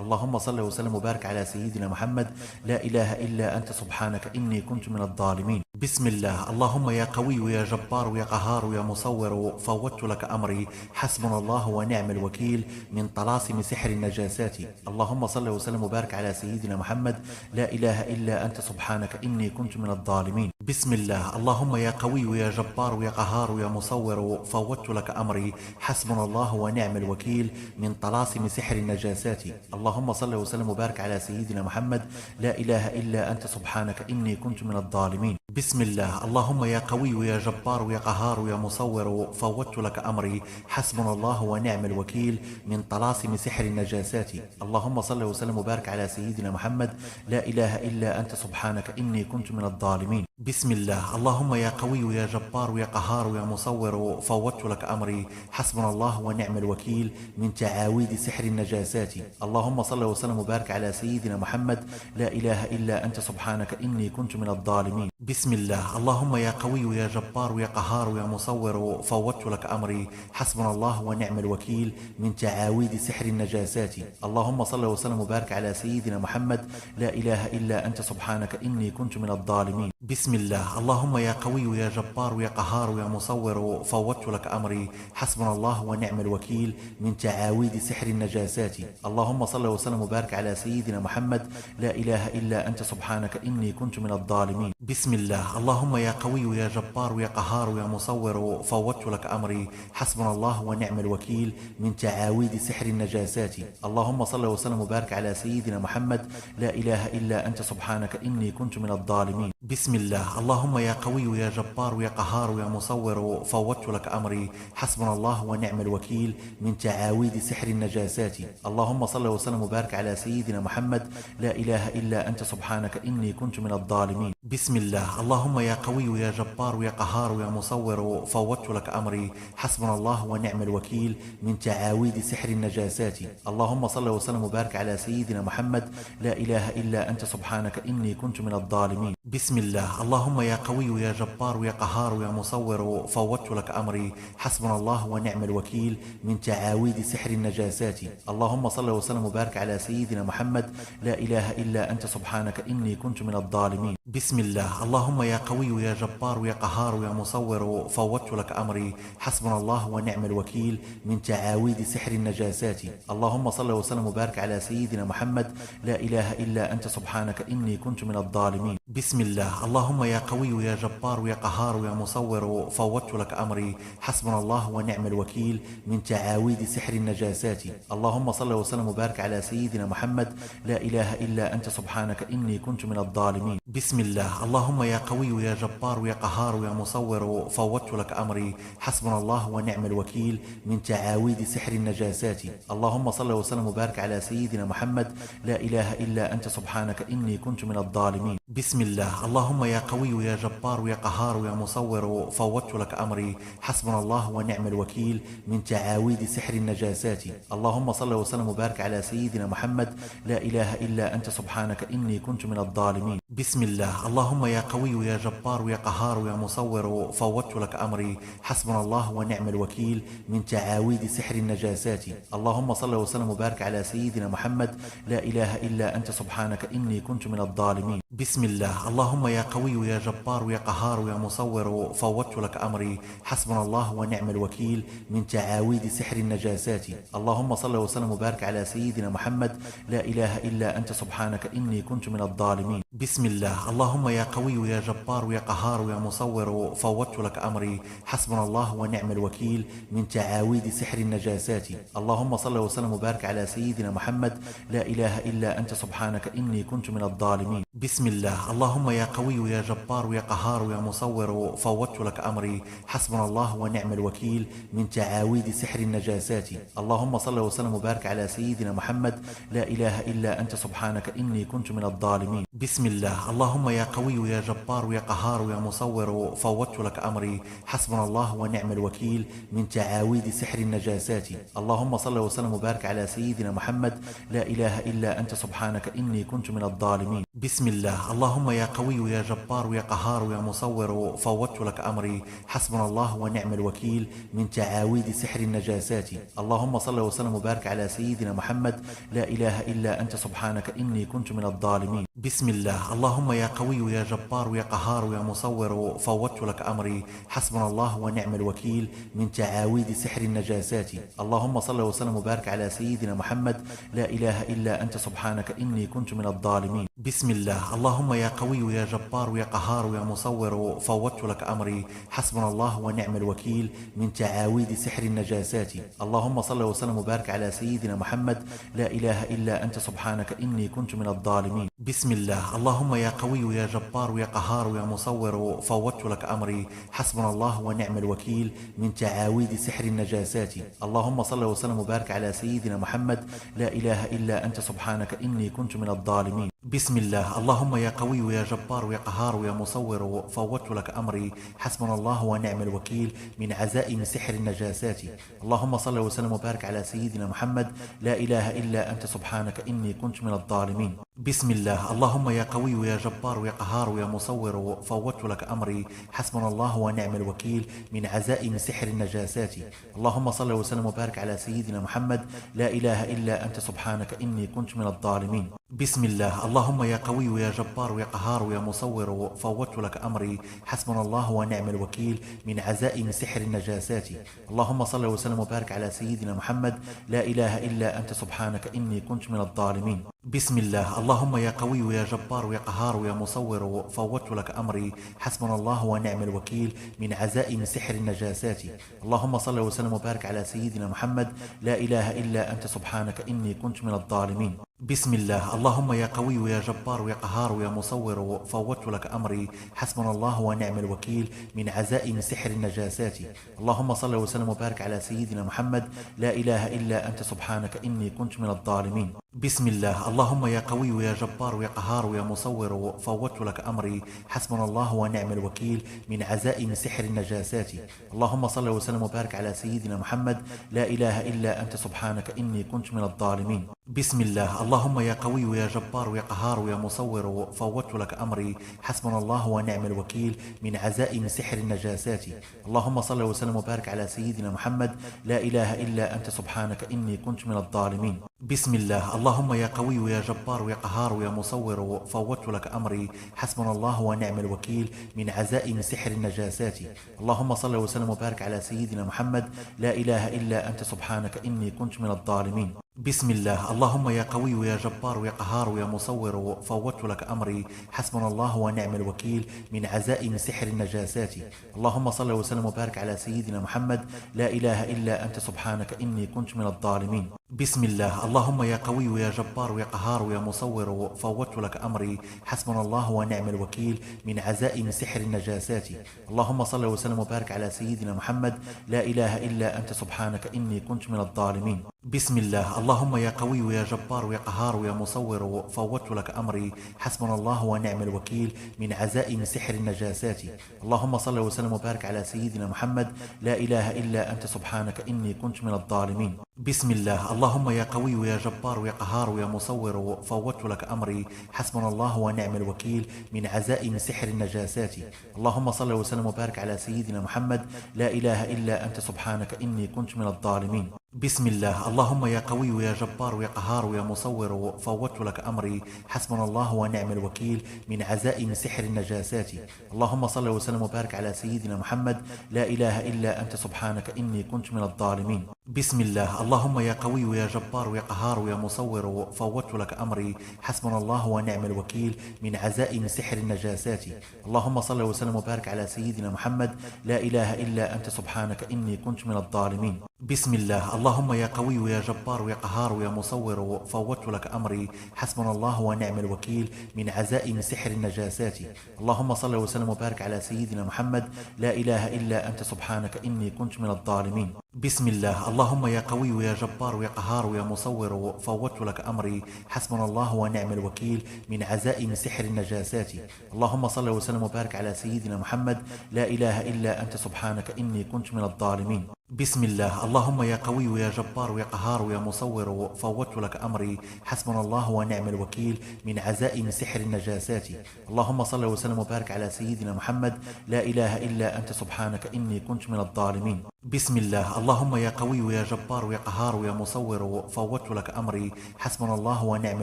اللهم صل وسلم وبارك على سيدنا محمد، لا إله إلا أنت سبحانك إني كنت من الظالمين. بسم الله. اللهم يا قوي يا جبار يا قهار يا مصور، فوضت لك أمري، حسبنا الله ونعم الوكيل، من طلاسم سحر النجاسات. اللهم صل وسلم وبارك على سيدنا محمد، لا إله إلا أنت سبحانك إني كنت من الظالمين. بسم الله. اللهم يا قوي يا جبار يا قهار يا مصور، فوضت لك أمري، حسبنا الله ونعم الوكيل، من طلاسم سحر النجاسات. اللهم صل وسلم وبارك على سيدنا محمد، لا إله إلا أنت سبحانك إني كنت من الظالمين. بسم الله. اللهم يا قوي يا جبار يا قهار يا مصور، فوضت لك أمري، حسبنا الله ونعم الوكيل، من طلاسم سحر النجاسات. اللهم صل وسلم وبارك على سيدنا محمد، لا إله إلا أنت سبحانك إني كنت من الظالمين. بسم الله. اللهم يا قوي يا جبار يا قهار يا مصور، فوضت لك أمري، حسبنا الله ونعم الوكيل، من تعاويذ سحر النجاسات. اللهم صل وسلم وبارك على سيدنا محمد، لا إله إلا أنت سبحانك إني كنت من الظالمين. بسم الله. اللهم يا قوي يا جبار يا قهار يا مصور، فوضت لك أمري، حسبنا الله ونعم الوكيل، من تعاويذ سحر النجاسات. اللهم صل وسلم وبارك على سيدنا محمد، لا إله إلا أنت سبحانك إني كنت من الظالمين. بسم الله. اللهم يا قوي يا جبار يا قهار يا مصور، فوضت لك أمري، حسبنا الله ونعم الوكيل، من تعاويذ سحر النجاسات. اللهم صل وسلم وبارك على سيدنا محمد، لا إله إلا أنت سبحانك إني كنت من الظالمين. بسم الله. اللهم يا قوي يا جبار يا قهار يا مصور، فوضت لك أمري، حسبنا الله ونعم الوكيل، من تعاويذ سحر النجاسات. اللهم صل وسلم وبارك على سيدنا محمد، لا إله إلا أنت سبحانك إني كنت من الظالمين. بسم الله. اللهم يا قوي يا جبار يا قهار يا مصور، فوضت لك أمري، حسبنا الله ونعم الوكيل، من تعاويذ سحر النجاسات. اللهم صل وسلم وبارك على سيدنا محمد، لا إله إلا أنت سبحانك إني كنت من الظالمين. بسم الله. اللهم يا قوي يا جبار يا قهار يا مصور، فوضت لك أمري، حسبنا الله ونعم الوكيل، من تعاويذ سحر النجاسات. اللهم صل وسلم وبارك على سيدنا محمد، لا إله إلا أنت سبحانك إني كنت من الظالمين. بسم الله. اللهم يا قوي يا جبار يا قهار يا مصور، فوضت لك أمري، حسبنا الله ونعم الوكيل، من تعاويذ سحر النجاسات. اللهم صل وسلم وبارك على سيدنا محمد، لا إله إلا أنت سبحانك إني كنت من الظالمين. بسم الله. اللهم يا قوي يا جبار يا قهار يا مصور، فوضت لك أمري، حسبنا الله ونعم الوكيل، من تعاويذ سحر النجاسات. اللهم صل وسلم وبارك على سيدنا محمد، لا إله إلا أنت سبحانك إني كنت من الظالمين. بسم الله. اللهم يا قوي يا جبار يا قهار يا مصور، فوضت لك أمري، حسبنا الله ونعم الوكيل، من تعاويذ سحر النجاسات. اللهم صل وسلم وبارك على سيدنا محمد، لا إله إلا أنت سبحانك إني كنت من الظالمين. بسم الله. اللهم يا قوي يا جبار يا قهار يا مصور، فوضت لك أمري، حسبنا الله ونعم الوكيل، من تعاويذ سحر النجاسات. اللهم صل وسلم وبارك على سيدنا محمد، لا إله إلا أنت سبحانك إني كنت من الظالمين. بسم الله. اللهم يا قوي يا جبار يا قهار يا مصور، فوضت لك أمري، حسبنا الله ونعم الوكيل، من تعاويذ سحر النجاسات. اللهم صل وسلم وبارك على سيدنا محمد، لا إله إلا أنت سبحانك إني كنت من الظالمين. بسم الله. اللهم يا قوي يا جبار يا قهار يا مصور، فوضت لك أمري، حسبنا الله ونعم الوكيل، من تعاويذ سحر النجاسات. اللهم صل وسلم وبارك على سيدنا محمد، لا إله إلا أنت سبحانك إني كنت من الظالمين. بسم الله. اللهم يا قوي يا جبار يا قهار يا مصور، فوضت لك أمري، حسبنا الله ونعم الوكيل، من تعاويذ سحر النجاسات. اللهم صل وسلم وبارك على سيدنا محمد، لا إله إلا أنت سبحانك إني كنت من الظالمين. بسم الله. اللهم يا قوي يا جبار يا قهار يا مصور، فوضت لك أمري، حسبنا الله ونعم الوكيل، من تعاويذ سحر النجاسات. اللهم صل وسلم وبارك على سيدنا محمد، لا إله إلا أنت سبحانك إني كنت من الظالمين. بسم الله. اللهم يا قوي يا جبار جبار يا قهار يا مصور فوضت لك أمري حسبنا الله ونعم الوكيل من تعاويذ سحر النجاسات. اللهم صل وسلم وبارك على سيدنا محمد لا إله إلا أنت سبحانك إني كنت من الظالمين. بسم الله. اللهم يا قوي يا جبار يا قهار يا مصور فوضت لك أمري حسبنا الله ونعم الوكيل من تعاويذ سحر النجاسات. اللهم صل وسلم وبارك على سيدنا محمد لا إله إلا أنت سبحانك إني كنت من الظالمين. بسم الله. اللهم يا قوي يا جبار يا قهار يا مصور فوضت لك أمري حسبنا الله ونعم الوكيل من تعاويذ سحر النجاسات. اللهم صل وسلم وبارك على سيدنا محمد لا إله إلا أنت سبحانك إني كنت من الظالمين. بسم الله. اللهم يا قوي يا جبار يا قهار يا مصور فوضت لك أمري حسبنا الله ونعم الوكيل من تعاويذ سحر النجاسات. اللهم صل وسلم وبارك على سيدنا محمد لا إله إلا أنت سبحانك إني كنت من الظالمين. بسم الله. اللهم يا قوي يا جبار يا قهار يا مصور فوضت لك أمري حسبنا الله ونعم الوكيل من تعاويذ سحر النجاسات. اللهم صل وسلم وبارك على سيدنا محمد لا إله إلا أنت سبحانك إني كنت من الظالمين. بسم الله. اللهم يا قوي يا جبار يا قهار يا مصور فوضت لك أمري حسبنا الله ونعم الوكيل من تعاويذ سحر النجاسات. اللهم صل وسلم وبارك على سيدنا محمد لا إله إلا أنت سبحانك إني كنت من الظالمين. بسم الله. اللهم يا قوي يا جبار يا قهار يا مصور فوضت لك أمري حسبنا الله ونعم الوكيل من عزائم سحر النجاسات. اللهم صل وسلم وبارك على سيدنا محمد لا إله إلا أنت سبحانك إني كنت من الظالمين. بسم الله. اللهم يا قوي يا جبار يا قهار يا مصور فوضت لك أمري حسبنا الله ونعم الوكيل من عزائم سحر النجاسات. اللهم صل وسلم وبارك على سيدنا محمد لا إله إلا أنت سبحانك إني كنت من الظالمين. بسم الله. اللهم يا قوي يا جبار يا قهار يا مصور فوضت لك أمري حسبنا الله ونعم الوكيل من عزائم سحر النجاسات. اللهم صل وسلم وبارك على سيدنا محمد لا إله إلا أنت سبحانك إني كنت من الظالمين. بسم الله. اللهم يا قوي يا جبار يا قهار يا مصور فوضت لك أمري حسبنا الله ونعم الوكيل من عزائم سحر النجاسات. اللهم صل وسلم وبارك على سيدنا محمد لا إله إلا أنت سبحانك إني كنت من الظالمين. بسم الله. اللهم يا قوي يا جبار يا قهار يا مصور فوضت لك أمري حسبنا الله ونعم الوكيل من عزائم سحر النجاسات. اللهم صل وسلم وبارك على سيدنا محمد لا إله إلا أنت سبحانك إني كنت من الظالمين. بسم الله. اللهم يا قوي يا جبار يا قهار يا مصور فوضت لك أمري حسبنا الله ونعم الوكيل من عزائم سحر النجاسات. اللهم صل وسلم وبارك على سيدنا محمد لا إله إلا أنت سبحانك إني كنت من الظالمين. بسم الله. اللهم يا قوي يا جبار يا قهار يا مصور فوضت لك أمري حسبنا الله ونعم الوكيل من عزائم سحر النجاسات. اللهم صل وسلم وبارك على سيدنا محمد لا إله إلا أنت سبحانك إني كنت من الظالمين. بسم الله. اللهم يا قوي يا جبار يا قهار يا مصور فوضت لك أمري حسبنا الله ونعم الوكيل من عزائم سحر النجاسات. اللهم صل وسلم وبارك على سيدنا محمد لا إله إلا أنت سبحانك إني كنت من الظالمين. بسم الله. اللهم يا قوي يا جبار يا قهار يا مصور فوضت لك أمري حسبنا الله ونعم الوكيل من عزائم سحر النجاسات. اللهم صل وسلم وبارك على سيدنا محمد لا إله إلا أنت سبحانك إني كنت من الظالمين. بسم الله. اللهم يا قوي يا جبار يا قهار يا مصور فوضت لك أمري حسبنا الله ونعم الوكيل من عزائم سحر النجاسات. اللهم صل وسلم وبارك على سيدنا محمد لا إله إلا أنت سبحانك إني كنت من الظالمين. بسم الله. اللهم يا قوي يا جبار يا قهار يا مصور فوضت لك أمري حسبنا الله ونعم الوكيل من عزائم سحر النجاسات. اللهم صل وسلم وبارك على سيدنا محمد لا إله إلا أنت سبحانك إني كنت من الظالمين. بسم الله. اللهم يا قوي يا جبار يا قهار يا مصور فوضت لك أمري حسبنا الله ونعم الوكيل من عزائم سحر النجاسات. اللهم صل وسلم وبارك على سيدنا محمد لا إله إلا أنت سبحانك إني كنت من الظالمين. بسم الله. اللهم يا قوي يا جبار يا قهار يا مصور فوضت لك أمري حسبنا الله ونعم الوكيل من عزائم سحر النجاسات. اللهم صل وسلم وبارك على سيدنا محمد لا إله إلا أنت سبحانك إني كنت من الظالمين. بسم الله. اللهم يا قوي يا جبار يا قهار يا مصور فوضت لك أمري حسبنا الله ونعم الوكيل من عزائم سحر النجاسات. اللهم صل وسلم وبارك على سيدنا محمد لا إله إلا أنت سبحانك إني كنت من الظالمين. بسم الله. اللهم يا قوي يا جبار يا قهار يا مصور، فوضت لك أمري، حسبنا الله ونعم الوكيل من عزائم سحر النجاسات. اللهم صل وسلم وبارك على سيدنا محمد، لا إله إلا أنت سبحانك إني كنت من الظالمين. بسم الله. اللهم يا قوي يا جبار يا قهار يا مصور، فوضت لك أمري، حسبنا الله ونعم الوكيل من عزائم سحر النجاسات. اللهم صل وسلم وبارك على سيدنا محمد، لا إله إلا أنت سبحانك إني كنت من الظالمين. بسم الله. اللهم يا قوي يا جبار يا قهار يا مصور، فوضت لك أمري، حسبنا الله ونعم الوكيل من عزائم سحر النجاسات. اللهم صل وسلم وبارك على سيدنا محمد، لا إله إلا أنت سبحانك إني كنت من الظالمين. بسم الله. اللهم يا قوي يا جبار يا قهار يا مصور، فوضت لك أمري، حسبنا الله ونعم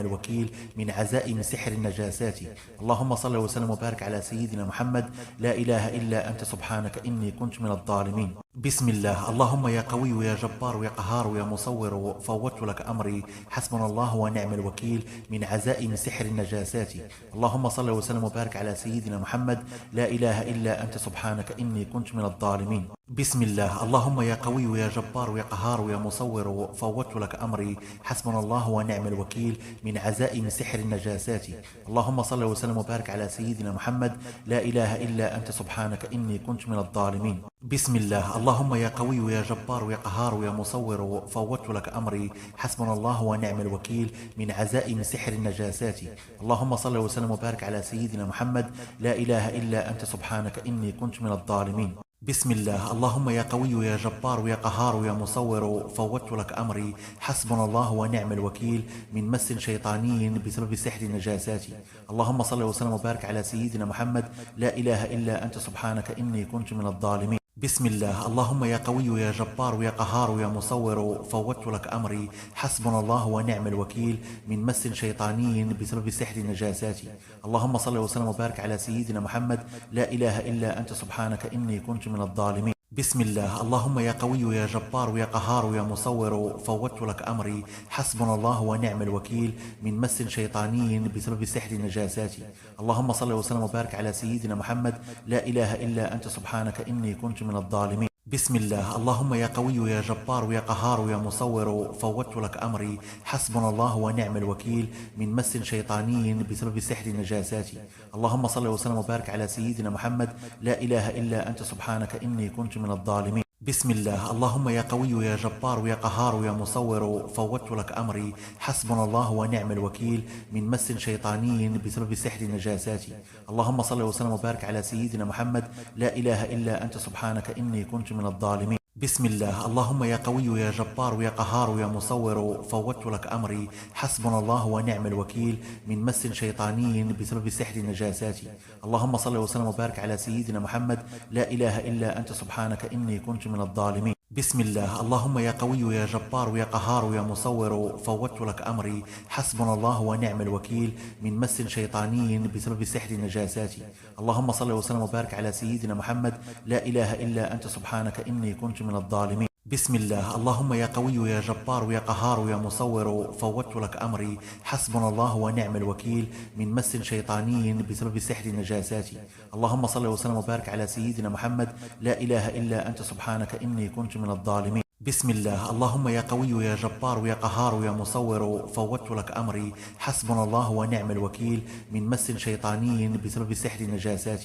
الوكيل من عزائم سحر النجاسات. اللهم صل وسلم وبارك على سيدنا محمد، لا إله إلا أنت سبحانك إني كنت من الظالمين. بسم الله. اللهم يا قوي يا جبار يا قهار يا مصور، فوضت لك أمري، حسبنا الله ونعم الوكيل من عزائم سحر النجاسات. اللهم صل وسلم وبارك على سيدنا محمد، لا إله إلا أنت سبحانك إني كنت من الظالمين. بسم الله. اللهم يا قوي يا جبار يا قهار يا مصور، فوضت لك أمري، حسبنا الله ونعم الوكيل من عزائم سحر النجاسات. اللهم صل وسلم وبارك على سيدنا محمد، لا إله إلا أنت سبحانك إني كنت من الظالمين. بسم الله. اللهم يا قوي يا جبار يا قهار يا مصور، فوضت لك أمري، حسبنا الله ونعم الوكيل من عزائم سحر النجاسات. اللهم صل وسلم وبارك على سيدنا محمد، لا إله إلا أنت سبحانك إني كنت من الظالمين. بسم الله. اللهم يا قوي يا جبار يا قهار يا مصور، فوضت لك أمري، حسبنا الله ونعم الوكيل من مس شيطاني بسبب سحر النجاسات. اللهم صل وسلم وبارك على سيدنا محمد، لا إله إلا أنت سبحانك إني كنت من الظالمين. بسم الله. اللهم يا قوي يا جبار يا قهار يا مصور، فوضت لك أمري، حسبنا الله ونعم الوكيل من مس شيطاني بسبب سحر النجاسات. اللهم صل وسلم وبارك على سيدنا محمد، لا إله إلا أنت سبحانك إني كنت من الظالمين. بسم الله. اللهم يا قوي يا جبار يا قهار يا مصور، فوضت لك أمري، حسبنا الله ونعم الوكيل من مس شيطاني بسبب سحر النجاسات. اللهم صل وسلم وبارك على سيدنا محمد، لا إله إلا أنت سبحانك إني كنت من الظالمين. بسم الله. اللهم يا قوي يا جبار يا قهار يا مصور، فوضت لك أمري، حسبنا الله ونعم الوكيل من مس شيطاني بسبب سحر النجاسات. اللهم صل وسلم وبارك على سيدنا محمد، لا إله إلا أنت سبحانك إني كنت من الظالمين. بسم الله. اللهم يا قوي يا جبار يا قهار يا مصور، فوضت لك أمري، حسبنا الله ونعم الوكيل من مس شيطاني بسبب سحر النجاسات. اللهم صل وسلم وبارك على سيدنا محمد، لا إله إلا أنت سبحانك إني كنت من الظالمين. بسم الله. اللهم يا قوي يا جبار يا قهار يا مصور، فوضت لك أمري، حسبنا الله ونعم الوكيل من مس شيطاني بسبب سحر النجاسات. اللهم صل وسلم وبارك على سيدنا محمد، لا إله إلا أنت سبحانك إني كنت من الظالمين. بسم الله. اللهم يا قوي يا جبار يا قهار يا مصور، فوضت لك أمري، حسبنا الله ونعم الوكيل من مس شيطاني بسبب سحر النجاسات. اللهم صل وسلم وبارك على سيدنا محمد، لا إله إلا أنت سبحانك إني كنت من الظالمين. بسم الله. اللهم يا قوي يا جبار يا قهار يا مصور، فوضت لك أمري، حسبنا الله ونعم الوكيل من مس شيطاني بسبب سحر النجاسات. اللهم صل وسلم وبارك على سيدنا محمد، لا إله إلا أنت سبحانك إني كنت من الظالمين. بسم الله. اللهم يا قوي يا جبار يا قهار يا مصور، فوضت لك أمري، حسبنا الله ونعم الوكيل من مس شيطاني بسبب سحر النجاسات.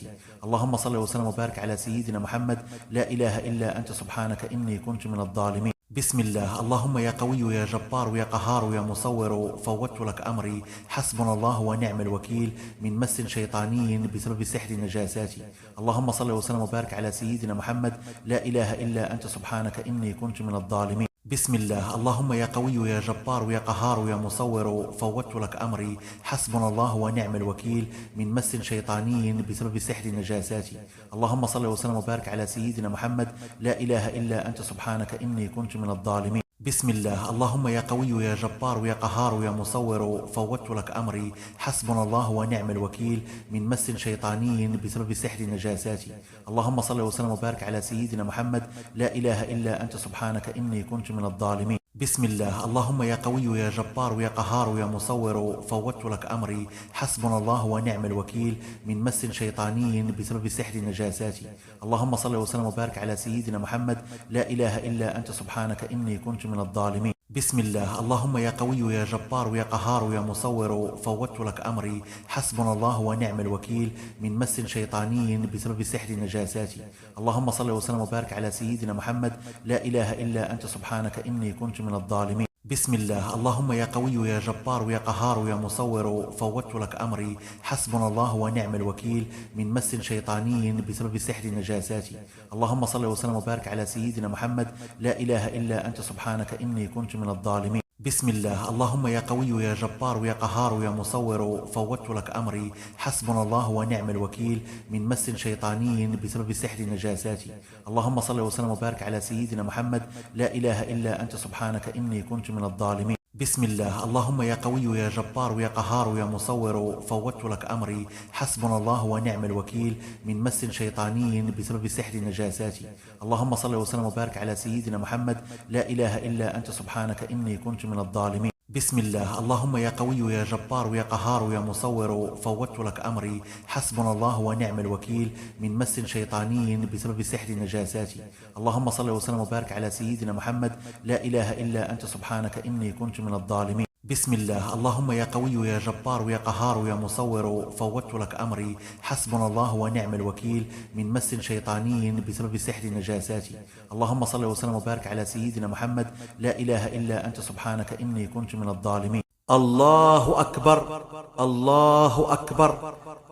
اللهم صل وسلم وبارك على سيدنا محمد، لا إله إلا أنت سبحانك إني كنت من الظالمين. بسم الله. اللهم يا قوي يا جبار يا قهار يا مصور، فوضت لك أمري، حسبنا الله ونعم الوكيل من مس شيطاني بسبب سحر النجاسات. اللهم صل وسلم وبارك على سيدنا محمد، لا إله إلا أنت سبحانك إني كنت من الظالمين. بسم الله. اللهم يا قوي يا جبار يا قهار يا مصور، فوضت لك أمري، حسبنا الله ونعم الوكيل من مس شيطاني بسبب سحر النجاسات. اللهم صل وسلم وبارك على سيدنا محمد، لا إله إلا أنت سبحانك إني كنت من الظالمين. بسم الله. اللهم يا قوي يا جبار يا قهار يا مصور، فوضت لك أمري، حسبنا الله ونعم الوكيل من مس شيطاني بسبب سحر النجاسات. اللهم صل وسلم وبارك على سيدنا محمد، لا إله إلا أنت سبحانك إني كنت من الظالمين. بسم الله. اللهم يا قوي يا جبار يا قهار يا مصور، فوضت لك أمري، حسبنا الله ونعم الوكيل من مس شيطاني بسبب سحر نجاساتي. اللهم صل وسلم وبارك على سيدنا محمد، لا إله إلا أنت سبحانك إني كنت من الظالمين. بسم الله. اللهم يا قوي يا جبار يا قهار يا مصور، فوضت لك أمري، حسبنا الله ونعم الوكيل من مس شيطاني بسبب سحر نجاساتي. اللهم صل وسلم وبارك على سيدنا محمد، لا إله إلا أنت سبحانك إني كنت من الظالمين. بسم الله. اللهم يا قوي يا جبار يا قهار يا مصور، فوضت لك أمري، حسبنا الله ونعم الوكيل من مس شيطاني بسبب سحر نجاساتي. اللهم صل وسلم وبارك على سيدنا محمد، لا إله إلا أنت سبحانك إني كنت من الظالمين. بسم الله. اللهم يا قوي يا جبار يا قهار يا مصور، فوضت لك أمري، حسبنا الله ونعم الوكيل من مس شيطاني بسبب سحر نجاساتي. اللهم صل وسلم وبارك على سيدنا محمد، لا إله إلا أنت سبحانك إني كنت من الظالمين. بسم الله. اللهم يا قوي يا جبار يا قهار يا مصور، فوضت لك أمري، حسبنا الله ونعم الوكيل من مس شيطاني بسبب سحر نجاساتي. اللهم صل وسلم وبارك على سيدنا محمد، لا إله إلا أنت سبحانك إني كنت من الظالمين. بسم الله. اللهم يا قوي يا جبار يا قهار يا مصور، فوضت لك أمري، حسبنا الله ونعم الوكيل من مس شيطاني بسبب سحر نجاساتي. اللهم صل وسلم وبارك على سيدنا محمد، لا إله إلا أنت سبحانك إني كنت من الظالمين. بسم الله. اللهم يا قوي يا جبار يا قهار يا مصور، فوضت لك أمري، حسبنا الله ونعم الوكيل من مس شيطاني بسبب سحر نجاساتي. اللهم صل وسلم وبارك على سيدنا محمد، لا إله إلا أنت سبحانك إني كنت من الظالمين. الله أكبر، الله أكبر،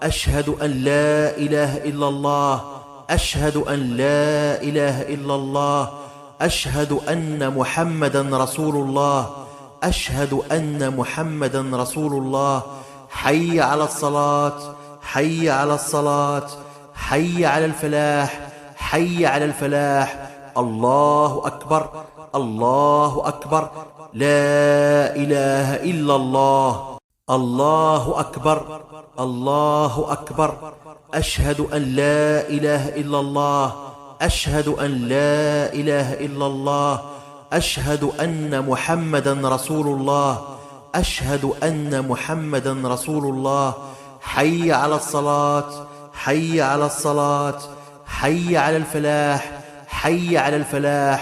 أشهد أن لا إله إلا الله، أشهد أن لا إله إلا الله، أشهد أن محمدا رسول الله، أشهد أن محمدا رسول الله. حي على الصلاة، حي على الصلاة، حي على الفلاح، حي على الفلاح. الله أكبر، الله أكبر، لا إله إلا الله. الله أكبر، الله أكبر، أشهد أن لا إله إلا الله، أشهد أن لا إله إلا الله، أشهد أن محمدا رسول الله، أشهد أن محمدا رسول الله. حي على الصلاة، حي على الصلاة، حي على الفلاح، حي على الفلاح.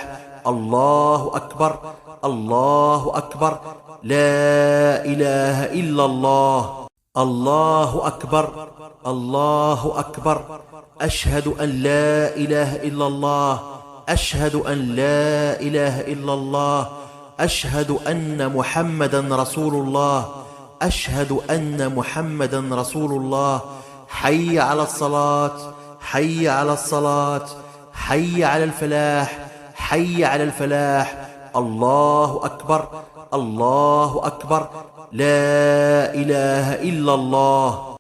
الله أكبر، الله أكبر، لا إله إلا الله. الله أكبر، الله أكبر، أشهد أن لا إله إلا الله، أشهد أن لا إله إلا الله، أشهد أن محمدا رسول الله، أشهد أن محمدا رسول الله. حي على الصلاة، حي على الصلاة، حي على الفلاح، حي على الفلاح. الله أكبر، الله أكبر، لا إله إلا الله.